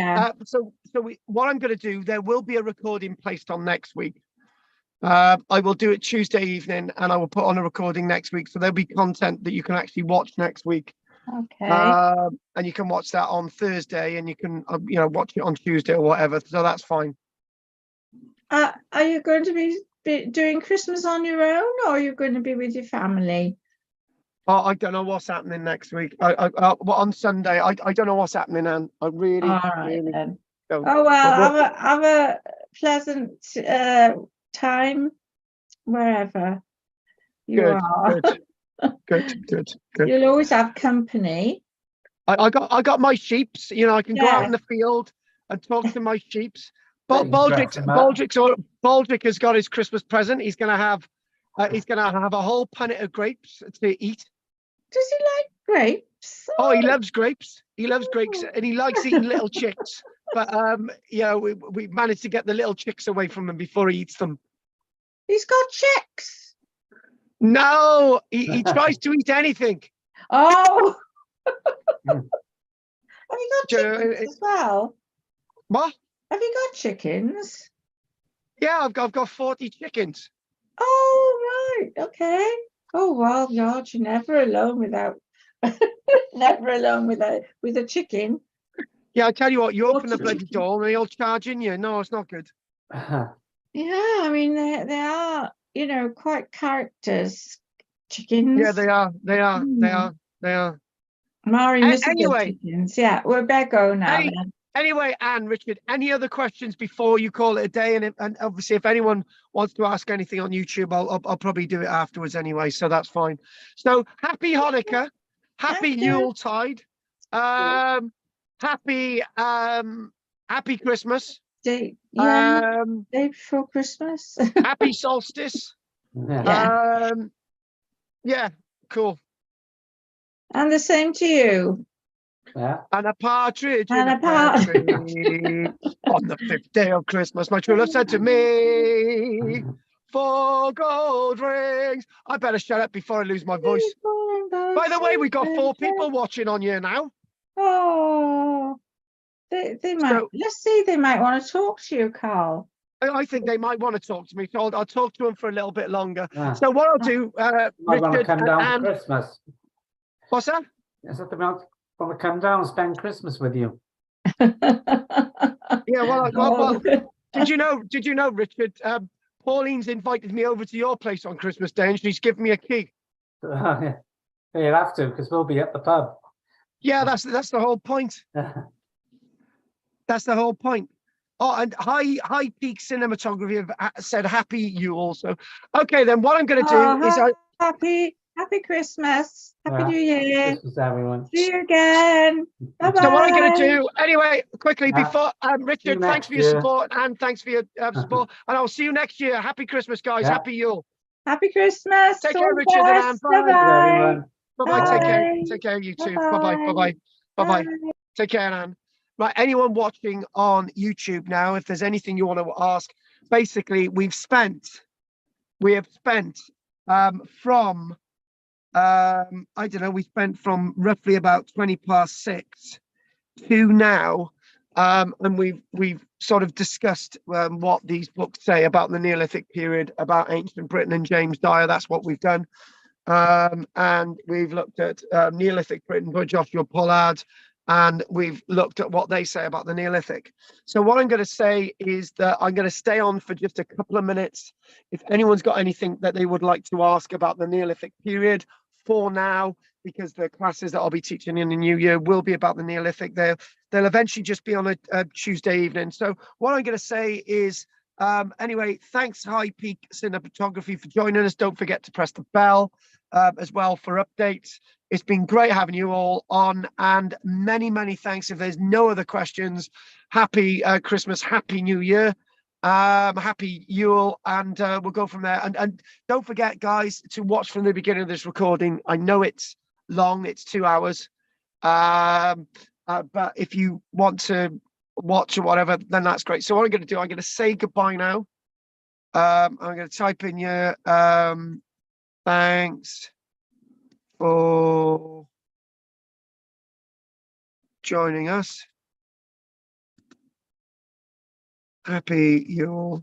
what I'm going to do, there will be a recording placed on next week. I will do it Tuesday evening, and I will put on a recording next week. So there'll be content that you can actually watch next week. Okay. And you can watch that on Thursday, and you can watch it on Tuesday or whatever. So that's fine. Are you going to be doing Christmas on your own, or are you going to be with your family? I don't know what's happening next week. On Sunday, I don't know what's happening, and I really, all right, really then. don't. Oh well, have a pleasant time wherever you are. Good. You'll always have company. I got my sheeps. I can go out in the field and talk to my sheeps. But Baldric has got his Christmas present. He's gonna have a whole punnet of grapes to eat. Does he like grapes? Oh, he loves grapes. He loves grapes, and he likes eating little chicks. But we managed to get the little chicks away from him before he eats them. He's got chicks. No, he tries to eat anything. Oh. Have you got chickens as well? What? Have you got chickens? Yeah, I've got 40 chickens. Oh, right. Okay. Oh, well, God, you're never alone with a chicken. Yeah, I tell you what, you open the bloody door and they're all charging you. No, it's not good. Yeah, I mean they are, you know, quite characters. Chickens. Yeah, they are. They are. They Mm. are. They are. Mari must have got Anyway, chickens. Yeah, we're back go now. Hey, Then. anyway, Anne, Richard, any other questions before you call it a day? And obviously, if anyone wants to ask anything on YouTube, I'll probably do it afterwards anyway, so that's fine. So happy Hanukkah, happy Thank you. Yuletide, happy happy Christmas, Day before Christmas. happy solstice. Yeah. Yeah, cool. And the same to you. Yeah. And a partridge in And a a pear part. tree on the 5th day of Christmas. My true love said to me, 4 gold rings. I better shut up before I lose my voice. By the way, we've got 4 people watching on here now. Oh, they might. So Let's see. They might want to talk to you, Carl. I think they might want to talk to me. So I'll talk to them for a little bit longer. Yeah. So what I'll do, Might want to Richard come down for and Christmas. what's that? Is that the amount? Want to come down and spend Christmas with you? Yeah, well, Oh. did you know, Richard? Pauline's invited me over to your place on Christmas Day, and she's given me a key. Yeah, you'll have to, because we'll be at the pub. Yeah, that's the whole point. That's the whole point. Oh, and high peak cinematography have said happy you also. Okay, then what I'm going to do is happy Christmas, happy New Year. Christmas, everyone. See you again. Bye bye. So what I'm going to do anyway, quickly before Richard, thanks for your year. support and thanks for your support, and I'll see you next year. Happy Christmas, guys. Yeah. Happy Yule. Happy Christmas. Take all care, the Richard and Anne. best. Bye. Bye bye. Bye. Take care. Bye. Take care, you too. Bye-bye. Bye. Bye. Bye. Bye. Bye. Take care, Anne. Right, anyone watching on YouTube now, if there's anything you want to ask, basically we have spent from I don't know, we spent from roughly about 20 past 6 to now, and we've sort of discussed what these books say about the Neolithic period, about ancient Britain and James Dyer. That's what we've done. And we've looked at Neolithic Britain by Joshua Pollard, and we've looked at what they say about the Neolithic. So what I'm going to say is that I'm going to stay on for just a couple of minutes. If anyone's got anything that they would like to ask about the Neolithic period for now, because the classes that I'll be teaching in the new year will be about the Neolithic. They'll eventually just be on a Tuesday evening. So what I'm going to say is, anyway, thanks High Peak Cinematography for joining us. Don't forget to press the bell as well for updates. It's been great having you all on, and many thanks. If there's no other questions, happy Christmas, happy New Year, happy Yule, and we'll go from there. And don't forget, guys, to watch from the beginning of this recording. I know it's long, it's 2 hours, but if you want to watch or whatever, then that's great. So what I'm going to do, I'm going to say goodbye now. I'm going to type in your thanks for joining us. Happy Yule.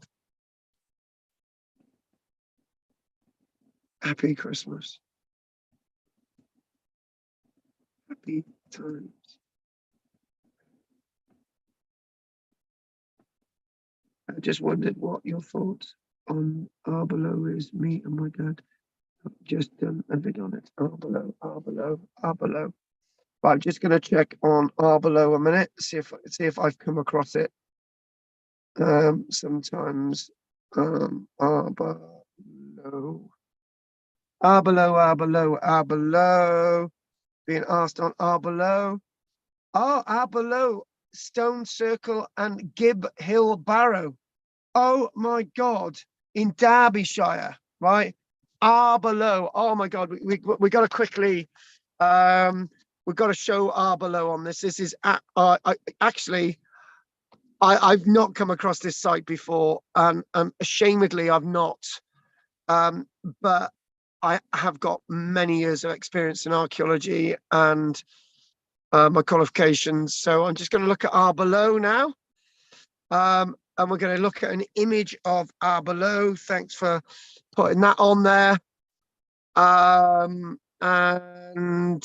Happy Christmas. Happy times. I just wondered what your thoughts on Arbolo is. Me and my dad have just done a vid on it. Arbolo. Right, I'm just going to check on Arbolo a minute, see if I've come across it. Sometimes Arbolo, being asked on Arbolo. Oh, Arbolo, Stone Circle and Gib Hill Barrow. Oh my God, in Derbyshire, right? Arbolo. Oh my God, we got to quickly, we've got to show Arbolo on this. This is actually, I've not come across this site before, and ashamedly I've not, but I have got many years of experience in archaeology and my qualifications. So I'm just going to look at Arbolo now, and we're going to look at an image of Arbolo. Thanks for putting that on there. And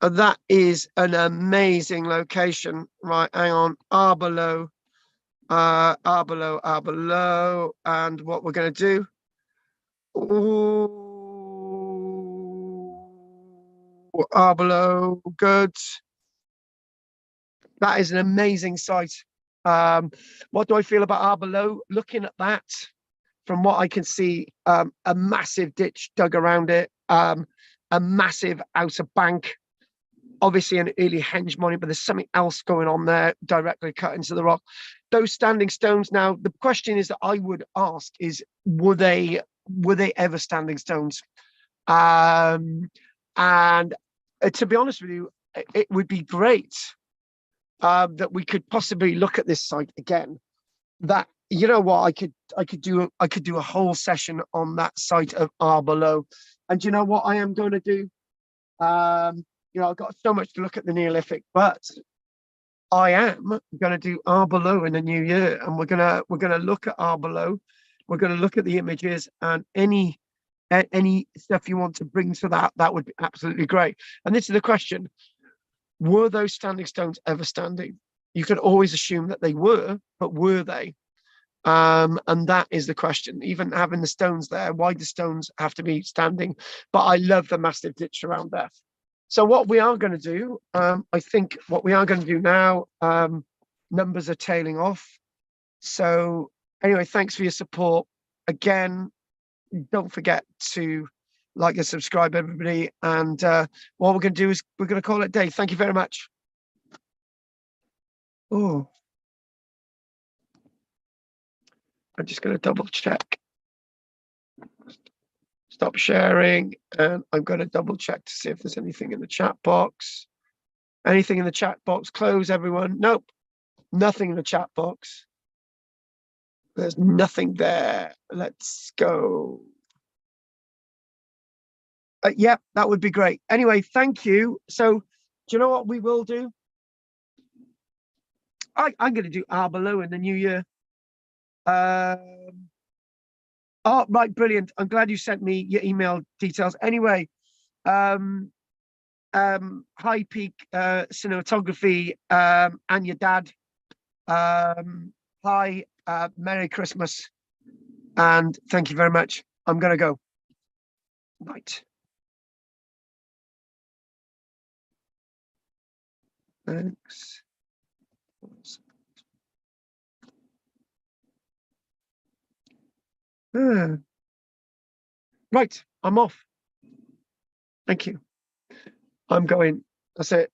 That is an amazing location. Right, hang on. Arbolo. Arbolo. And what we're going to do. Ooh, Arbolo, good. That is an amazing site. What do I feel about Arbolo? Looking at that, from what I can see, a massive ditch dug around it, a massive outer bank, obviously an early henge monument, but there's something else going on there directly cut into the rock. Those standing stones, now the question is that I would ask is, were they ever standing stones? And to be honest with you, it would be great that we could possibly look at this site again. That, you know what, I could do a whole session on that site of Arbolo. And you know what I am going to do? You know, I've got so much to look at the Neolithic, but I am going to do Arbolo in the new year, and we're gonna look at Arbolo. We're going to look at the images, and any stuff you want to bring to that would be absolutely great. And this is the question: were those standing stones ever standing? You could always assume that they were, but were they? And that is the question. Even having the stones there, why do stones have to be standing? But I love the massive ditch around there. So what we are going to do, I think what we are going to do now, numbers are tailing off. So anyway, thanks for your support. Again, don't forget to like and subscribe, everybody. And what we're going to do is we're going to call it a day. Thank you very much. Oh, I'm just going to double check. Stop sharing, and I'm going to double check to see if there's anything in the chat box. Anything in the chat box? Close, everyone. Nope, nothing in the chat box. There's nothing there. Let's go. Yeah, that would be great. Anyway, thank you. So, do you know what we will do? I'm going to do Arbolo in the new year. Oh, right, brilliant. I'm glad you sent me your email details. Anyway, High Peak Cinematography, and your dad. Hi, Merry Christmas, and thank you very much. I'm gonna go. Right. Thanks. Right, I'm off. Thank you. I'm going. That's it.